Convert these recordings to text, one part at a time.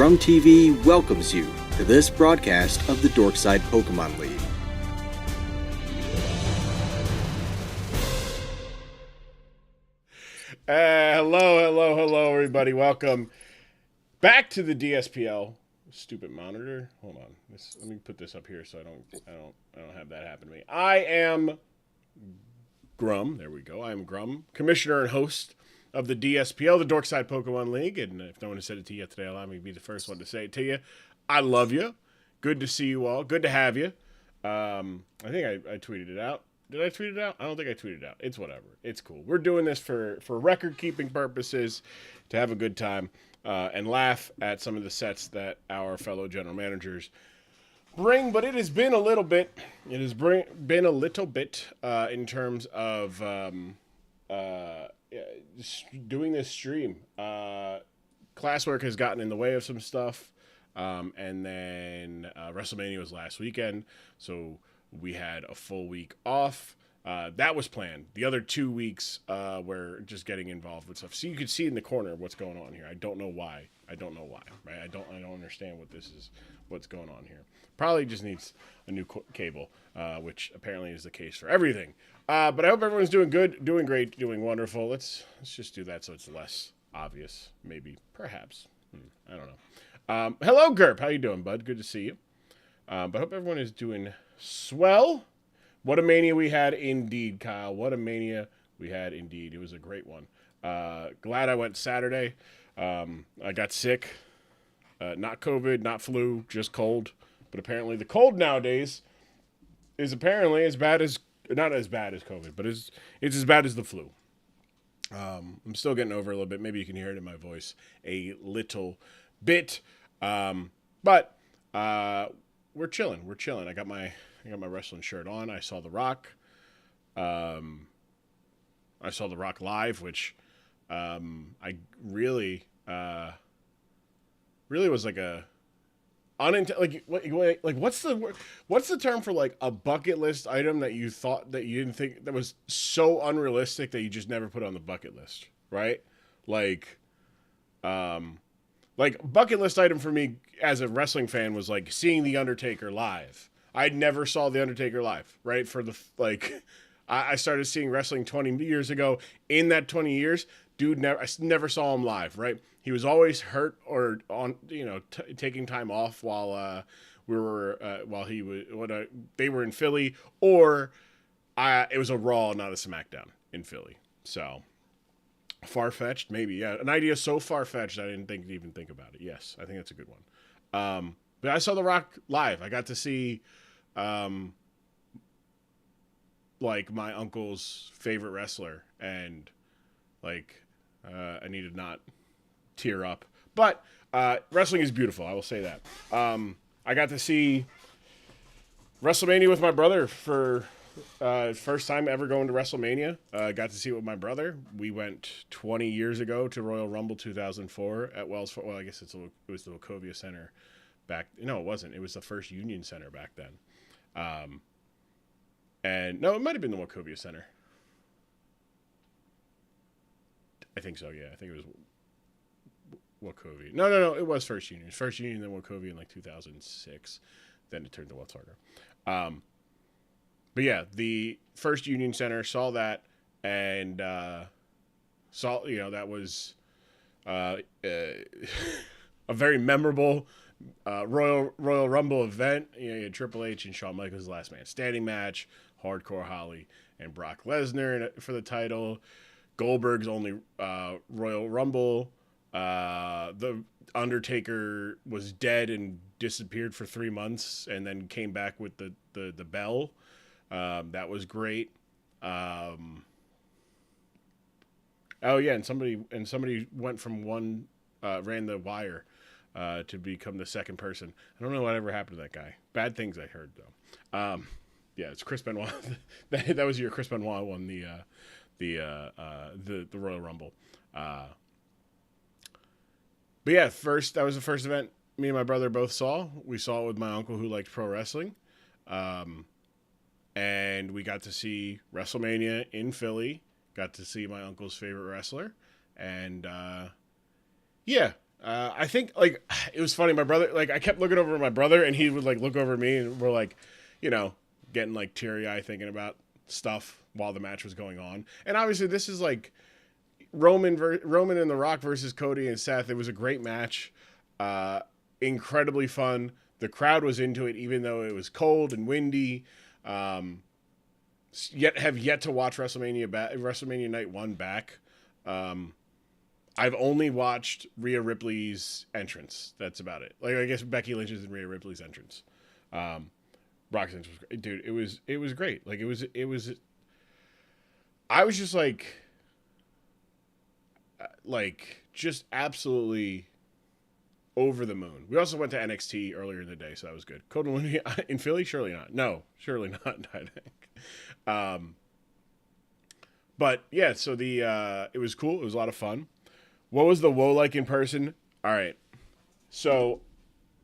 Grum TV welcomes you to this broadcast of the Dorkside Pokemon League. Hello, everybody. Welcome back to the DSPL. Stupid monitor. Hold on. Let me put this up here so I don't have that happen to me. I am Grum. There we go. I am Grum, commissioner and host of the DSPL, the Dorkside Pokemon League. And if no one has said it to you yet today, allow me to be the first one to say it to you. I love you. Good to see you all. Good to have you. I think I tweeted it out. Did I tweet it out? I don't think I tweeted it out. It's whatever. It's cool. We're doing this for record-keeping purposes, to have a good time, and laugh at some of the sets that our fellow general managers bring. But it has been a little bit. It has been a little bit in terms of doing this stream. Classwork has gotten in the way of some stuff, and then WrestleMania was last weekend, so we had a full week off. That was planned. The other 2 weeks were just getting involved with stuff. So you could see in the corner what's going on here. I don't know why. Right? I don't understand what's going on here. Probably just needs a new cable, which apparently is the case for everything. But I hope everyone's doing good, doing great, doing wonderful. Let's just do that so it's less obvious, maybe, perhaps. I don't know. Hello, Gerp. How you doing, bud? Good to see you. But I hope everyone is doing swell. What a mania we had indeed, Kyle. What a mania we had indeed. It was a great one. Glad I went Saturday. I got sick. Not COVID, not flu, just cold. But apparently the cold nowadays is apparently as bad as, not as bad as COVID, but it's as bad as the flu. I'm still getting over it a little bit. Maybe you can hear it in my voice a little bit. But we're chilling. I got my wrestling shirt on. I saw The Rock. I saw The Rock live, which I really was like a what's the term for like a bucket list item that you thought that you didn't think that was so unrealistic that you just never put on the bucket list, right? Like bucket list item for me as a wrestling fan was like seeing The Undertaker live. I never saw The Undertaker live, right? I started seeing wrestling 20 years ago. In that 20 years, I never saw him live, right? He was always hurt or on, taking time off while they were in Philly, or it was a Raw, not a SmackDown in Philly. So far-fetched, maybe, yeah. An idea so far-fetched I didn't even think about it. Yes, I think that's a good one. But I saw The Rock live. I got to see my uncle's favorite wrestler, and I need to not tear up. But wrestling is beautiful, I will say that. I got to see WrestleMania with my brother for first time ever going to WrestleMania. Got to see it with my brother. We went 20 years ago to Royal Rumble 2004 at Wells Fargo. Well, I guess it was the Wachovia Center back. No, it wasn't. It was the first Union Center back then. And no, it might have been the Wachovia Center. I think so, yeah. I think it was Wachovia. No. It was First Union. First Union, then Wachovia in 2006. Then it turned to Wells Fargo. But yeah, the First Union Center, saw that, and saw, that was a very memorable Royal Rumble event. You had Triple H and Shawn Michaels' last man standing match, Hardcore Holly and Brock Lesnar for the title, Goldberg's only Royal Rumble. The Undertaker was dead and disappeared for 3 months, and then came back with the bell. That was great. Oh yeah, and somebody went from one ran the wire to become the second person. I don't know whatever happened to that guy. Bad things I heard though. Yeah, it's Chris Benoit. that was your Chris Benoit won the Royal Rumble. But yeah, that was the first event me and my brother both saw. We saw it with my uncle who liked pro wrestling. And we got to see WrestleMania in Philly. Got to see my uncle's favorite wrestler. And yeah, I think like it was funny. My brother, like I kept looking over at my brother, and he would like look over at me, and we're like, getting like teary eyed thinking about stuff while the match was going on. And obviously, this is like Roman and The Rock versus Cody and Seth. It was a great match, incredibly fun. The crowd was into it, even though it was cold and windy. Have yet to watch WrestleMania Night 1 back. I've only watched Rhea Ripley's entrance. That's about it. Like I guess Becky Lynch's and Rhea Ripley's entrance. Brock's entrance was great. Dude, it was great. Like it was. I was just like just absolutely over the moon. We also went to NXT earlier in the day, so that was good. Cody Lynch in Philly? Surely not. No, surely not. I think. But yeah, so it was cool. It was a lot of fun. What was the woe like in person? All right. So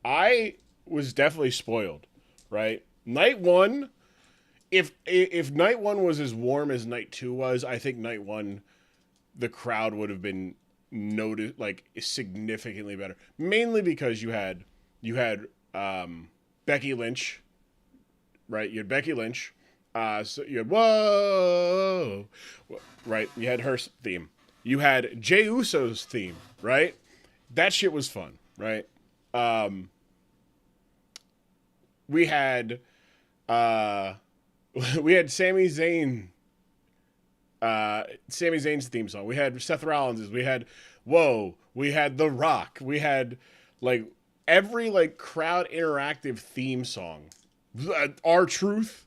I was definitely spoiled, right? Night 1, if night 1 was as warm as night 2 was, I think night 1 the crowd would have been noticed like significantly better. Mainly because you had Becky Lynch, right? You had Becky Lynch. So you had whoa, right? You had her theme. You had Jey Uso's theme, right? That shit was fun, right? We had Sami Zayn. Sami Zayn's theme song. We had Seth Rollins's. We had we had The Rock. We had like every like crowd interactive theme song. R-Truth.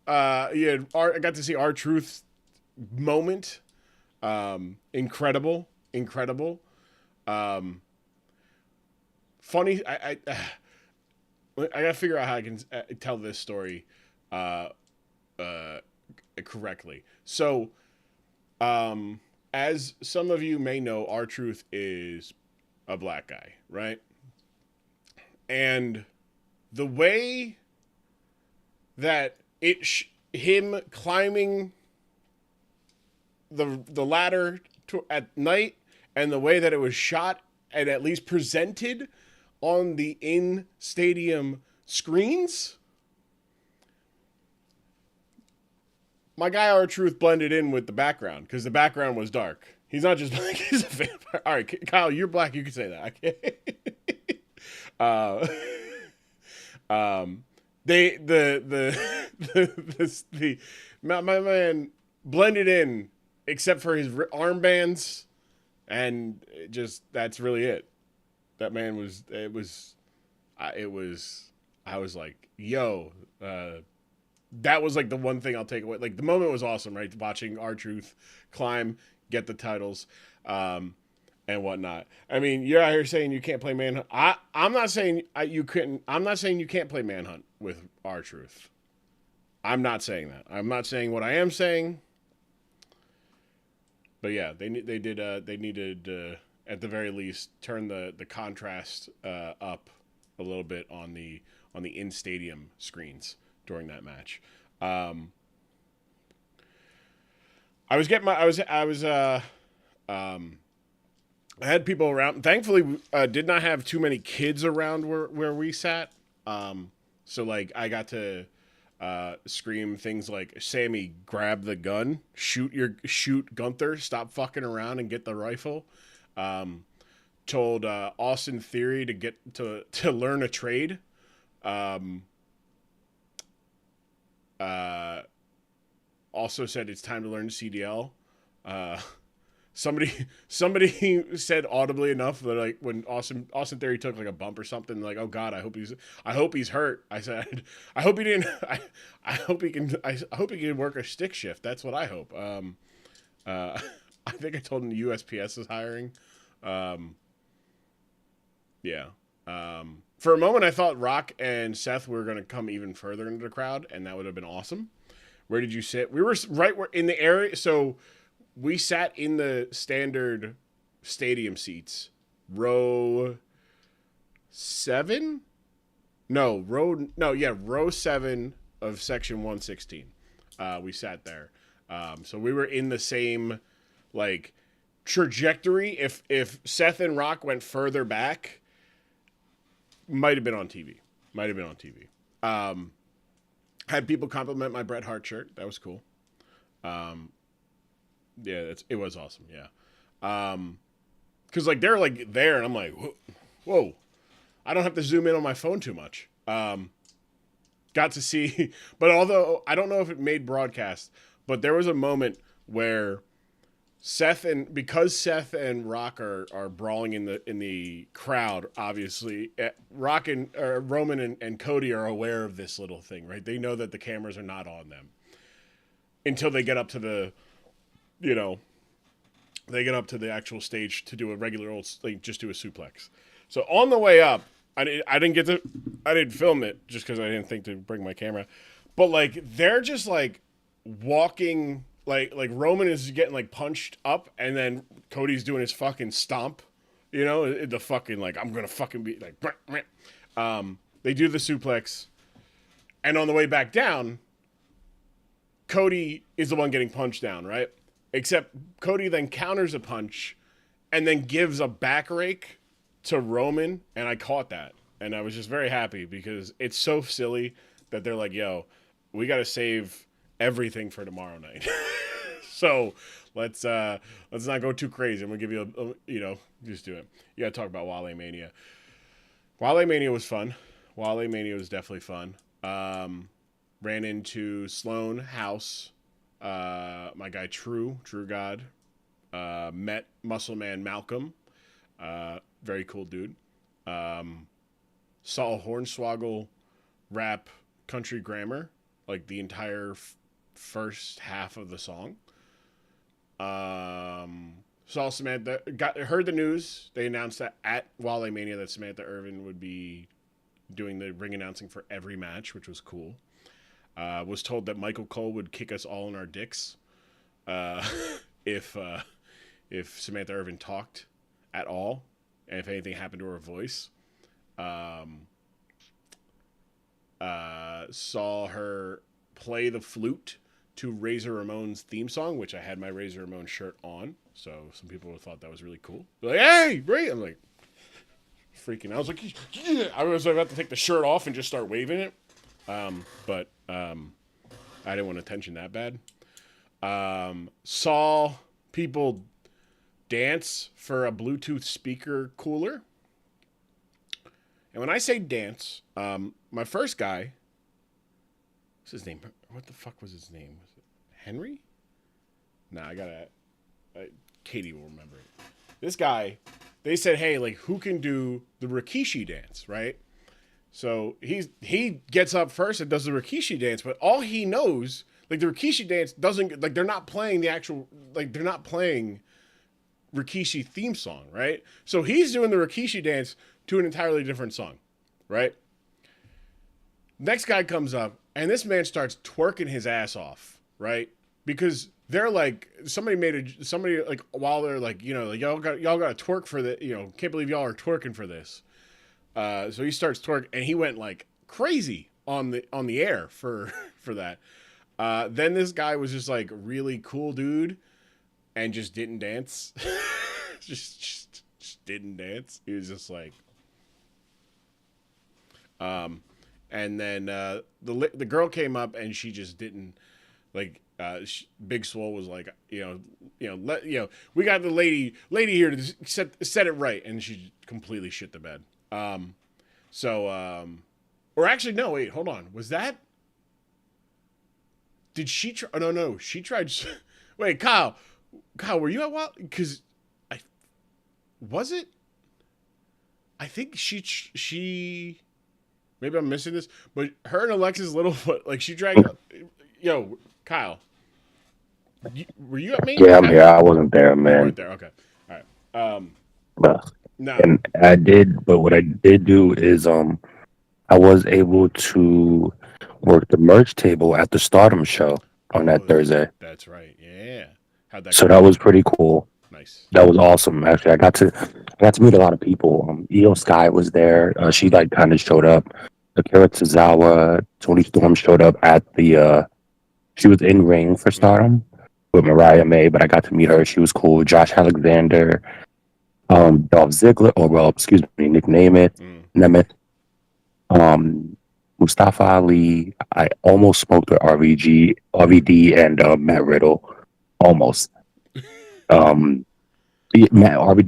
I got to see R-Truth's moment. Incredible. Funny. I gotta figure out how I can tell this story correctly. So, as some of you may know, R-Truth is a black guy, right? And the way that him climbing the ladder at night, and the way that it was shot and at least presented on the in-stadium screens, my guy R-Truth blended in with the background because the background was dark. He's not just black, he's a vampire. All right, Kyle, you're black, you can say that. My man blended in except for his armbands, and that's really it. That man I was like, yo, that was like the one thing I'll take away. Like the moment was awesome, right? Watching R-Truth climb, get the titles, and whatnot. I mean, you're out here saying you can't play Manhunt. I'm not saying you couldn't. I'm not saying you can't play Manhunt with R-Truth. I'm not saying that. I'm not saying what I am saying. But yeah, they needed at the very least turn the contrast up a little bit on the in stadium screens during that match. I had people around. Thankfully, did not have too many kids around where we sat. So like I got to scream things like, "Sammy, grab the gun, shoot Gunther, stop fucking around and get the rifle." Told Austin Theory to get to learn a trade. Also said it's time to learn CDL. Somebody said audibly enough that like when Austin Theory took like a bump or something, like, oh God, I hope he's hurt. I said, I hope he hope he can work a stick shift. That's what I hope. I think I told him the USPS is hiring. Yeah. For a moment I thought Rock and Seth were going to come even further into the crowd, and that would have been awesome. Where did you sit? We were right in the area. So we sat in the standard stadium seats, row 7. Row 7 of section 116. We sat there. So we were in the same, like, trajectory, if Seth and Rock went further back, might have been on TV. Might have been on TV. Had people compliment my Bret Hart shirt. That was cool. Yeah, it was awesome. Yeah. Because like they're like there, and I'm like, whoa, I don't have to zoom in on my phone too much. Got to see, but although I don't know if it made broadcast, but there was a moment where because Seth and Rock are brawling in the crowd, obviously Rock and Roman and Cody are aware of this little thing, right? They know that the cameras are not on them until they get up to the, they get up to the actual stage to do a regular old, like just do a suplex. So on the way up, I didn't film it just because I didn't think to bring my camera, but like they're just like walking. Like Roman is getting like punched up, and then Cody's doing his fucking stomp, the fucking like I'm gonna fucking be like. They do the suplex, and on the way back down, Cody is the one getting punched down, right? Except Cody then counters a punch, and then gives a back rake to Roman, and I caught that, and I was just very happy because it's so silly that they're like, "Yo, we gotta save everything for tomorrow night." So let's not go too crazy. I'm gonna give you just do it. You gotta talk about Wale Mania. Wale Mania was fun. Wale Mania was definitely fun. Ran into Sloan House, my guy True God. Met Muscle Man Malcolm. Very cool dude. Saw Hornswoggle rap Country Grammar, like the entire first half of the song. Saw Samantha, heard the news. They announced that at Wale Mania that Samantha Irvin would be doing the ring announcing for every match, which was cool. Was told that Michael Cole would kick us all in our dicks if Samantha Irvin talked at all, and if anything happened to her voice. Saw her play the flute to Razor Ramon's theme song, which I had my Razor Ramon shirt on, so some people thought that was really cool. They're like, "Hey, Ray!" I'm like, freaking out. I was like, "Yeah!" I was about to take the shirt off and just start waving it, but I didn't want attention that bad. Saw people dance for a Bluetooth speaker cooler, and when I say dance, my first guy, what's his name? What the fuck was his name? Was it Henry? Nah, Katie will remember it. This guy, they said, hey, like, who can do the Rikishi dance, right? So he gets up first and does the Rikishi dance, but all he knows, like, the Rikishi dance doesn't, like, they're not playing Rikishi theme song, right? So he's doing the Rikishi dance to an entirely different song, right? Next guy comes up, and this man starts twerking his ass off, right? Because they're like, somebody like, while they're like, y'all got to twerk for the, can't believe y'all are twerking for this. So he starts twerking, and he went like crazy on the air for that. Then this guy was just like really cool dude, and just didn't dance. just didn't dance. He was just like, and then the girl came up, and she just didn't like. Big Swole was like, we got the lady here to set it right, and she completely shit the bed. Or actually, no, wait, hold on, was that? Did she try? Oh, no, she tried. Wait, Kyle, were you at Wild? Because was it? I think she. Maybe I'm missing this, but her and Alexis Littlefoot, like, she dragged. Yo, Kyle, were you at me? Yeah, I'm here. I wasn't there, man. You weren't there. Okay, all right. No. And I did, but what I did do is I was able to work the merch table at the Stardom show on that Thursday. That's right. Yeah. How'd that So go? that was pretty cool. Nice. That was awesome. Actually, I got to meet a lot of people. Io Sky was there. She like kind of showed up. Akira Tozawa, Tony Storm showed up at the. She was in ring for Stardom, with Mariah May, but I got to meet her. She was cool. Josh Alexander, Dolph Ziggler, or well, excuse me, Nick Nemeth, Mustafa Ali. I almost smoked with RVD, and Matt Riddle. Almost. RVD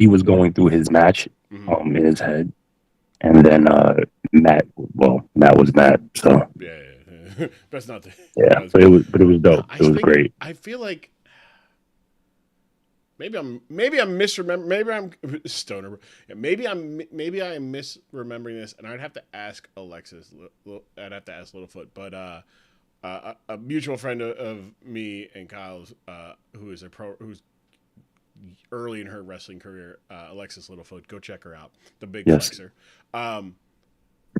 was going through his match in his head, and then Matt was Matt. So Yeah. Best not to. yeah, but it was dope. It was great. I feel like maybe I'm misremembering. Maybe I'm stoner. Maybe I am misremembering this, and I'd have to ask Alexis. I'd have to ask Littlefoot, but a mutual friend of me and Kyle's, who's early in her wrestling career, Alexis Littlefoot. Go check her out. The big flexer.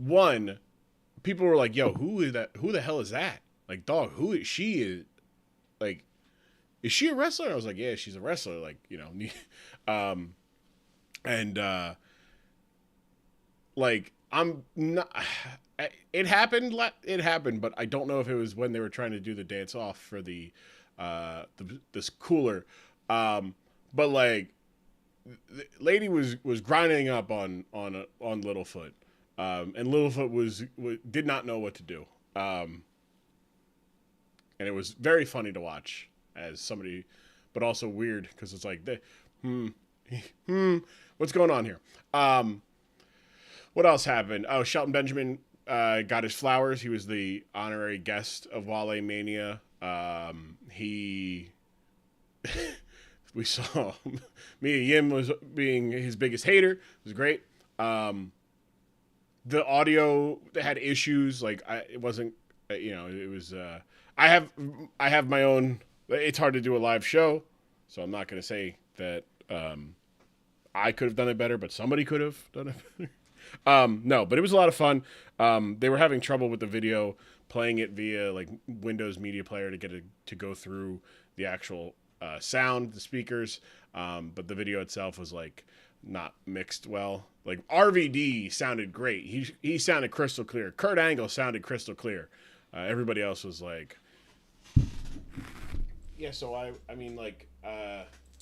One, people were like, "Yo, who is that? Who the hell is that? Like, dog, who is she? Is she a wrestler?" I was like, "Yeah, she's a wrestler." Like, you know, like I'm not. It happened, but I don't know if it was when they were trying to do the dance off for this cooler. But like, the lady was grinding up on Littlefoot, and Littlefoot did not know what to do, and it was very funny to watch as somebody, but also weird because it's like, what's going on here? What else happened? Oh, Shelton Benjamin got his flowers. He was the honorary guest of Wale Mania. We saw Mia Yim was being his biggest hater. It was great. The audio had issues. Like it wasn't, it was. I have my own. It's hard to do a live show, so I'm not going to say that I could have done it better, but somebody could have done it better. No, but it was a lot of fun. They were having trouble with the video, playing it via like Windows Media Player to get it to go through the actual sound, the speakers. But the video itself was like not mixed well. Like RVD sounded great. He sounded crystal clear. Kurt Angle sounded crystal clear. Everybody else was like, yeah. So I mean like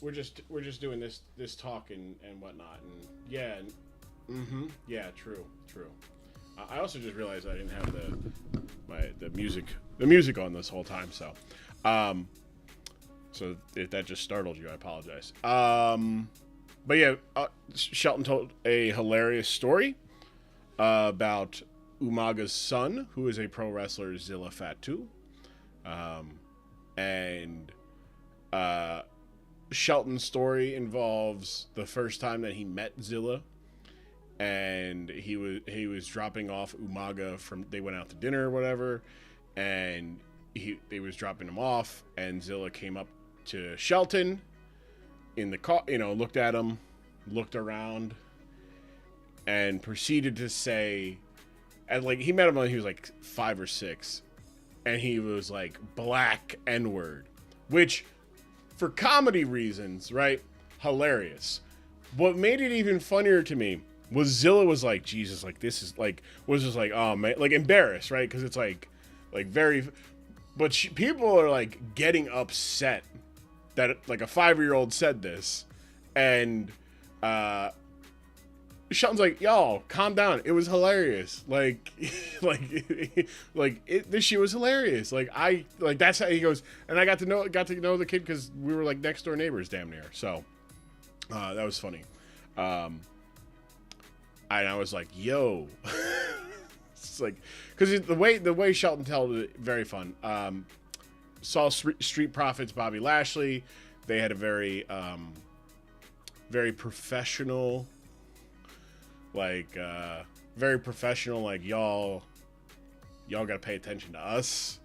we're just doing this talk and whatnot and yeah. Yeah, true. I also just realized I didn't have the music on this whole time, so so if that just startled you, I apologize. But yeah, Shelton told a hilarious story about Umaga's son, who is a pro wrestler, Zilla Fatu, and Shelton's story involves the first time that he met Zilla. And he was dropping off Umaga they went out to dinner or whatever, and they was dropping him off, and Zilla came up to Shelton in the car, looked at him, looked around, and proceeded to say, and like he met him when he was like 5 or 6, and he was like black N-word, which for comedy reasons, right, hilarious. What made it even funnier to me was Zilla was like, Jesus, like this is like, was just like, oh man, like embarrassed, right? Because it's like very, but people are like getting upset that like a 5-year-old said this, and Shelton's like, y'all, calm down. It was hilarious. Like this shit was hilarious. Like that's how he goes, and I got to know the kid because we were like next door neighbors, damn near. So that was funny. And I was like, yo. It's like, because the way Shelton told it, very fun. Saw Street Profits, Bobby Lashley. They had a very professional, like, y'all got to pay attention to us.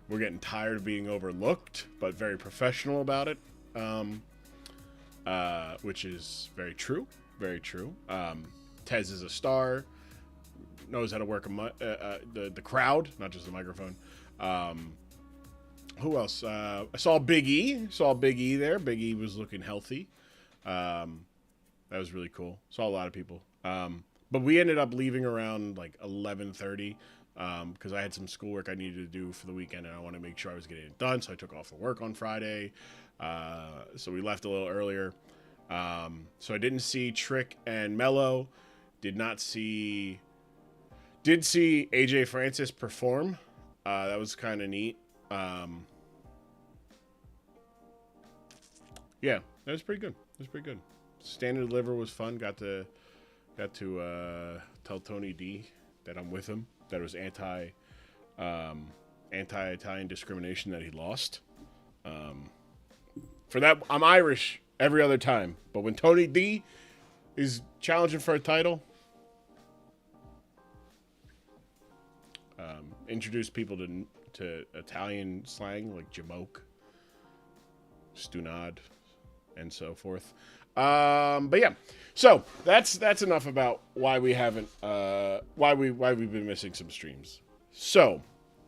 We're getting tired of being overlooked, but very professional about it. Which is very true. Very true. Tez is a star, knows how to work the crowd, not just the microphone. Who else? I saw Big E. There. Big E was looking healthy. That was really cool. Saw a lot of people. But we ended up leaving around like 11:30 because I had some schoolwork I needed to do for the weekend, and I wanted to make sure I was getting it done. So I took off for work on Friday. So we left a little earlier. So I didn't see Trick and Mello. Did see AJ Francis perform. That was kind of neat. Yeah, that was pretty good. Stand and Deliver was fun. Got to tell Tony D that I'm with him. That it was anti-Italian discrimination that he lost. For that, I'm Irish every other time. But when Tony D is challenging for a title, introduce people to Italian slang like jamoke, stunad, and so forth. But yeah, so that's enough about why we haven't why we've been missing some streams. So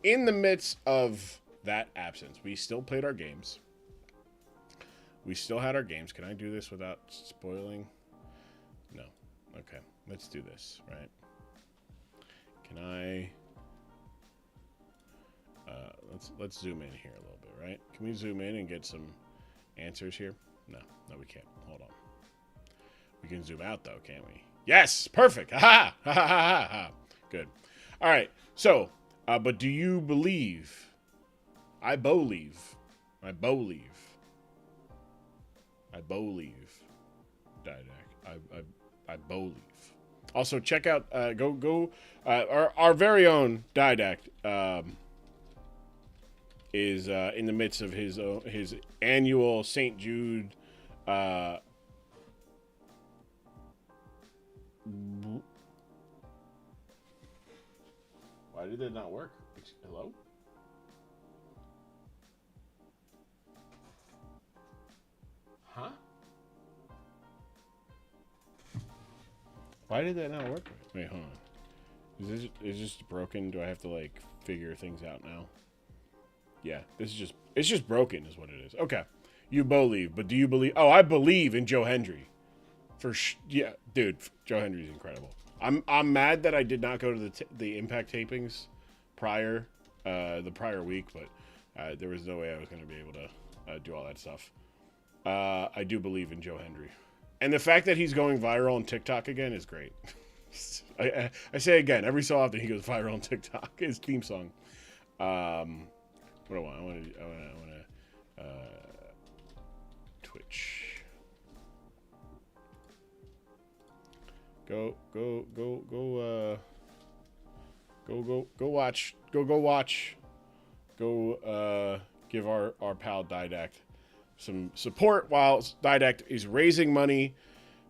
in the midst of that absence, we still played our games. We still had our games. Can I do this without spoiling? No. Okay, let's do this, right? Can I let's zoom in here a little bit, right? Can we zoom in and get some answers here? No, we can't. Hold on. We can zoom out though, can't we? Yes, perfect. Ha ha ha ha ha. Good. All right. So, but do you believe? I believe. Didac. I believe. Also, check out. Our very own Didac is in the midst of his annual St. Jude. Why did it not work? Hello? Huh? Why did that not work? Wait, hold on. Is this broken? Do I have to like figure things out now? Yeah, it's just broken is what it is. Okay. You believe, but do you believe? Oh, I believe in Joe Hendry. Yeah, dude, Joe Hendry's incredible. I'm mad that I did not go to the Impact tapings the prior week, but there was no way I was going to be able to do all that stuff. I do believe in Joe Hendry, and the fact that he's going viral on TikTok again is great. I say again every so often he goes viral on TikTok. His theme song. What do I want to Twitch. Go watch. Go give our pal Didac some support while Didac is raising money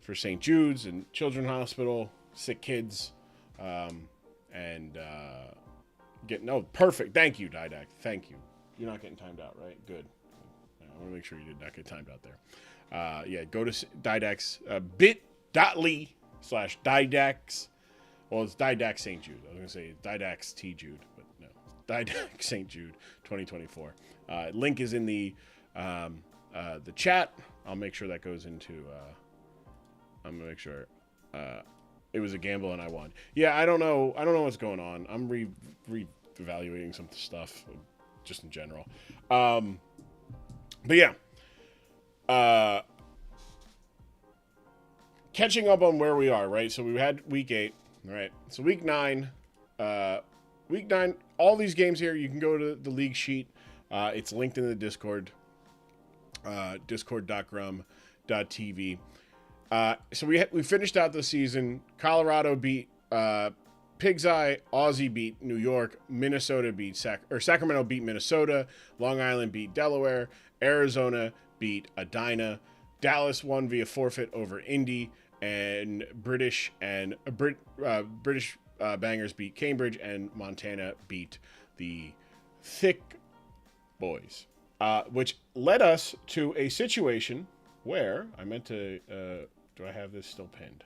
for St. Jude's and Children's Hospital, sick kids, and perfect. Thank you, Didac. Thank you. You're not getting timed out, right? Good. I want to make sure you did not get timed out there. Yeah, go to Didac's bit.ly/Didacs. Well, it's Didac St. Jude. I was going to say Didac's T. Jude, but no. Didac St. Jude 2024. Link is in the chat. I'll make sure that goes into... I'm going to make sure... it was a gamble and I won. Yeah, I don't know what's going on. I'm re-evaluating some stuff, just in general. But yeah. Catching up on where we are, right? So we had week 8, right? So week 9, all these games here, you can go to the league sheet. It's linked in the Discord, discord.grum.tv. So we finished out the season. Colorado beat Pig's Eye, Aussie beat New York, Minnesota beat Sacramento beat Minnesota, Long Island beat Delaware, Arizona beat Edina, Dallas won via forfeit over Indy, and British Bangers beat Cambridge, and Montana beat the Thick Boys, which led us to a situation where I meant to. Do I have this still pinned?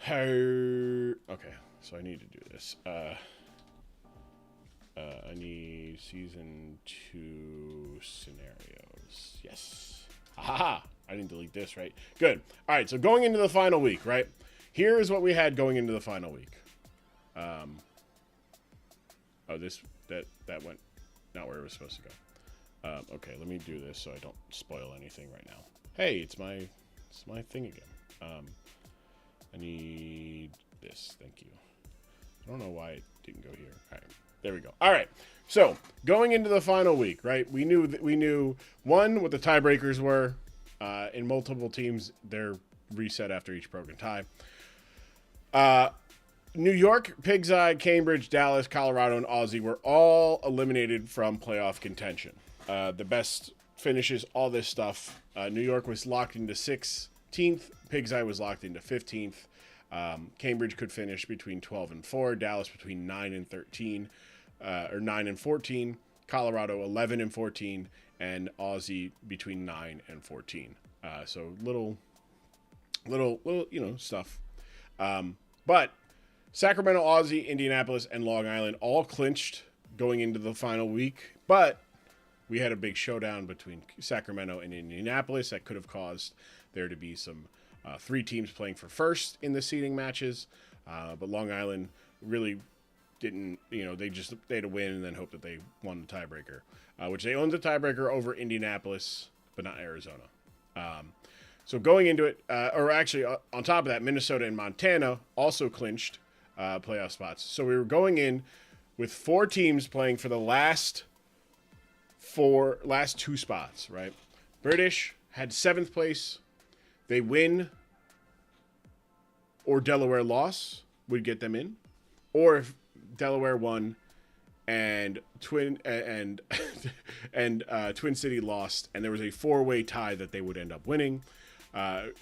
Okay, so I need to do this. I need season 2 scenarios. Yes. Haha. I didn't delete this, right? Good. All right, so going into the final week, right? Here is what we had going into the final week. That went not where it was supposed to go. Okay, let me do this so I don't spoil anything right now. Hey, it's my thing again. I need this. Thank you. I don't know why it didn't go here. All right, there we go. All right. So going into the final week, right? We knew one what the tiebreakers were. In multiple teams, they're reset after each broken tie. New York, Pig's Eye, Cambridge, Dallas, Colorado, and Aussie were all eliminated from playoff contention. The best finishes, all this stuff. New York was locked into 16th. Pig's Eye was locked into 15th. Cambridge could finish between 12 and 4. Dallas between 9 and 13, or 9 and 14. Colorado 11 and 14, and Aussie between 9 and 14. So little stuff. But Sacramento, Aussie, Indianapolis, and Long Island all clinched going into the final week, but we had a big showdown between Sacramento and Indianapolis that could have caused there to be some 3 teams playing for first in the seeding matches, but Long Island really didn't, they had to win and then hope that they won the tiebreaker, which they owned the tiebreaker over Indianapolis, but not Arizona. So going into it, or actually on top of that, Minnesota and Montana also clinched playoff spots. So we were going in with 4 teams playing for the last 2 spots, right? British had 7th place. They win or Delaware loss would get them in. Or if Delaware won and Twin City lost and there was a 4-way tie that they would end up winning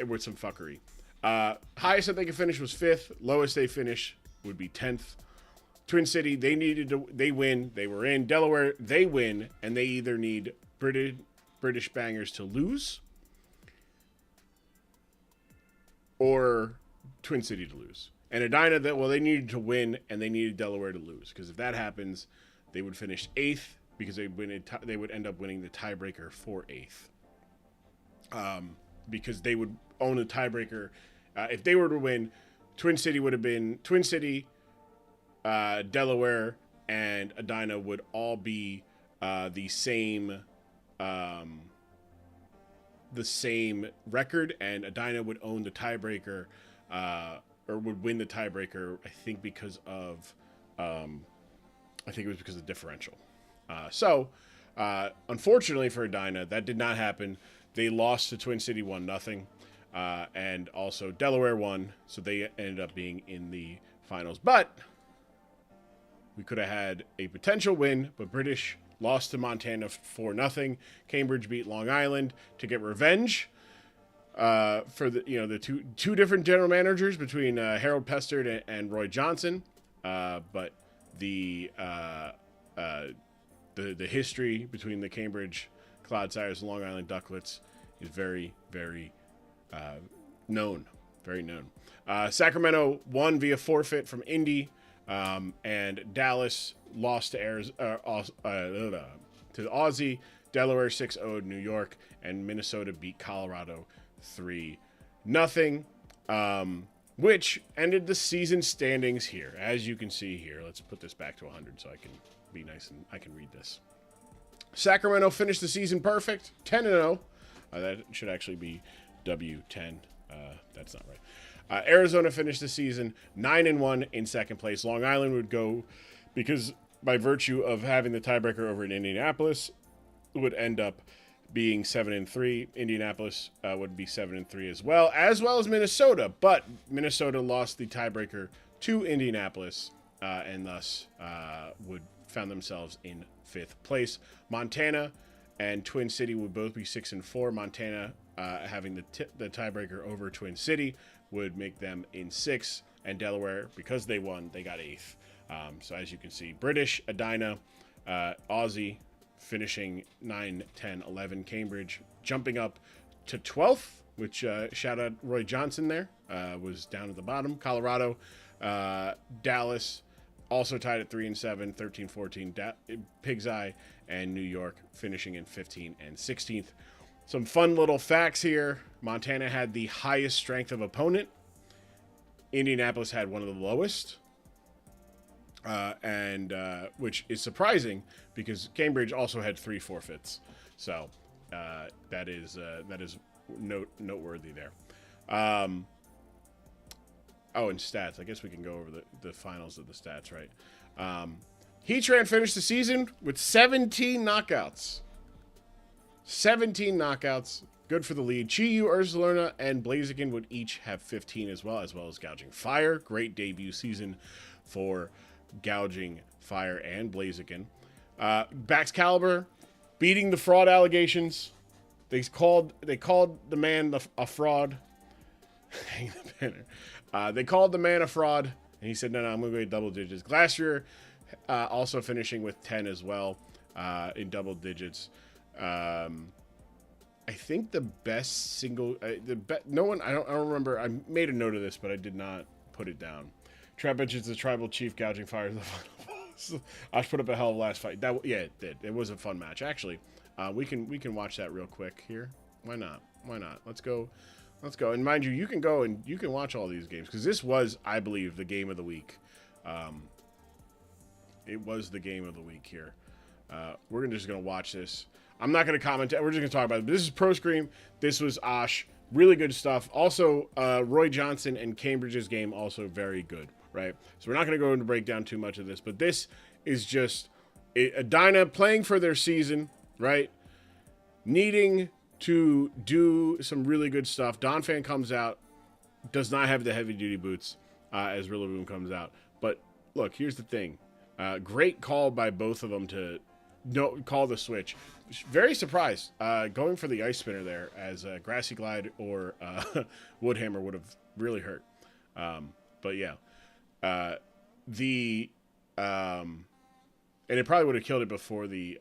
with some fuckery. Highest that they could finish was 5th. Lowest they finish would be 10th. Twin City, they win, they were in. Delaware, they win, and they either need British Bangers to lose or Twin City to lose. And Edina, they needed to win, and they needed Delaware to lose. Because if that happens, they would finish 8th, because they would end up winning the tiebreaker for 8th. Because they would own a tiebreaker. If they were to win, Twin City would have been Twin City, Delaware, and Edina would all be the same record, and Edina would own the tiebreaker, or would win the tiebreaker. I think because of differential. So unfortunately for Edina, that did not happen. They lost to Twin City 1-0. And also Delaware won, so they ended up being in the finals. But we could have had a potential win, but British lost to Montana 4-0. Cambridge beat Long Island to get revenge for the two different general managers between Harold Pestard and Roy Johnson. But the history between the Cambridge Cloudsiders and Long Island Ducklets is very, very known. Very known. Sacramento won via forfeit from Indy, and Dallas lost to Aussie. Delaware 6-0 New York, and Minnesota beat Colorado 3-0, which ended the season standings here. As you can see here, let's put this back to 100 so I can be nice and I can read this. Sacramento finished the season perfect, 10-0. That should actually be W10. That's not right. Arizona finished the season 9-1 in second place. Long Island would go, because by virtue of having the tiebreaker over in Indianapolis, would end up being 7-3. Indianapolis would be 7-3 as well as Minnesota. But Minnesota lost the tiebreaker to Indianapolis, and thus found themselves in 5th place. Montana and Twin City would both be 6-4. Montana having the tiebreaker over Twin City would make them in 6th, and Delaware, because they won, they got 8th. So as you can see, British, Edina, Aussie finishing 9, 10, 11. Cambridge jumping up to 12th, which shout out Roy Johnson there, was down at the bottom. Colorado, Dallas also tied at 3 and 7, 13, 14. Pig's Eye and New York finishing in 15 and 16th. Some fun little facts here. Montana had the highest strength of opponent. Indianapolis had one of the lowest. and which is surprising because Cambridge also had 3 forfeits. So that is noteworthy there. Oh, and stats. I guess we can go over the finals of the stats, right? Heatran finished the season with 17 knockouts. 17 knockouts. Good for the lead. Chi-Yu, Ursaluna, and Blaziken would each have 15 as well as Gouging Fire. Great debut season for Gouging Fire and Blaziken. Baxcalibur beating the fraud allegations. They called the man a fraud. Hang the banner. They called the man a fraud, and he said, no, I'm going to go double digits. Glacier also finishing with 10 as well in double digits. I think the best single, no one, I don't remember. I made a note of this, but I did not put it down. Trapinch is the tribal chief. Gouging Fire is the final boss. I put up a hell of a last fight. Yeah, it did. It was a fun match actually. We can watch that real quick here. Why not? Let's go. And mind you, you can go and you can watch all these games because this was, I believe, the game of the week. It was the game of the week here. We're just gonna watch this. I'm not gonna comment. We're just gonna talk about it. But this is Pro Scream. This was Osh. Really good stuff. Also, Roy Johnson and Cambridge's game also very good. Right. So we're not gonna go into break down too much of this, but this is just a Dyna playing for their season. Right. Needing to do some really good stuff. Donphan comes out, does not have the heavy duty boots as Rillaboom comes out. But look, here's the thing. Great call by both of them to call the switch. Very surprised going for the Ice Spinner there as Grassy Glide or Woodhammer would have really hurt. But yeah, and it probably would have killed it before the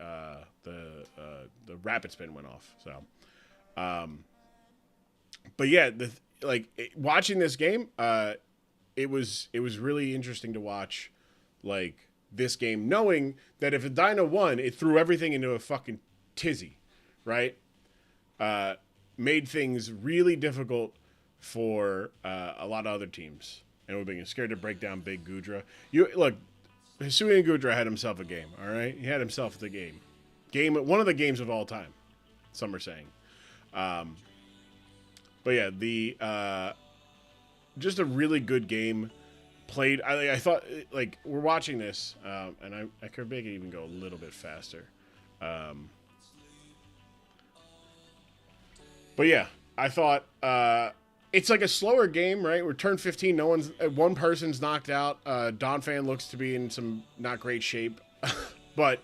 Rapid Spin went off. So. But yeah, watching this game, it was really interesting to watch, like this game, knowing that if a Dyna won, it threw everything into a fucking tizzy, right? Made things really difficult for a lot of other teams, and we're being scared to break down Big Goodra. Look, Hisui and Goodra had himself a game. All right, he had himself the game, one of the games of all time. Some are saying. But yeah, just a really good game played. I thought, like, we're watching this, and I could make it even go a little bit faster. But yeah, I thought, it's like a slower game, right? We're turn 15. One person's knocked out. Donphan looks to be in some not great shape, but,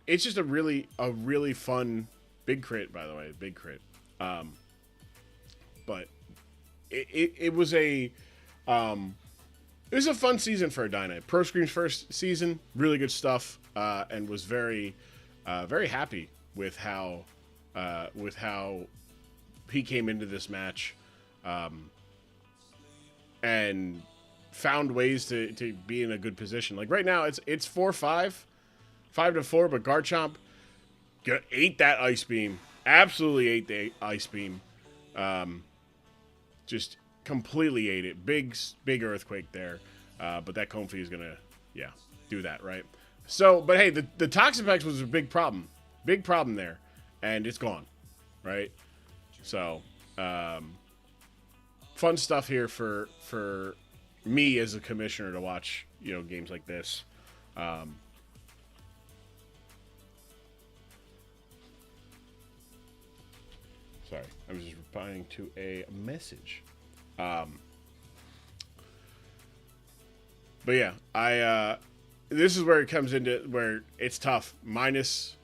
it's just a really fun big crit, by the way, big crit. But it was a fun season for a Dyna. Pro Scream's first season, really good stuff, and was very happy with how he came into this match, and found ways to be in a good position. Like right now, it's 4-5. 5-4, but Garchomp ate that Ice Beam. Absolutely ate the Ice Beam. Just completely ate it. Big Earthquake there. But that Comfey is going to, do that, right? So, but hey, the Toxapex was a big problem. Big problem there. And it's gone, right? So, fun stuff here for me as a commissioner to watch, games like this. Sorry, I was just replying to a message. But yeah, this is where it comes into where it's tough. Minus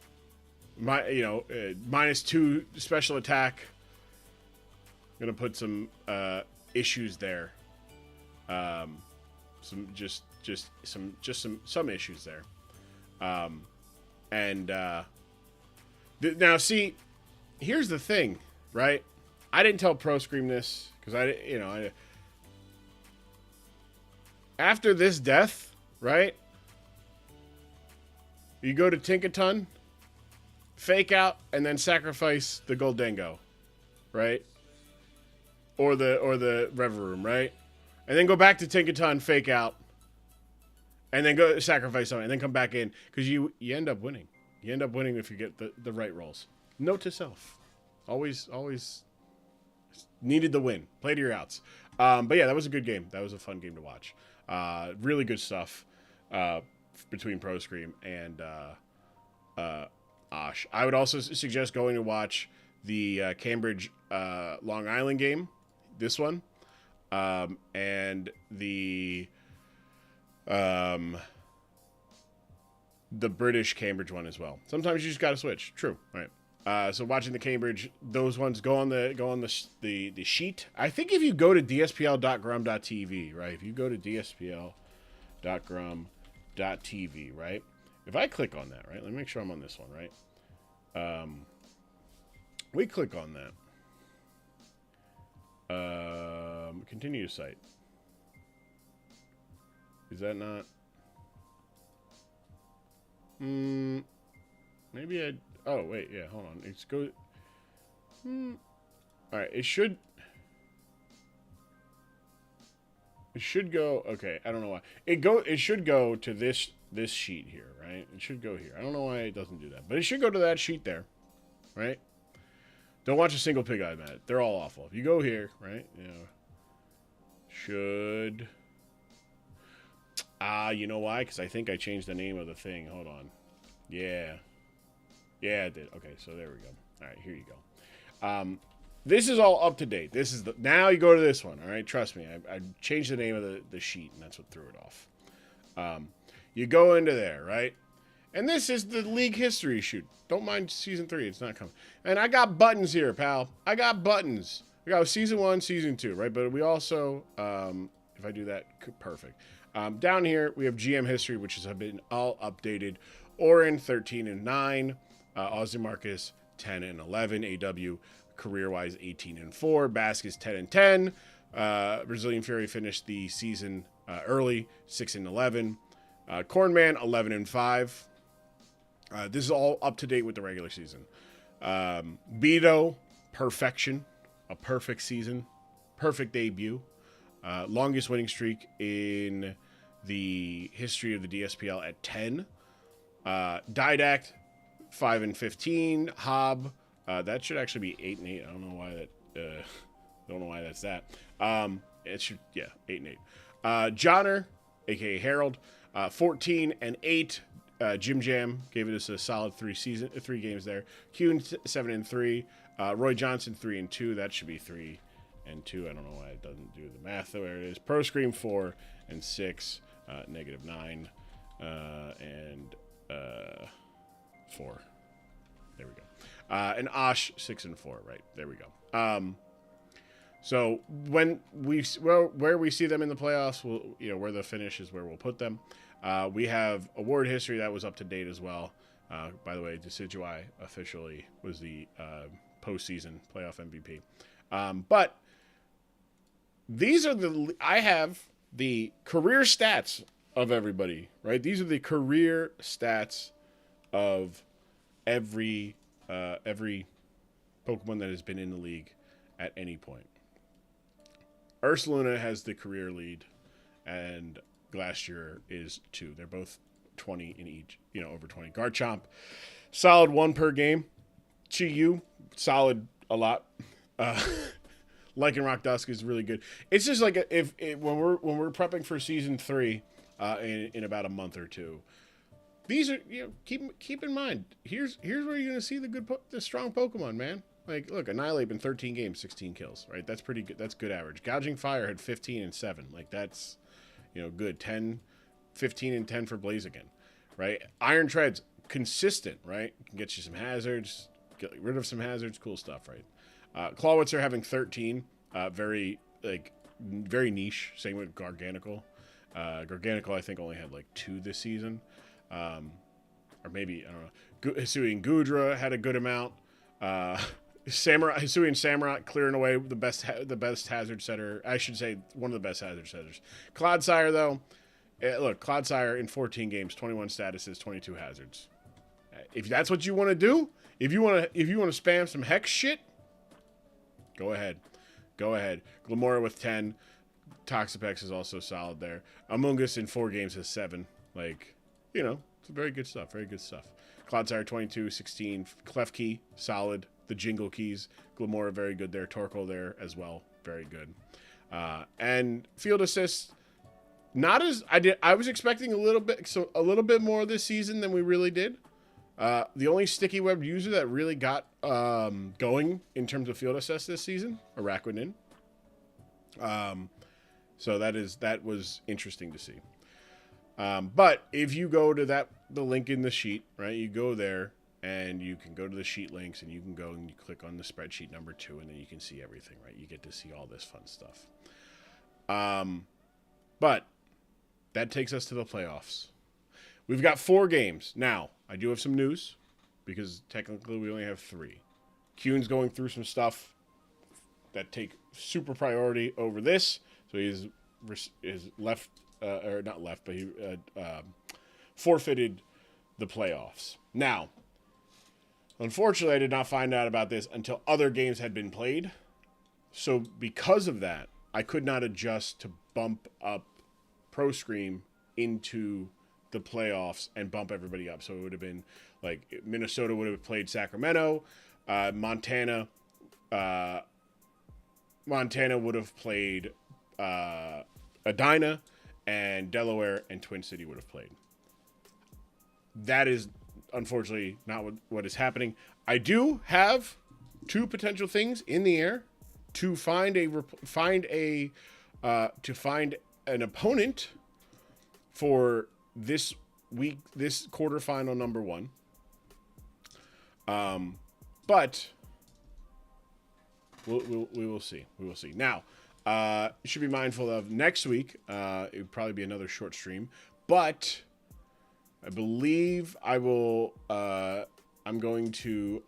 2 special attack. I'm gonna put some issues there. Some issues there. Now see, here's the thing. Right, I didn't tell Pro Scream this because after this death, right? You go to Tinkaton, fake out, and then sacrifice the Goldengo, right? Or the Reverum, right? and then go back to Tinkaton, fake out, and then go sacrifice something, and then come back in, because you end up winning. You end up winning if you get the right rolls. Note to self. Always needed the win. Play to your outs. But yeah, that was a good game. That was a fun game to watch. Really good stuff between Pro Scream and Osh. I would also suggest going to watch the Cambridge Long Island game, this one, and the British Cambridge one as well. Sometimes you just gotta switch. True, right? So watching the Cambridge, those ones go on the sheet. I think if you go to dspl.grum.tv, right? If you go to dspl.grum.tv, right? If I click on that, right? Let me make sure I'm on this one, right? We click on that. Continue site. Is that not? Maybe I. Oh wait, yeah. Hold on. It's go. All right. It should. It should go. Okay. I don't know why. It should go to this sheet here, right? It should go here. I don't know why it doesn't do that, but it should go to that sheet there, right? Don't watch a single pig eye match. They're all awful. If you go here, right? You know. Should. You know why? Because I think I changed the name of the thing. Hold on. Yeah. Yeah, I did. Okay, so there we go. All right, here you go. This is all up to date. This is now you go to this one. All right, trust me. I changed the name of the sheet, and that's what threw it off. You go into there, right? And this is the league history shoot. Don't mind season 3. It's not coming. And I got buttons here, pal. I got buttons. We got season 1, season 2, right? But we also, if I do that, perfect. Down here, we have GM history, which has been all updated. Oren, 13 and 9. Ozzy Marcus, 10 and 11. AW, career-wise, 18 and 4. Baskets, 10 and 10. Brazilian Fury finished the season early, 6 and 11. Cornman, 11 and 5. This is all up to date with the regular season. Beto, perfection. A perfect season. Perfect debut. Longest winning streak in the history of the DSPL at 10. Didact, 5 and 15. Hob, that should actually be 8 and 8. I don't know why that. Don't know why that's that. It should, yeah, 8 and 8. Johnner, aka Harold, 14 and 8. Jim Jam gave it us a solid 3 games there. Kuhn, 7 and 3. Roy Johnson, 3 and 2. That should be 3 and 2. I don't know why it doesn't do the math. There it is. Pro Scream, 4 and 6. Negative 9 and 4. There we go. And Osh, 6 and 4. Right there we go. So when where we see them in the playoffs, where the finish is where we'll put them. We have award history that was up to date as well. By the way, Decidueye officially was the postseason playoff MVP. But these are I have the career stats of everybody, right? These are the career stats of every Pokemon that has been in the league at any point. Ursaluna has the career lead, and Glacier is 2. They're both 20 in each, over 20. Garchomp, solid 1 per game. Chi-Yu, solid a lot. Lycanroc Dusk is really good. It's just like when we're prepping for season 3 in about a month or two. These are keep in mind. Here's where you're gonna see the strong Pokemon, man. Like, look, Annihilate in 13 games, 16 kills, right? That's pretty good. That's good average. Gouging Fire had 15 and 7. Like, that's, good. 10, 15 and 10 for Blaziken, right? Iron Treads, consistent, right? Can get you some hazards, get rid of some hazards, cool stuff, right? Clawitzer having 13, very niche. Same with Garganical. Garganical, I think, only had 2 this season. Or maybe, I don't know. Hisui and Gudra had a good amount. Hisui and Samurott clearing away the best hazard setter. I should say one of the best hazard setters. Clodsire, though, look, Clodsire in 14 games, 21 statuses, 22 hazards. If that's what you want to do, if you want to spam some hex shit, go ahead. Glamora with 10. Toxapex is also solid there. Among Us in 4 games has 7. Like, you know, it's very good stuff. Very good stuff. Cloudsire 22, 16. Clef Key, solid. The Jingle Keys. Glamora, very good there. Torkoal there as well. Very good. And Field Assist, not as I was expecting a little bit more this season than we really did. The only sticky web user that really got going in terms of Field Assist this season, Araquanid. So that was interesting to see. But if you go to the link in the sheet, right, you go there and you can go to the sheet links and you can go and you click on the spreadsheet number 2 and then you can see everything, right? You get to see all this fun stuff. But that takes us to the playoffs. We've got 4 games. Now, I do have some news because technically we only have 3. Kuhn's going through some stuff that take super priority over this. So he's left, or not left, but he forfeited the playoffs. Now, unfortunately, I did not find out about this until other games had been played. So because of that, I could not adjust to bump up Pro Scream into the playoffs and bump everybody up. So it would have been like Minnesota would have played Sacramento, Montana would have played Edina, and Delaware and Twin City would have played. That is unfortunately not what is happening. I do have 2 potential things in the air to find an opponent for this week, this quarterfinal number 1. But we will see. We will see. Now, you should be mindful of next week. It would probably be another short stream, but I believe I will. I'm going to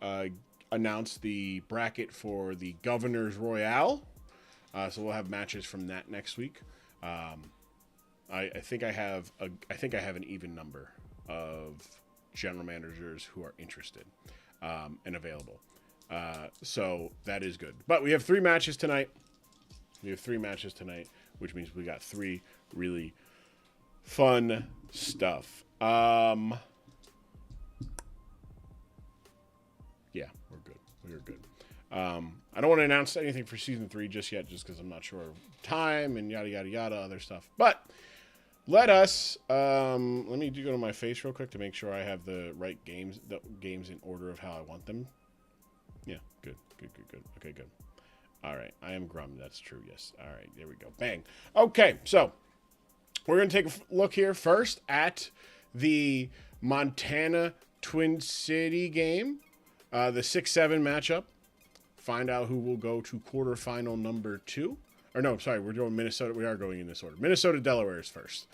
announce the bracket for the Governor's Royale. So we'll have matches from that next week. I think I have an even number of general managers who are interested and available. So that is good. But we have 3 matches tonight. Which means we got 3 really fun stuff. Yeah, we're good. We're good. I don't want to announce anything for season 3 just yet, just because I'm not sure of time and yada yada yada other stuff. But let me go to my face real quick to make sure I have the right games, in order of how I want them. Yeah, good. Okay, good. All right, I am Grum. That's true. Yes. All right, there we go. Bang. Okay, so we're going to take a look here first at the Montana Twin City game, the 6-7 matchup. Find out who will go to quarterfinal number 2. Or no, sorry, we're doing Minnesota. We are going in this order. Minnesota, Delaware is first.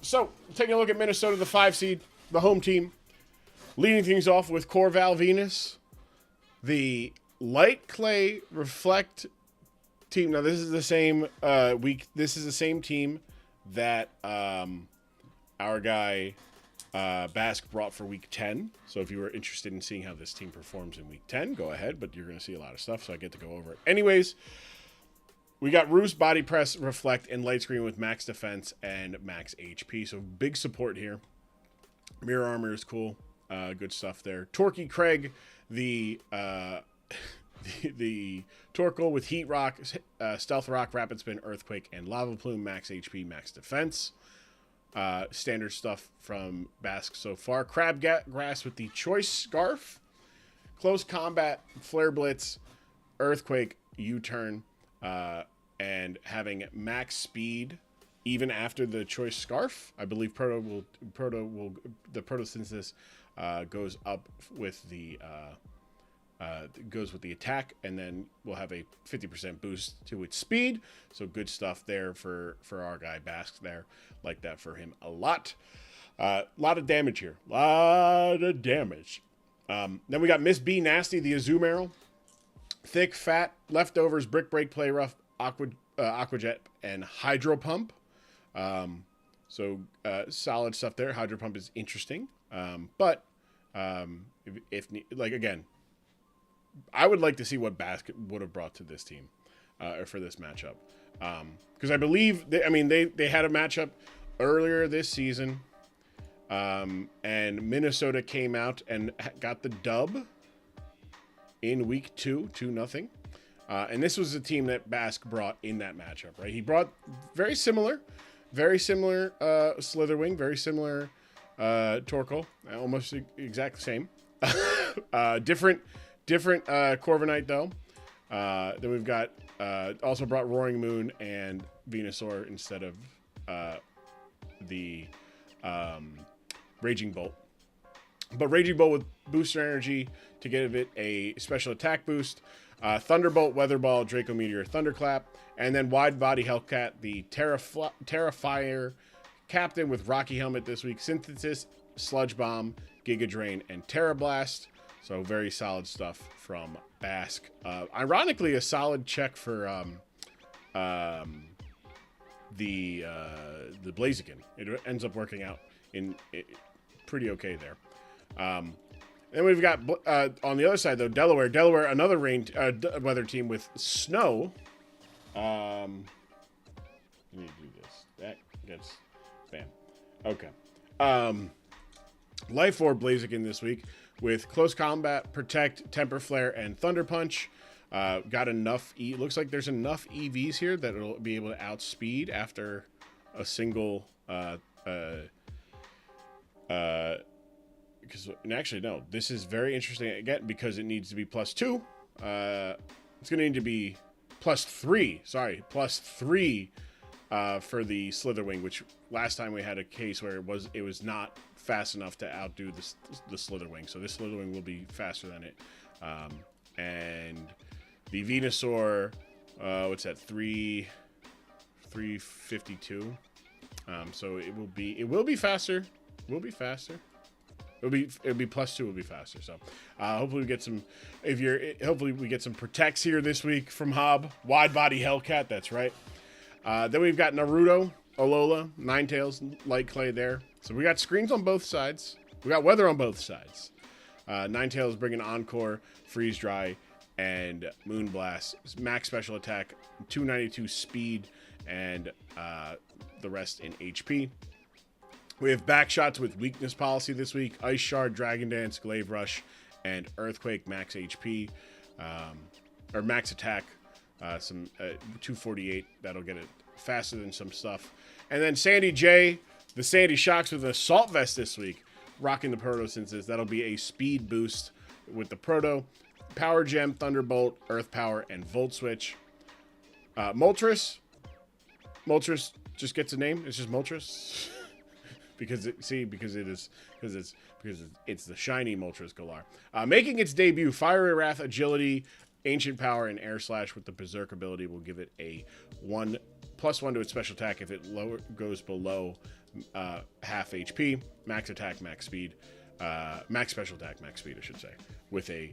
So taking a look at Minnesota, the 5 seed, the home team, leading things off with Corval Venus, the Light Clay Reflect team. Now this is the same week. This is the same team that our guy Basque brought for week 10. So if you were interested in seeing how this team performs in week 10, go ahead. But you're going to see a lot of stuff, so I get to go over it. Anyways, we got Roost, Body Press, Reflect, and Light Screen with max defense and max HP. So big support here. Mirror Armor is cool. Good stuff there. Torquay Craig, the Torkoal with Heat Rock, Stealth Rock, Rapid Spin, Earthquake, and Lava Plume, max HP, max defense. Standard stuff from Basque so far. Crabgrass with the Choice Scarf, Close Combat, Flare Blitz, Earthquake, U-Turn, and having max speed even after the Choice Scarf. I believe the Protosynthesis goes up with the attack, and then we'll have a 50% boost to its speed. So good stuff there for our guy Basque there. Like that for him a lot. Lot of damage here. Then we got Miss B Nasty, the Azumarill. Thick, Fat, Leftovers, Brick Break, Play Rough, Aquajet, and Hydro Pump. So solid stuff there. Hydro Pump is interesting. But if again, I would like to see what Basket would have brought to this team or for this matchup. Because I believe they had a matchup earlier this season, and Minnesota came out and got the dub in week 2, 2-0. And this was the team that Bask brought in that matchup, right? He brought very similar Slitherwing, very similar Torkoal, almost exact same. Different Corviknight though. Then we've got also brought Roaring Moon and Venusaur instead of the Raging Bolt. But Raging Bolt with booster energy to give it a special attack boost. Thunderbolt, Weather Ball, Draco Meteor, Thunderclap, and then Wide Body Hellcat, the Terrifier Captain with Rocky Helmet this week, Synthesis, Sludge Bomb, Giga Drain, and Terra Blast. So very solid stuff from Bask. Ironically, a solid check for the Blaziken. It ends up working out pretty okay there. Then we've got on the other side though, Delaware, another weather team with snow. Let me do this. That gets bam. Okay. Life Orb Blaziken this week with Close Combat, Protect, Temper Flare, and Thunder Punch. Got enough. Looks like there's enough EVs here that it'll be able to outspeed after a single. Actually, no. This is very interesting again because it needs to be +2. It's going to need to be +3. Sorry, +3 for the Slitherwing, which last time we had a case where it was not fast enough to outdo the Slitherwing. So this Slitherwing will be faster than it. And the Venusaur, what's that? 352. So it will be faster. It'll be +2. Will be faster. So hopefully we get some. Hopefully we get some protects here this week from Hob. Wide Body Hellcat. That's right. Then we've got Naruto, Alola, Ninetales, Light Clay there. So we got screens on both sides. We got weather on both sides. Ninetales bringing Encore, Freeze Dry, and Moonblast. Max special attack, 292 speed, and the rest in HP. We have backshots with weakness policy this week. Ice Shard, Dragon Dance, Glaive Rush, and Earthquake max HP. Or max attack. Some 248. That'll get it faster than some stuff. And then Sandy J, the Sandy Shocks with an Assault Vest this week. Rocking the Proto Senses. That'll be a speed boost with the Proto. Power Gem, Thunderbolt, Earth Power, and Volt Switch. Moltres. Moltres just gets a name. It's just Moltres. Because it's the shiny Moltres Galar. Making its debut, Fiery Wrath, Agility, Ancient Power, and Air Slash with the Berserk ability will give it a +1 to its special attack if it goes below half HP. Max attack, max speed, max special attack, max speed, I should say, with a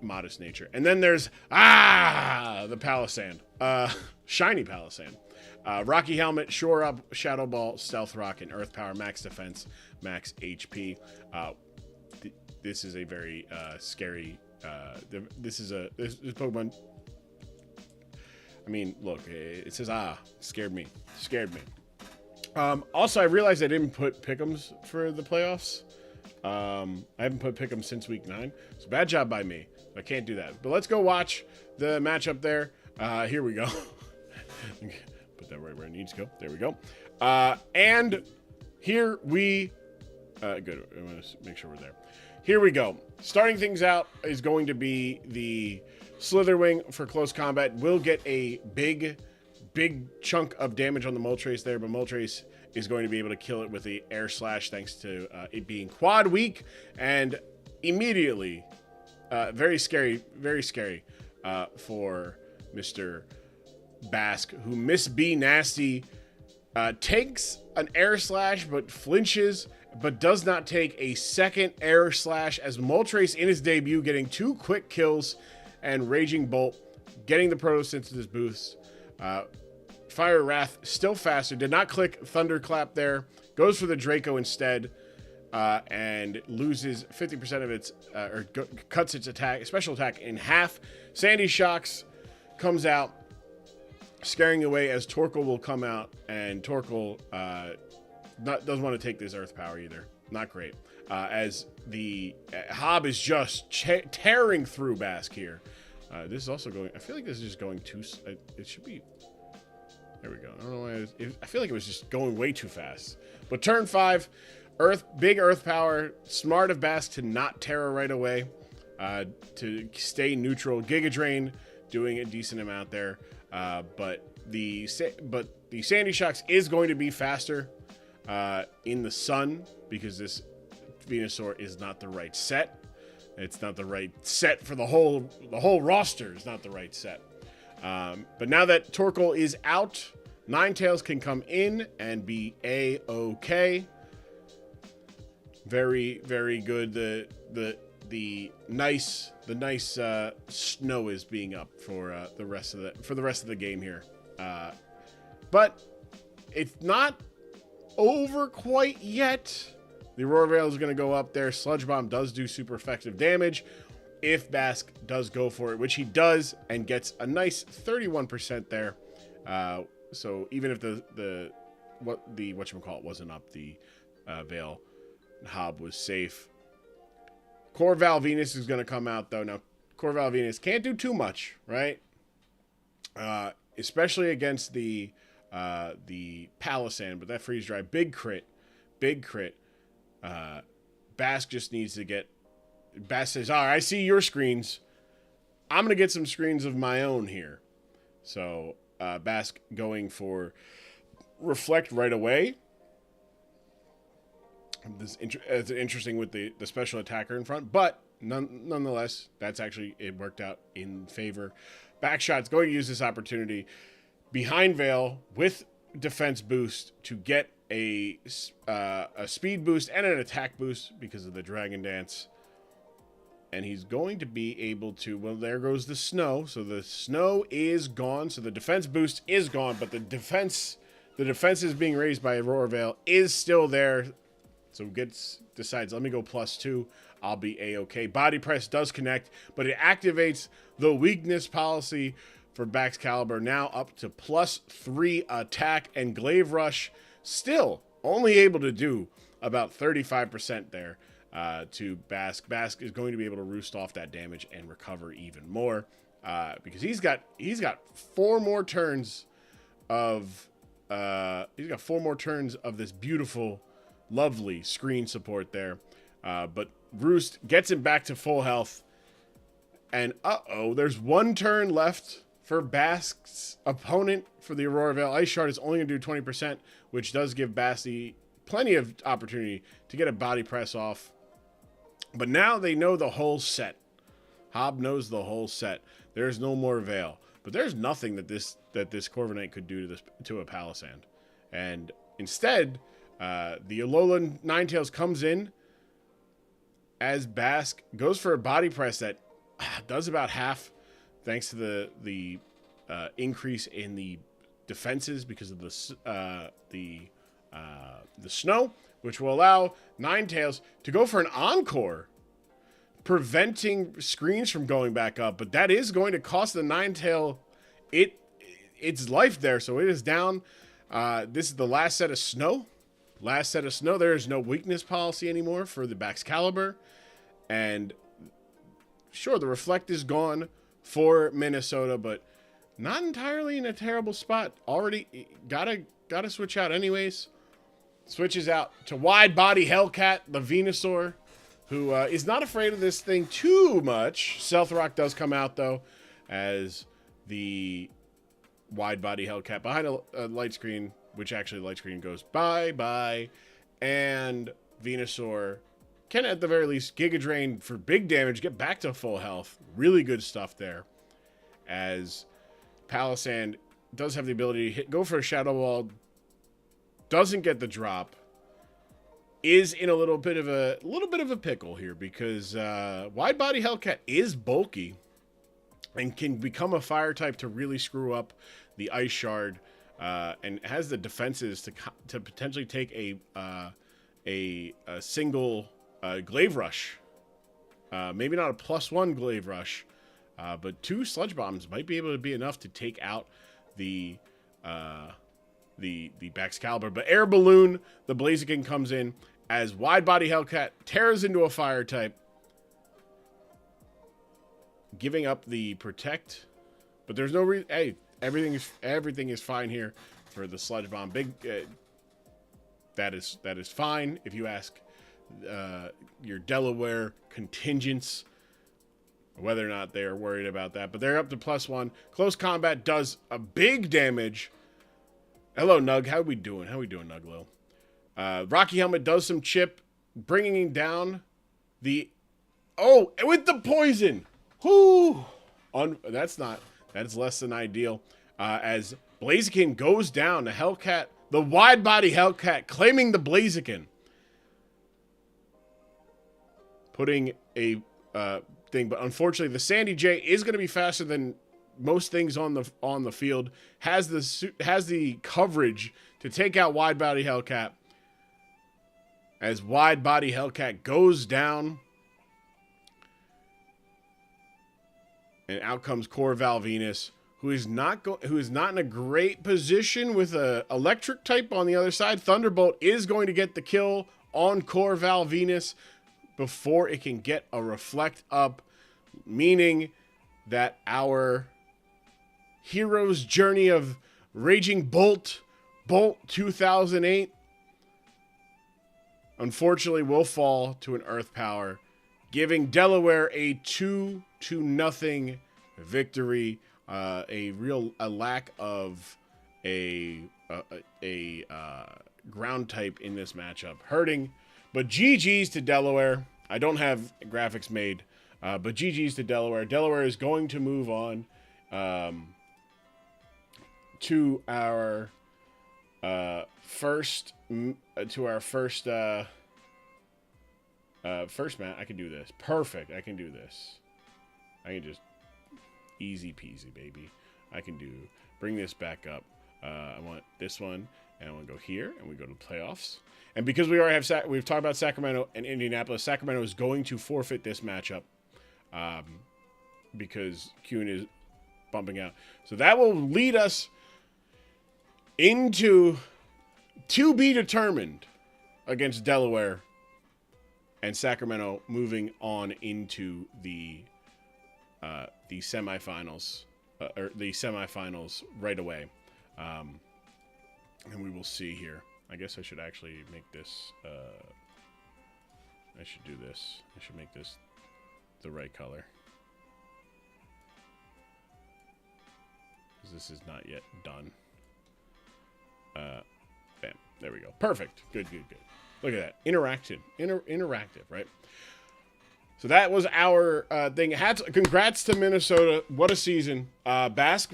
modest nature. And then there's the Palisand, shiny Palisand. Rocky Helmet, Shore Up, Shadow Ball, Stealth Rock, and Earth Power, max defense, max HP. This is a very scary. This Pokemon. I mean, look, it says scared me. Also, I realized I didn't put Pick'ems for the playoffs. I haven't put Pick'ems since week 9. So bad job by me. I can't do that. But let's go watch the matchup there. Here we go. Put that right where it needs to go. There we go. And here we... good. I want to make sure we're there. Here we go. Starting things out is going to be the Slitherwing for close combat. Will get a big chunk of damage on the Moltres there, but Moltres is going to be able to kill it with the Air Slash thanks to it being quad weak. And immediately, very scary for Mr. Bask, who Miss B Nasty takes an Air Slash but flinches, but does not take a second Air Slash as Moltres in his debut getting 2 quick kills and Raging Bolt getting the Proto Synthesis boost. Fire Wrath still faster, did not click Thunderclap there, goes for the Draco instead, and loses 50% of its, cuts its special attack in half. Sandy Shocks comes out scaring away as Torkoal will come out, and Torkoal doesn't want to take this Earth Power either. Not great. As the Hob is just tearing through Bask here. This is also going... I feel like this is just going too... It should be... There we go. I don't know why... I feel like it was just going way too fast. But turn 5, big Earth Power. Smart of Bask to not Terra right away. To stay neutral. Giga Drain doing a decent amount there. But the Sandy Shocks is going to be faster in the sun, because this Venusaur is not the right set. It's not the right set for the whole roster is not the right set. But now that Torkoal is out, Ninetales can come in and be A-okay. Very, very good. The nice snow is being up for the rest of the game here. But it's not over quite yet. The Aurora Veil is going to go up there. Sludge Bomb does do super effective damage if Bask does go for it, which he does, and gets a nice 31% there. So even if the whatchamacallit wasn't up, the Veil Hob was safe. Corval Venus is going to come out, though. Now, Corval Venus can't do too much, right? Especially against the Palisand, but that freeze dry, big crit. Bask just needs to get... Bask says, all right, I see your screens. I'm going to get some screens of my own here. So, Bask going for Reflect right away. It's interesting with the special attacker in front, but nonetheless, it worked out in favor. Backshot's going to use this opportunity behind Veil with defense boost to get a speed boost and an attack boost because of the Dragon Dance. And he's going to be able to... Well, there goes the snow. So the snow is gone. So the defense boost is gone, but the defense is being raised by Aurora Veil is still there. So decides, let me go +2. I'll be A-okay. Body Press does connect, but it activates the weakness policy for Baxcalibur, now up to +3 attack, and Glaive Rush still only able to do about 35% there to Bask. Bask is going to be able to roost off that damage and recover even more because he's got 4 more turns of this beautiful, lovely screen support there. But Roost gets him back to full health. And there's 1 turn left for Bask's opponent. For the Aurora Veil, Ice Shard is only going to do 20%, which does give Bask plenty of opportunity to get a body press off. But now they know the whole set. Hob knows the whole set. There's no more Veil. But there's nothing that this Corviknight could do to a Palisand. And instead, the Alolan Ninetales comes in as Bask goes for a body press that does about half, thanks to the increase in the defenses because of the snow, which will allow Ninetales to go for an encore, preventing screens from going back up. But that is going to cost the Ninetale its life there, so it is down. This is the last set of snow. There is no weakness policy anymore for the Baxcalibur. And sure, the Reflect is gone for Minnesota, but not entirely in a terrible spot. Already gotta switch out anyways. Switches out to Wide Body Hellcat, the Venusaur, who is not afraid of this thing too much. Stealth Rock does come out, though, as the Wide Body Hellcat behind a light screen, which actually light screen goes bye-bye, and Venusaur can, at the very least, Giga Drain for big damage, get back to full health. Really good stuff there, as Palisand does have the ability to go for a Shadow Ball, doesn't get the drop, is in a little bit of a pickle here because Wide Body Hellcat is bulky and can become a fire type to really screw up the Ice Shard, and has the defenses to potentially take a single Glaive Rush. Maybe not a +1 Glaive Rush, but 2 Sludge Bombs might be able to be enough to take out the Baxcalibur. But Air Balloon, the Blaziken comes in as Wide Body Hellcat tears into a fire type, giving up the protect. But there's no reason. Hey, everything is fine here for the Sludge Bomb. That is fine if you ask your Delaware contingents whether or not they are worried about that. But they're up to +1. Close combat does a big damage. Hello, Nug. How we doing? How we doing, Nug Lil? Rocky Helmet does some chip, bringing down the... Oh, with the poison! Whoo! That's less than ideal. As Blaziken goes down, the Hellcat, the Wide Body Hellcat, claiming the Blaziken. Putting a thing, but unfortunately, the Sandy J is going to be faster than most things on the field. Has the coverage to take out Wide Body Hellcat. As Wide Body Hellcat goes down, and out comes Corval Venus, who is not in a great position with a electric type on the other side. Thunderbolt is going to get the kill on Corval Venus before it can get a reflect up, meaning that our hero's journey of Raging Bolt 2008, unfortunately will fall to an Earth Power, giving Delaware a 2-0 victory. A lack of a ground type in this matchup, hurting. But GG's to Delaware. I don't have graphics made, but GG's to Delaware. Delaware is going to move on to our first match. I can do this. Perfect. I can do this. I can just easy peasy, baby. I can bring this back up. I want this one, and I want to go here, and we go to playoffs. And because we already have we've talked about Sacramento and Indianapolis, Sacramento is going to forfeit this matchup because Kuhn is bumping out. So that will lead us into to be determined against Delaware and Sacramento, moving on into the semifinals, or the semifinals right away. And we will see here. I guess I should actually make this, I should do this. I should make this the right color. Because this is not yet done. Bam. There we go. Perfect. Good. Look at that. Interactive, right? So that was our thing. Congrats to Minnesota. What a season. Basque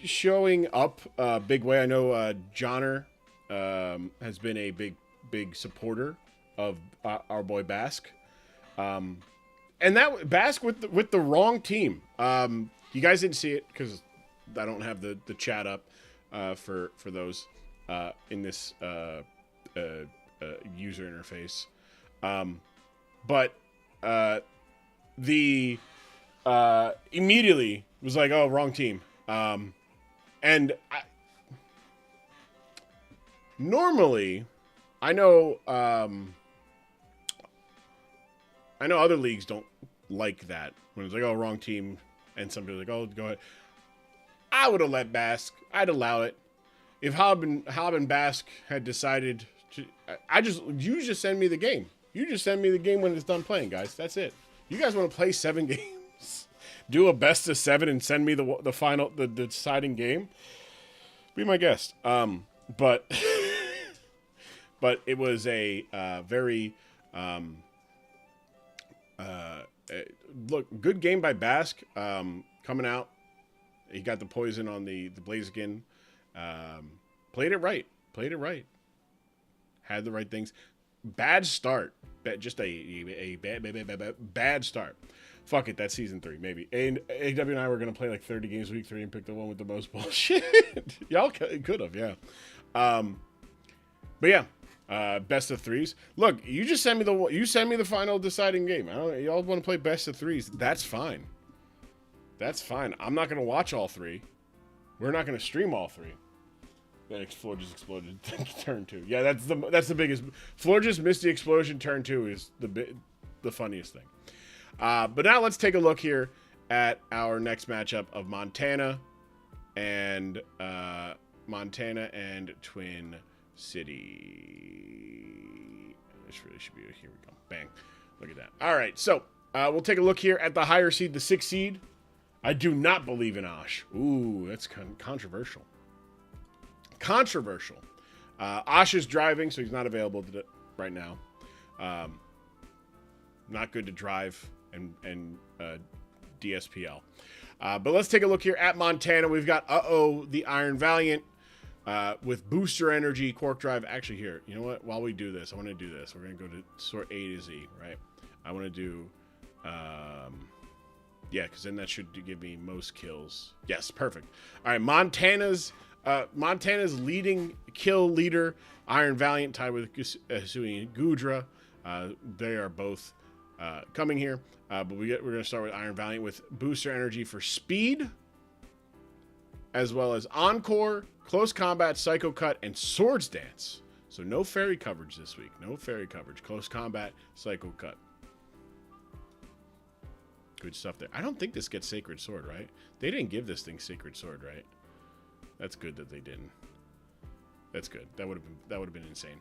showing up big way. I know Johnner has been a big supporter of our boy Basque. And that Basque with the wrong team. You guys didn't see it because I don't have the chat up for those in this user interface. But the immediately was like, oh, wrong team. And normally, I know other leagues don't like that when it's like, oh, wrong team, and somebody's like, oh, go ahead. I would have let Basque. I'd allow it. If Hob and Basque had decided to, you just send me the game. You just send me the game when it's done playing, guys. That's it. You guys want to play 7 games? Do a best of 7 and send me the final, the deciding game? Be my guest. But it was a very good game by Basque. Coming out, he got the poison on the Blaziken. Played it right. Had the right things. Bad start. Just a bad start. Fuck it, that's season 3, maybe. And AW and I were going to play like 30 games week 3 and pick the one with the most bullshit. Y'all could have, yeah. But yeah, best of 3s. Look, you just send me the final deciding game. Y'all want to play best of 3s. That's fine. I'm not going to watch all 3. We're not going to stream all 3. Then Floor just exploded turn 2. Yeah, that's the biggest. Floor just missed the explosion. Turn 2 is the funniest thing. But now let's take a look here at our next matchup of Montana and Twin City. This really should be here. We go. Bang. Look at that. All right, so we'll take a look here at the higher seed, the 6th seed. I do not believe in Osh. Ooh, that's controversial. Controversial. Osh is driving, so he's not available right now. Not good to drive and DSPL. But let's take a look here at Montana. We've got the Iron Valiant with booster energy, Quark Drive. Actually, here, you know what? While we do this, I want to do this. We're going to go to sort A to Z, right? I want to do, yeah, because then that should give me most kills. Yes, perfect. All right, Montana's leading kill leader, Iron Valiant, tied with Hisui and Gudra. They are both coming here, but we're going to start with Iron Valiant with booster energy for speed, as well as Encore, Close Combat, Psycho Cut, and Swords Dance. So no fairy coverage this week. No fairy coverage. Close Combat, Psycho Cut. Good stuff there. I don't think this gets Sacred Sword, right? They didn't give this thing Sacred Sword, right? That's good that they didn't. That's good. That would have been insane.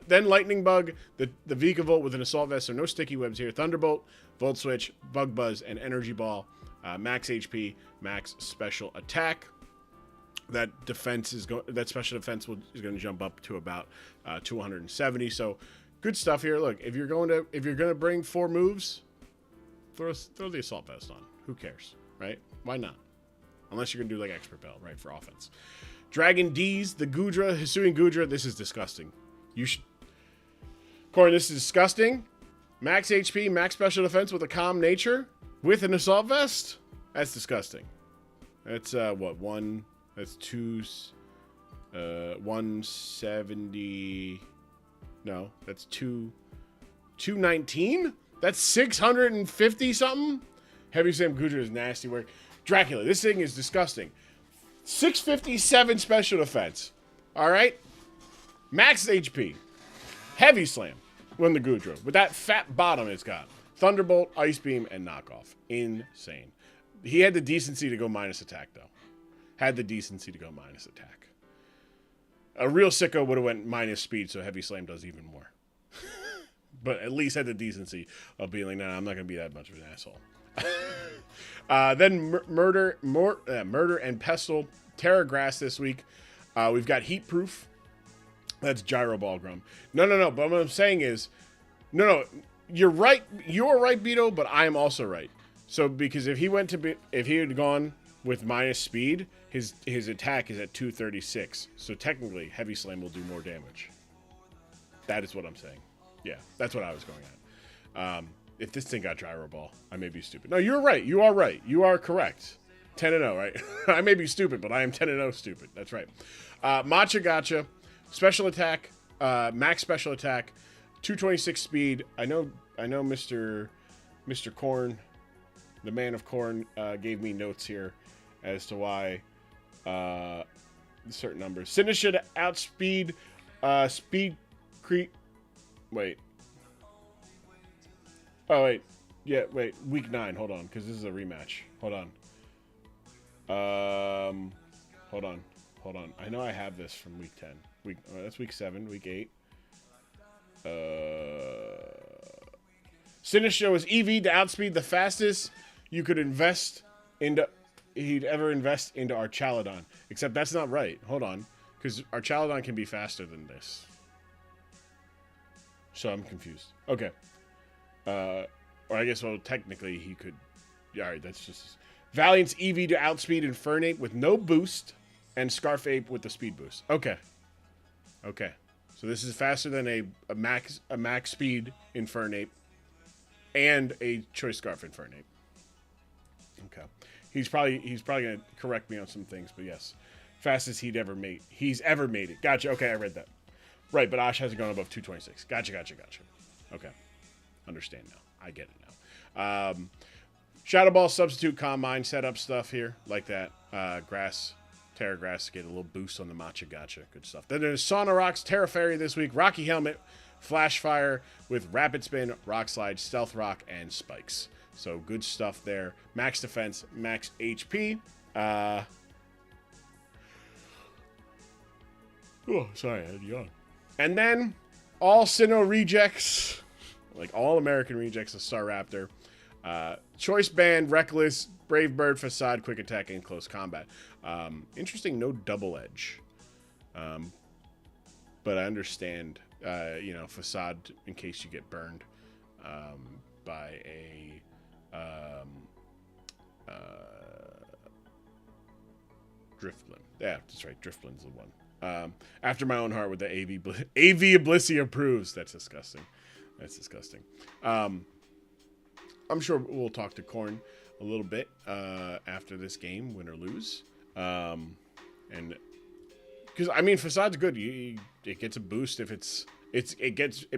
Then Lightning Bug, the Vikavolt with an Assault Vest, so no sticky webs here. Thunderbolt, Volt Switch, Bug Buzz, and Energy Ball. Max HP, max special attack. That special defense is going to jump up to about 270. So good stuff here. Look, if you're going to bring 4 moves, throw the Assault Vest on. Who cares, right? Why not? Unless you're going to do like Expert Bell, right, for offense. Dragon D's, the Gudra, Hisui and Gudra. This is disgusting. Corey, this is disgusting. Max HP, max special defense with a calm nature with an Assault Vest? That's disgusting. That's, that's 170. No, that's 219? That's 650 something? Heavy Sam Gudra is nasty work. Dracula, this thing is disgusting. 657 special defense. All right? Max HP. Heavy Slam. Win the Gudra. With that fat bottom it's got. Thunderbolt, Ice Beam, and Knockoff. Insane. He had the decency to go minus attack, though. Had the decency to go minus attack. A real sicko would have went minus speed, so Heavy Slam does even more. But at least had the decency of being like, nah, I'm not going to be that much of an asshole. Then Murder and Pestle, Terra Grass this week. We've got Heat Proof. That's Gyro Ball Grum. No. But what I'm saying is, no. You're right. You're right, Beto. But I am also right. So because if he had gone with minus speed, his attack is at 236. So technically, Heavy Slam will do more damage. That is what I'm saying. Yeah, that's what I was going at. If this thing got Gyro Ball, I may be stupid. No, you're right. You are right. You are correct. 10-0, right? I may be stupid, but I am 10-0 stupid. That's right. Matcha Gotcha, special attack, max special attack, 226 speed. I know Mr. Corn, the man of Corn, gave me notes here as to why certain numbers. Sinister to outspeed, speed creep. Wait. Oh, wait. Yeah, wait. Week 9. Hold on, because this is a rematch. Hold on. I know I have this from week 10. That's week 7, week 8. Sinistro is EV to outspeed the fastest you could he'd ever invest into Archaludon. Except that's not right. Hold on. Because Archaludon can be faster than this. So I'm confused. Okay. Or I guess, well, technically he could... Alright, that's just... Valiant's EV to outspeed Infernape with no boost, and Scarfape with the speed boost. Okay. So this is faster than a max speed Infernape and a Choice Scarf Infernape. Okay. He's probably gonna correct me on some things, but yes. Fastest he's ever made it. Gotcha. Okay, I read that. Right, but Ash hasn't gone above 226. Gotcha. Okay. Understand now. I get it now. Shadow Ball, Substitute, Calm Mind, setup stuff here. Like that. Grass Terra Grass to get a little boost on the Matcha Gotcha. Good stuff. Then there's Sauna Rocks, Terra Fairy this week, Rocky Helmet, Flash Fire with Rapid Spin, Rock Slide, Stealth Rock, and Spikes. So good stuff there. Max defense, max HP. Oh, sorry, I had a yawn. And then all Sinnoh rejects, like all American rejects of Star Raptor. Choice Band, Reckless, Brave Bird, Facade, Quick Attack, and Close Combat. Interesting, no double edge. But I understand, Facade in case you get burned by a Driftblim. Yeah, that's right. Driftblim's the one. After my own heart with the AV Ablissia approves. That's disgusting. I'm sure we'll talk to Korn a little bit after this game, win or lose. And because I mean, Facade's good. It gets a boost if it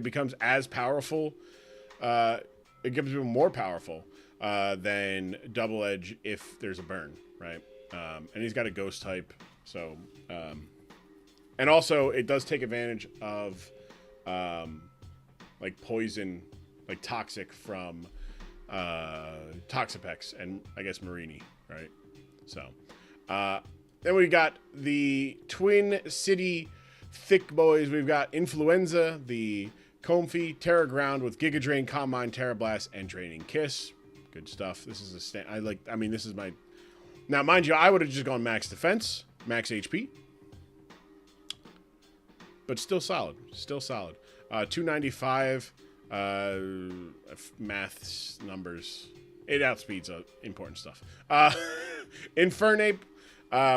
becomes as powerful. It gives even more powerful than Double Edge if there's a burn, right? And he's got a ghost type, so and also it does take advantage of like poison, like toxic from Toxapex and I guess Marini, right? So then we got the Twin City Thick Boys. We've got Influenza, the Comfy, Terra Ground with Giga Drain, Calm Mind, Terra Blast, and Draining Kiss. Good stuff. This is this is my... Now, mind you, I would have just gone max defense, max HP. But still solid. 295. Maths, numbers. It outspeeds important stuff. Infernape.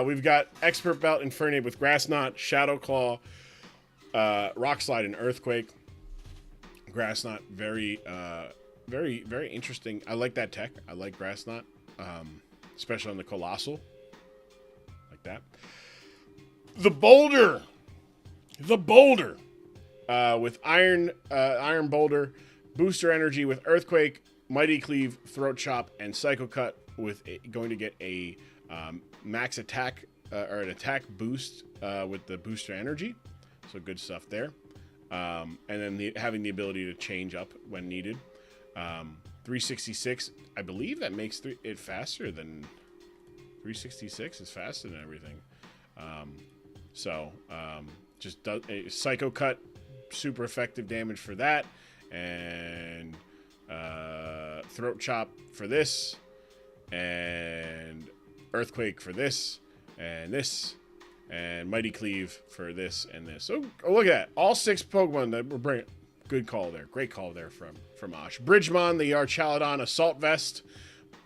We've got Expert Belt, Infernape with Grass Knot, Shadow Claw, Rock Slide, and Earthquake. Grass Knot, very interesting. I like that tech. I like Grass Knot, especially on the Colossal. Like that. The Boulder with Iron Boulder, Booster Energy with Earthquake, Mighty Cleave, Throat Chop, and Psycho Cut with going to get a max attack or an attack boost with the Booster Energy. So good stuff there. And then having the ability to change up when needed. 366, I believe that makes it faster than 366 is faster than everything. Just does a Psycho Cut, super effective damage for that, and Throat Chop for this, and Earthquake for this, and Mighty Cleave for this and this. So look at that, all 6 Pokemon that we're bringing. Good call there, great call there from Ash. Bridgemon, the Archaludon Assault Vest.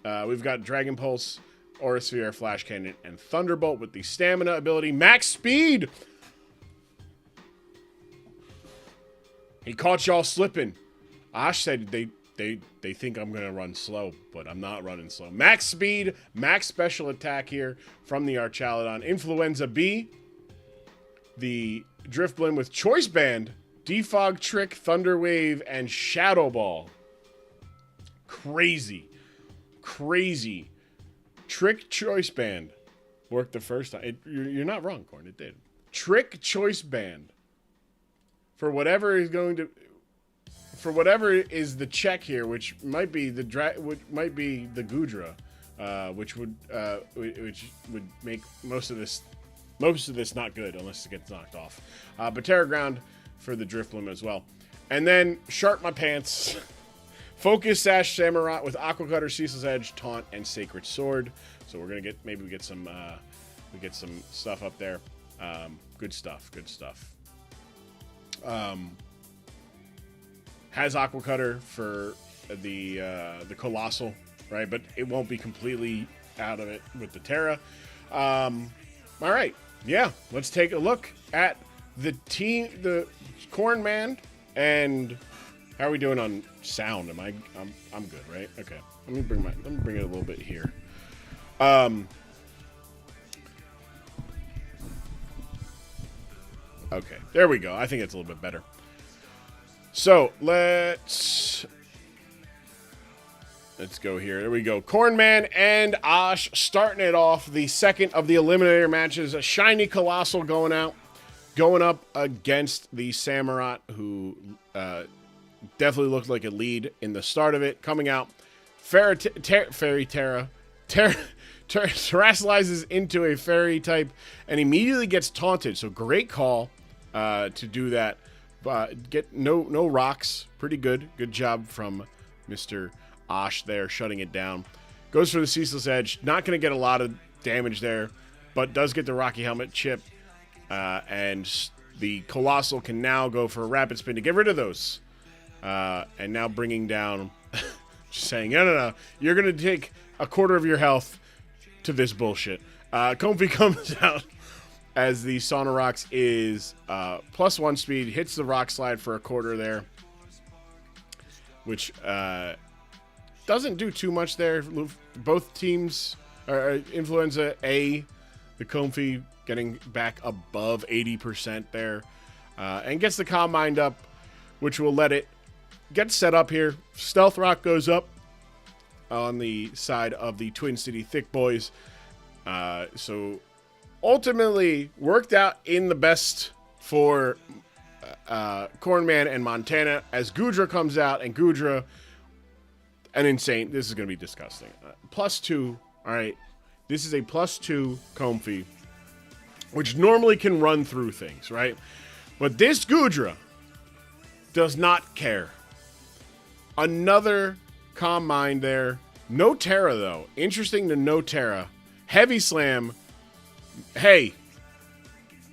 We've got Dragon Pulse, Aura Sphere, Flash Cannon, and Thunderbolt with the Stamina ability. Max Speed! He caught y'all slipping. Ash said they think I'm going to run slow, but I'm not running slow. Max Speed, Max Special Attack here from the Archaludon. Influenza B, the Driftblim with Choice Band, Defog, Trick, Thunder Wave, and Shadow Ball. Crazy. Trick Choice Band worked the first time. You're not wrong, Corn. It did. Trick Choice Band. For whatever is the check here, which might be the Gudra, which would make most of this not good unless it gets knocked off. But Terra Ground for the Driftblim as well. And then Sharp My Pants, Focus Sash Samurott with Aqua Cutter, Ceaseless Edge, Taunt, and Sacred Sword. So we're gonna get some stuff up there. Good stuff. Has Aqua Cutter for the Colossal, right? But it won't be completely out of it with the Terra. All right, yeah. Let's take a look at the team, the Corn Man, and how are we doing on sound? I'm good, right? Okay. Let me bring it a little bit here. Okay, there we go. I think it's a little bit better. So let's Let's go here. There we go. Cornman and Osh starting it off. The second of the Eliminator matches. A shiny Colossal going up against the Samurott, who definitely looked like a lead in the start of it. Coming out, Fairy Terra terrestrializes into a fairy type and immediately gets taunted. So great call to do that. Get no rocks. Pretty good. Good job from Mr. Osh there, shutting it down. Goes for the Ceaseless Edge. Not going to get a lot of damage there, but does get the Rocky Helmet chip. And the Colossal can now go for a Rapid Spin to get rid of those. And now bringing down, just saying, no. You're going to take a quarter of your health to this bullshit. Comfy comes out as the Sonorox is +1 speed, hits the Rock Slide for a quarter there, which doesn't do too much there. Both teams are Influenza A, the Comfy getting back above 80% there, and gets the Combined up, which will let it get set up here. Stealth Rock goes up on the side of the Twin City Thick Boys. So ultimately worked out in the best for Cornman and Montana as Gudra comes out, and Gudra, an insane, this is going to be disgusting. +2, all right. This is a +2 Comfy, which normally can run through things, right? But this Gudra does not care. Another Calm Mind there. No Terra, though. Interesting to no Terra. Heavy Slam. Hey,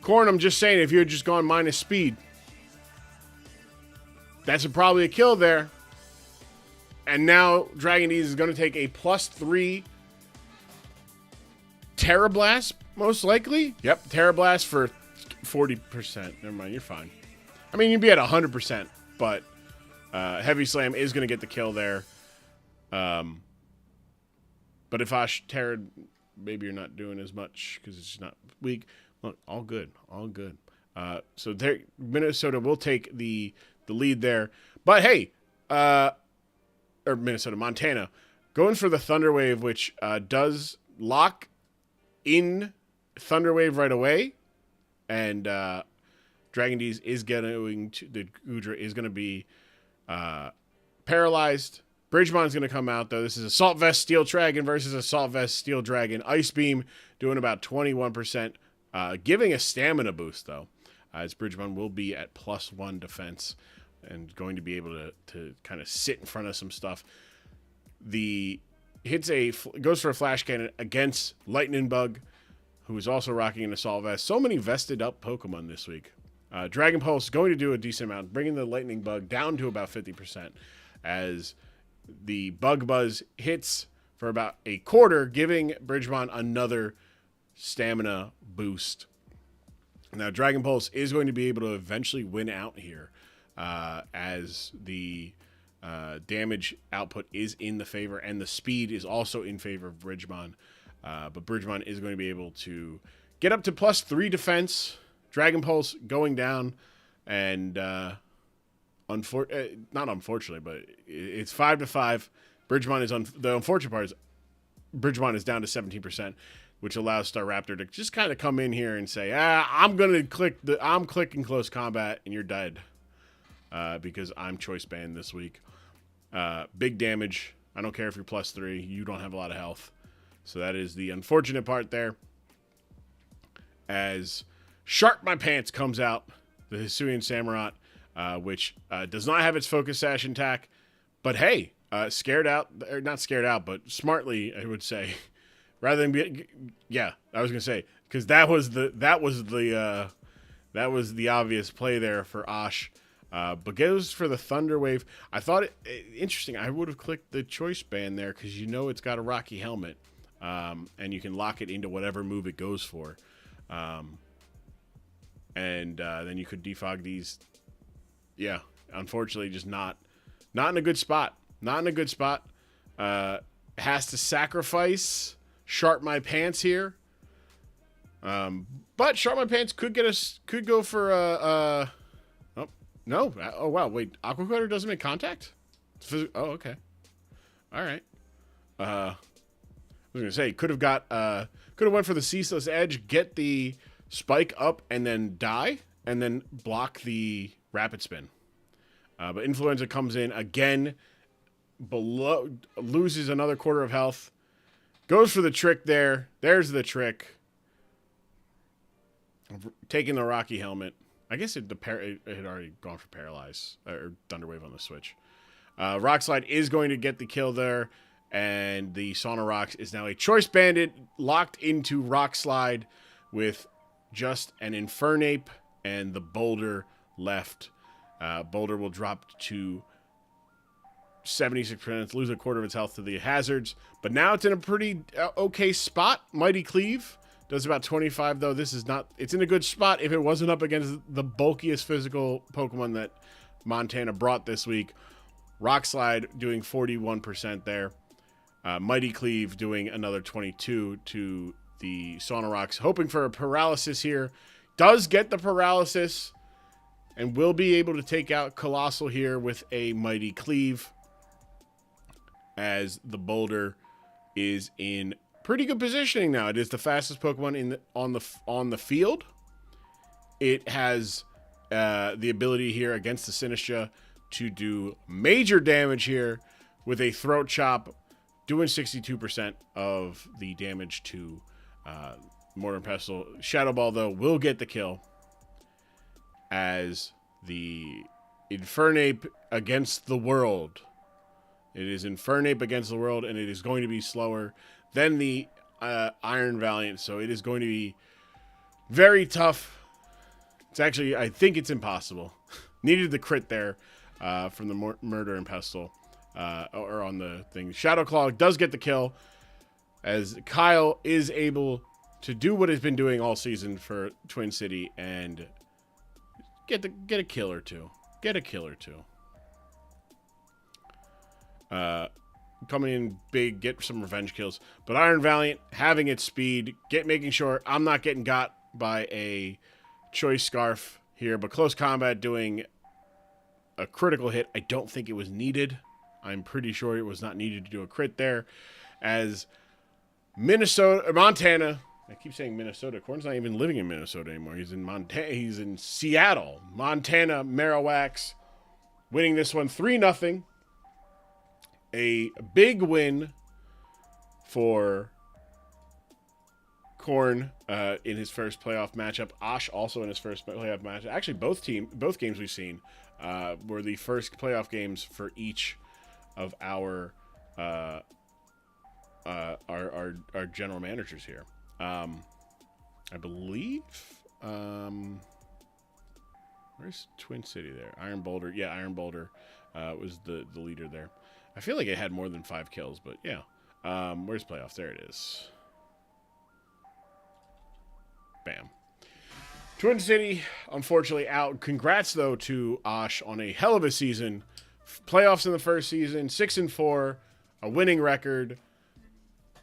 Corn, I'm just saying, if you had just gone minus speed, that's probably a kill there. And now Dragon D's is going to take a +3 Terra Blast, most likely. Yep, Terra Blast for 40%. Never mind, you're fine. I mean, you'd be at 100%, but Heavy Slam is going to get the kill there. But if Ash Terra, maybe you're not doing as much because it's not weak. Look, all good. So there, Minnesota will take the lead there. But hey, Montana, going for the Thunder Wave, which does lock in Thunder Wave right away, and Dragon D's is going to, the Gudra is going to be paralyzed. Bridgemon's going to come out, though. This is Assault Vest Steel Dragon versus Assault Vest Steel Dragon. Ice Beam doing about 21%, giving a stamina boost, though, as Bridgemon will be at +1 defense and going to be able to kind of sit in front of some stuff. Goes for a Flash Cannon against Lightning Bug, who is also rocking an Assault Vest. So many vested up Pokemon this week. Dragon Pulse going to do a decent amount, bringing the Lightning Bug down to about 50% as the Bug Buzz hits for about a quarter, giving Bridgemon another stamina boost. Now, Dragon Pulse is going to be able to eventually win out here, as the damage output is in the favor, and the speed is also in favor of Bridgemon. But Bridgemon is going to be able to get up to +3 defense. Dragon Pulse going down, and not unfortunately, but it's 5-5. Bridgemon is the unfortunate part is Bridgemon is down to 17%, which allows Staraptor to just kind of come in here and say, I'm clicking close combat, and you're dead, because I'm choice banned this week. Big damage. I don't care if you're +3. You don't have a lot of health. So that is the unfortunate part there. As Shark My Pants comes out, the Hisuian Samurott, which does not have its Focus Sash intact. But hey, not scared out, but smartly, I would say. Rather than I was gonna say, because that was the obvious play there for Osh. But goes for the Thunder Wave. I thought it interesting. I would have clicked the choice band there because it's got a Rocky Helmet, and you can lock it into whatever move it goes for, and then you could defog these. Yeah, unfortunately, just not in a good spot. Not in a good spot. Has to sacrifice Sharp My Pants here. But Sharp My Pants could go for a. No. Oh, wow. Wait. Aqua Cutter doesn't make contact? Oh, okay. All right. I was gonna say could have went for the ceaseless edge, get the spike up, and then die, and then block the rapid spin. But Influenza comes in again, loses another quarter of health, goes for the trick there. There's the trick. Taking the Rocky helmet. I guess it had already gone for Paralyze or Thunderwave on the switch. Rock Slide is going to get the kill there, and the Sauna Rocks is now a Choice Bandit locked into Rock Slide with just an Infernape and the Boulder left. Boulder will drop to 76%, lose a quarter of its health to the hazards, but now it's in a pretty okay spot. Mighty Cleave does about 25 though. It's in a good spot if it wasn't up against the bulkiest physical Pokemon that Montana brought this week. Rock Slide doing 41% there. Mighty Cleave doing another 22 to the Sauna Rocks, hoping for a paralysis here. Does get the paralysis and will be able to take out Colossal here with a Mighty Cleave, as the Boulder is in pretty good positioning now. It is the fastest Pokemon on the field. It has the ability here against the Sinistcha to do major damage here with a Throat Chop, doing 62% of the damage to Mortar and Pestle. Shadow Ball, though, will get the kill as the Infernape against the world. It is Infernape against the world, and it is going to be slower than the Iron Valiant, so it is going to be very tough. It's actually, I think it's impossible. Needed the crit there from the Murder and Pestle, or on the thing. Shadow Claw does get the kill, as Kyle is able to do what he's been doing all season for Twin City and get a kill or two. Coming in big, get some revenge kills. But Iron Valiant having its speed, making sure I'm not getting got by a Choice Scarf here. But Close Combat doing a critical hit. I don't think it was needed. I'm pretty sure it was not needed to do a crit there. As Montana, I keep saying Minnesota. Corn's not even living in Minnesota anymore. He's in Seattle. Montana Marowaks winning this one 3-0. A big win for Corn in his first playoff matchup. Ash also in his first playoff matchup. Actually, both games we've seen were the first playoff games for each of our general managers here. I believe. Where's Twin City there? Iron Boulder. Yeah, Iron Boulder was the leader there. I feel like it had more than 5 kills, but yeah. Where's playoffs? There it is. Bam. Twin City, unfortunately, out. Congrats, though, to Ash on a hell of a season. Playoffs in the first season, 6-4, a winning record.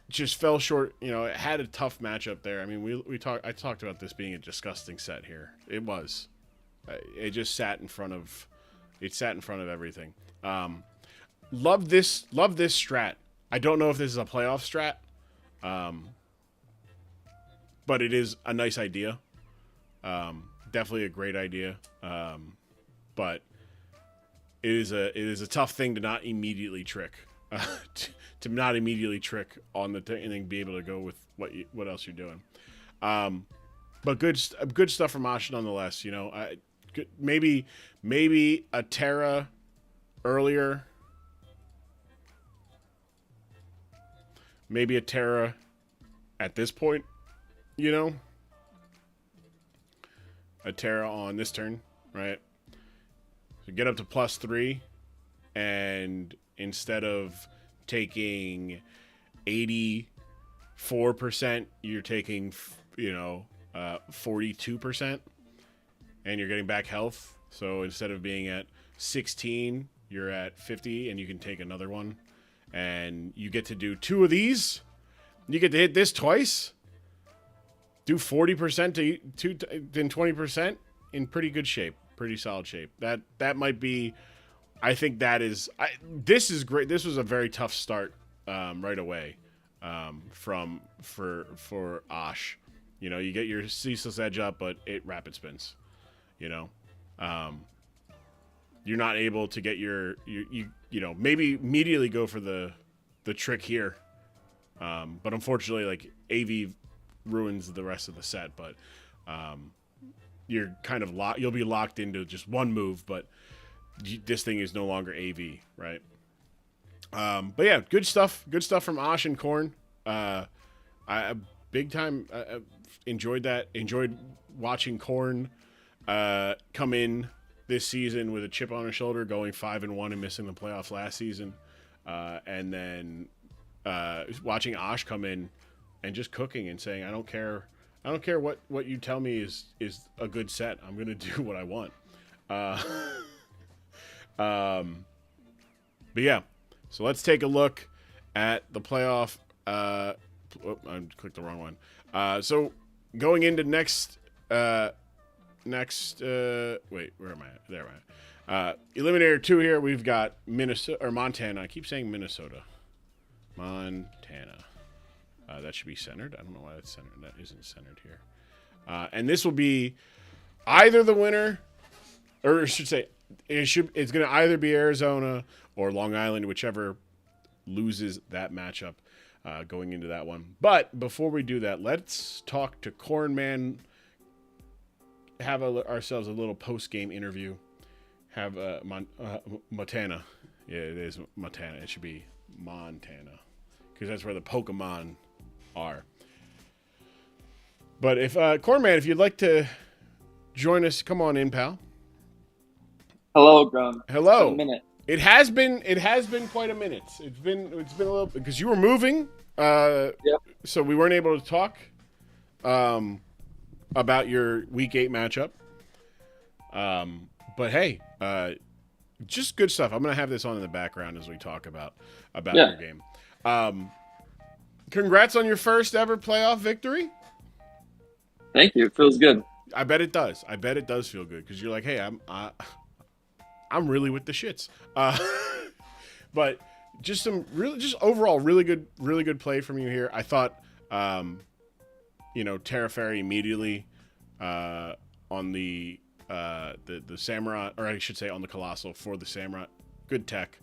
Just fell short. It had a tough matchup there. I mean, I talked about this being a disgusting set here. It was. It just sat in front of. It sat in front of everything. Love this strat. I don't know if this is a playoff strat, but it is a nice idea. Definitely a great idea. But it is a tough thing to not immediately trick. To not immediately trick on the thing and then be able to go with what else you're doing. But good stuff from Ash nonetheless. Maybe a Terra earlier. Maybe a Terra at this point, a Terra on this turn, right? So get up to +3, and instead of taking 84%, you're taking, 42%, and you're getting back health. So instead of being at 16, you're at 50, and you can take another one. And you get to do 2 of these. You get to hit this twice. Do 40% then 20% in pretty good shape. Pretty solid shape. That might be. I think that is. This is great. This was a very tough start right away for Osh. You know, you get your ceaseless edge up, but it rapid spins. You know, you're not able to get you know, maybe immediately go for the trick here, but unfortunately, like, AV ruins the rest of the set. But you're kind of you'll be locked into just one move, but this thing is no longer AV, right? But yeah, good stuff from Osh and Korn. I big time enjoyed that. Enjoyed watching Korn come in this season with a chip on his shoulder, going 5-1 and missing the playoffs last season, and then watching Osh come in and just cooking and saying, I don't care what you tell me is a good set. I'm gonna do what I want. But yeah, so let's take a look at the playoff. I clicked the wrong one. So going into next. Wait, where am I at? There am I. Eliminator 2 here. We've got Montana. I keep saying Minnesota. Montana. That should be centered. I don't know why that's centered. That isn't centered here. And this will be either the winner, or I should say, it's going to either be Arizona or Long Island, whichever loses that matchup going into that one. But before we do that, let's talk to Cornman. Have ourselves a little post-game interview. Have Montana. Yeah, it is Montana. It should be Montana, because that's where the Pokemon are. But if Cornman, if you'd like to join us, come on in, pal. Hello, Grum. Hello. It's been a minute. It has been quite a minute. It's been a little, because you were moving. Yep. So we weren't able to talk about your Week 8 matchup. But hey, just good stuff. I'm gonna have this on in the background as we talk about your game. Congrats on your first ever playoff victory. Thank you. It feels good. I bet it does. I bet it does feel good, because you're like, hey, I'm really with the shits. But just overall really good play from you here. I thought, Terra Fairy immediately on the Samurai, or I should say on the Colossal for the Samurai. Good tech.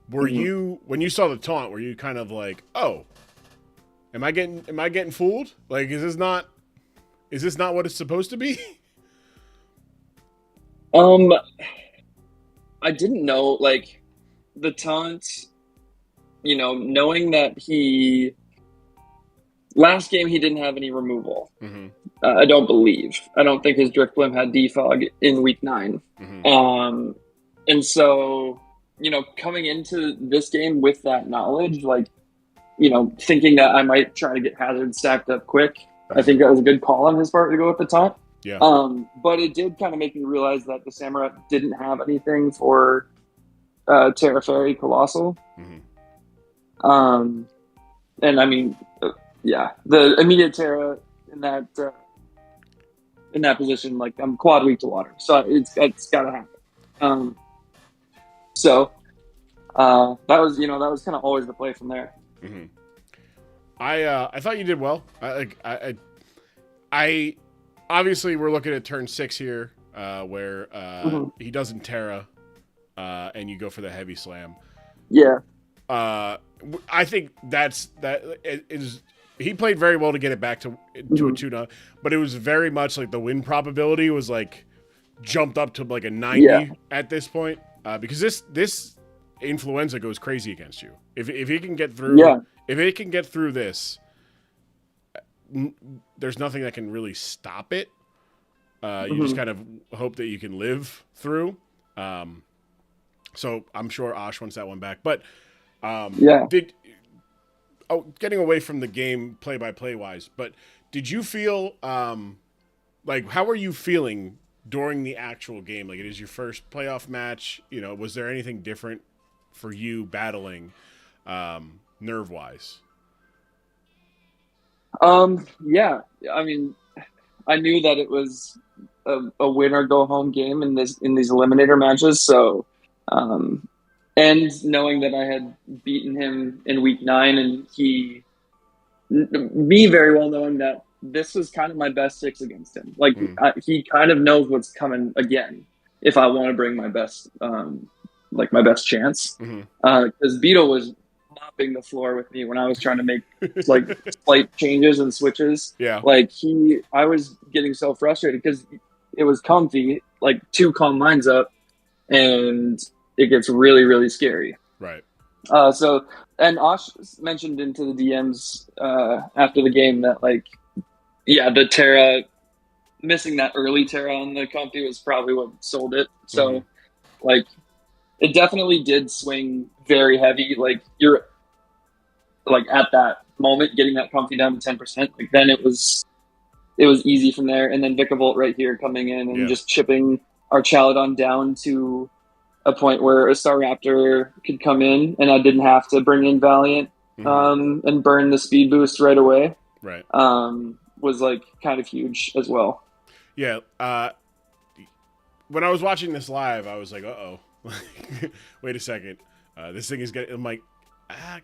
Were you, when you saw the taunt, were you kind of like, oh, am I getting fooled? Like, is this not what it's supposed to be? I didn't know, like, the taunt, knowing that last game he didn't have any removal. Mm-hmm. I don't think his Drifblim had defog in week 9. Mm-hmm. And so, coming into this game with that knowledge, like, thinking that I might try to get Hazard stacked up quick, I think that was a good call on his part to go with the taunt. Yeah. But it did kind of make me realize that the Samurai didn't have anything for Terra Fairy Colossal. Mm-hmm. And I mean, the immediate Terra in that position, like, I'm quad weak to water, so it's got to happen. So that was kind of always the play from there. Mm-hmm. I thought you did well. I obviously we're looking at turn 6 here, where he doesn't Terra, and you go for the heavy slam. Yeah. I think that is he played very well to get it back to a 2-0, but it was very much like the win probability was like jumped up to like a 90 at this point, because this influenza goes crazy against you. If he can get through, if it can get through this, there's nothing that can really stop it. You just kind of hope that you can live through. So I'm sure Osh wants that one back, but getting away from the game play-by-play wise, but did you feel like, how were you feeling during the actual game? Like, it is your first playoff match, was there anything different for you battling nerve-wise? Yeah, I mean, I knew that it was a win or go home game in these eliminator matches, so And knowing that I had beaten him in week 9, and me very well knowing that this was kind of my best 6 against him. Like he kind of knows what's coming again if I want to bring my best, my best chance. Because Beetle was mopping the floor with me when I was trying to make like slight changes and switches. Yeah. Like I was getting so frustrated because it was comfy, like 2 calm lines up, and it gets really, really scary. Right. And Osh mentioned into the DMs after the game that, like, yeah, the Terra, missing that early Terra on the comfy was probably what sold it. So, like, it definitely did swing very heavy. Like, you're, like, at that moment, getting that comfy down to 10%, like, then it was easy from there. And then Vikavolt right here coming in and just chipping our Chaladon down to a point where a Staraptor could come in and I didn't have to bring in Valiant and burn the speed boost right away. Right. Was like kind of huge as well. Yeah. When I was watching this live, I was like, uh-oh. Wait a second. This thing is getting, I'm like,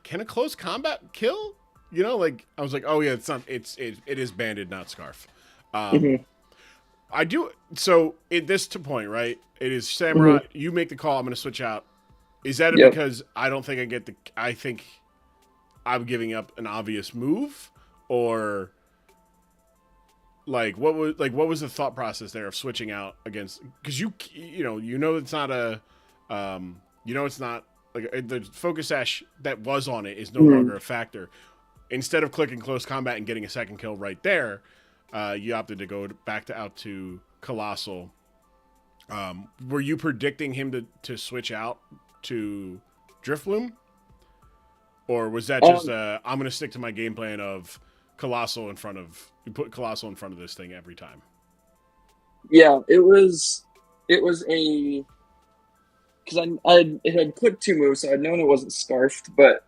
can a close combat kill? You know, like, I was like, oh yeah, it is banded, not Scarf. I do. So at this point, right? It is Samurai. You make the call. I'm going to switch out. Is that because I don't think I think I'm giving up an obvious move, or like what was the thought process there of switching out against? Because you know it's not a it's not like the focus sash that was on it is no longer a factor. Instead of clicking close combat and getting a second kill right there, you opted to go back out to Colossal. Were you predicting him to switch out to Drifloom? Or was that just I'm going to stick to my game plan of Colossal you put Colossal in front of this thing every time? Yeah, it was a, because it had clicked 2 moves, so I'd known it wasn't Scarfed, but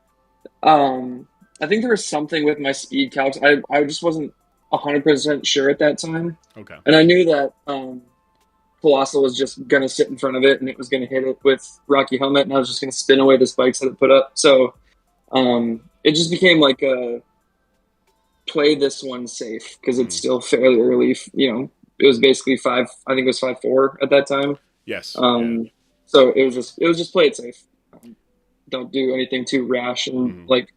I think there was something with my speed calcs. I just wasn't 100% sure at that time. Okay. And I knew that Colossal was just going to sit in front of it and it was going to hit it with Rocky Helmet, and I was just going to spin away the spikes that it put up. So it just became like a play this one safe because it's still fairly early. You know, it was basically 5, I think it was 5-4 at that time. Yes. So it was just play it safe. Don't do anything too rash and like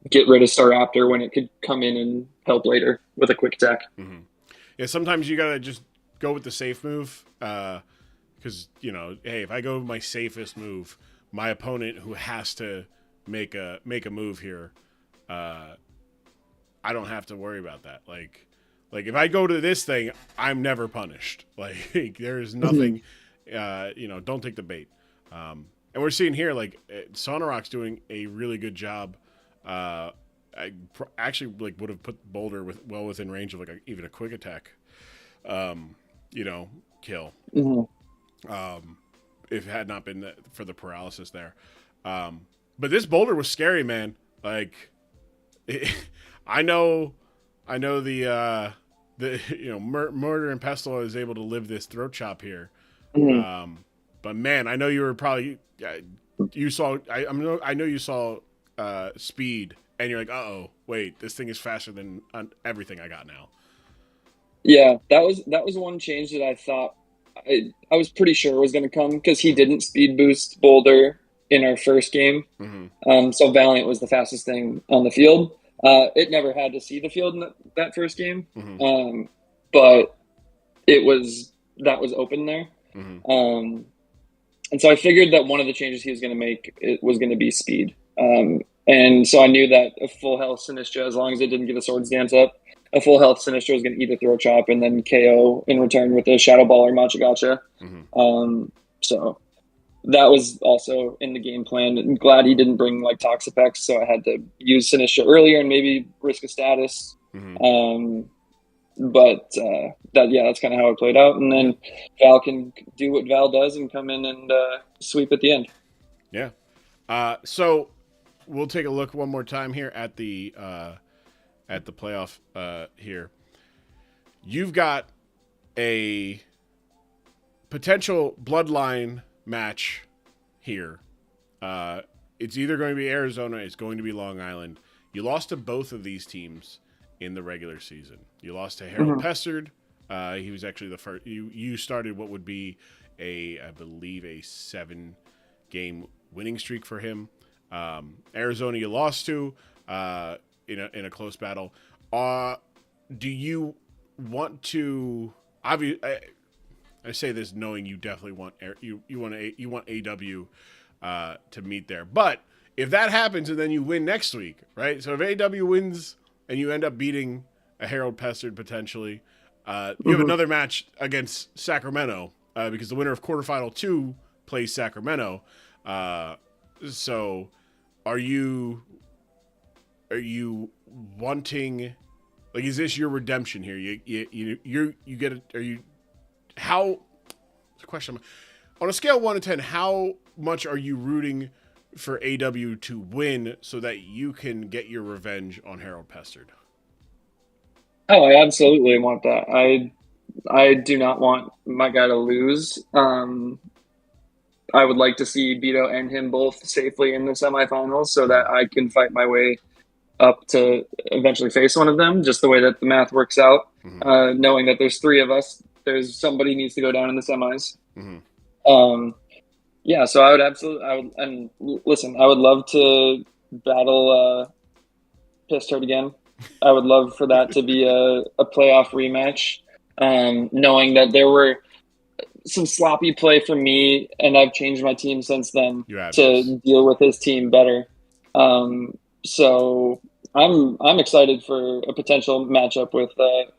get rid of Staraptor when it could come in and help later with a quick attack. Yeah, sometimes you gotta just go with the safe move, because hey, if I go with my safest move, my opponent who has to make a move here, I don't have to worry about that. Like if I go to this thing, I'm never punished. Like there's nothing, don't take the bait. And we're seeing here like Sonorok's doing a really good job. I actually would have put Boulder well within range of even a quick attack, kill. If it had not been for the paralysis there. But this Boulder was scary, man. Like, I know the Murder and Pestle is able to live this throat chop here. But man, I know you were probably you saw. I know you saw speed, and you're like, uh-oh, wait, this thing is faster than everything I got now. Yeah, that was one change that I thought I was pretty sure was going to come because he didn't speed boost Boulder in our first game. So Valiant was the fastest thing on the field. It never had to see the field in that first game, but that was open there. And so I figured that one of the changes he was going to make was going to be speed. And so I knew that a full health Sinistra, as long as it didn't get a Swords Dance up, a full health Sinistra was going to eat a Throat Chop and then KO in return with a Shadow Ball or Machagacha. So that was also in the game plan. I'm glad he didn't bring Toxapex, so I had to use Sinistra earlier and maybe risk a status. But that's kind of how it played out. And then Val can do what Val does and come in and sweep at the end. Yeah. So we'll take a look one more time here at the playoff here. You've got a potential bloodline match here It's either going to be Arizona, it's going to be Long Island. You lost to both of these teams in the regular season. You lost to Harold Pestard. He was actually the first. You started what would be I believe, a 7-game winning streak for him. Arizona, you lost to in a close battle. Do you want to? Obviously, I say this knowing you definitely want you want AW to meet there. But if that happens and then you win next week, right? So if AW wins and you end up beating a Harold Pestard potentially, you have another match against Sacramento because the winner of quarterfinal 2 plays Sacramento. So are you wanting, like, is this your redemption here? You get it? Are you, how? It's a question. On a scale of 1 to 10, how much are you rooting for AW to win so that you can get your revenge on Harold Pestard? Oh, I absolutely want that. I do not want my guy to lose. I would like to see Beto and him both safely in the semifinals so that I can fight my way up to eventually face one of them, just the way that the math works out. Knowing that there's 3 of us, there's somebody needs to go down in the semis. Yeah, so I would, and listen, I would love to battle Pistard again. I would love for that to be a playoff rematch, knowing that there were some sloppy play from me, and I've changed my team since then to deal with his team better. So I'm excited for a potential matchup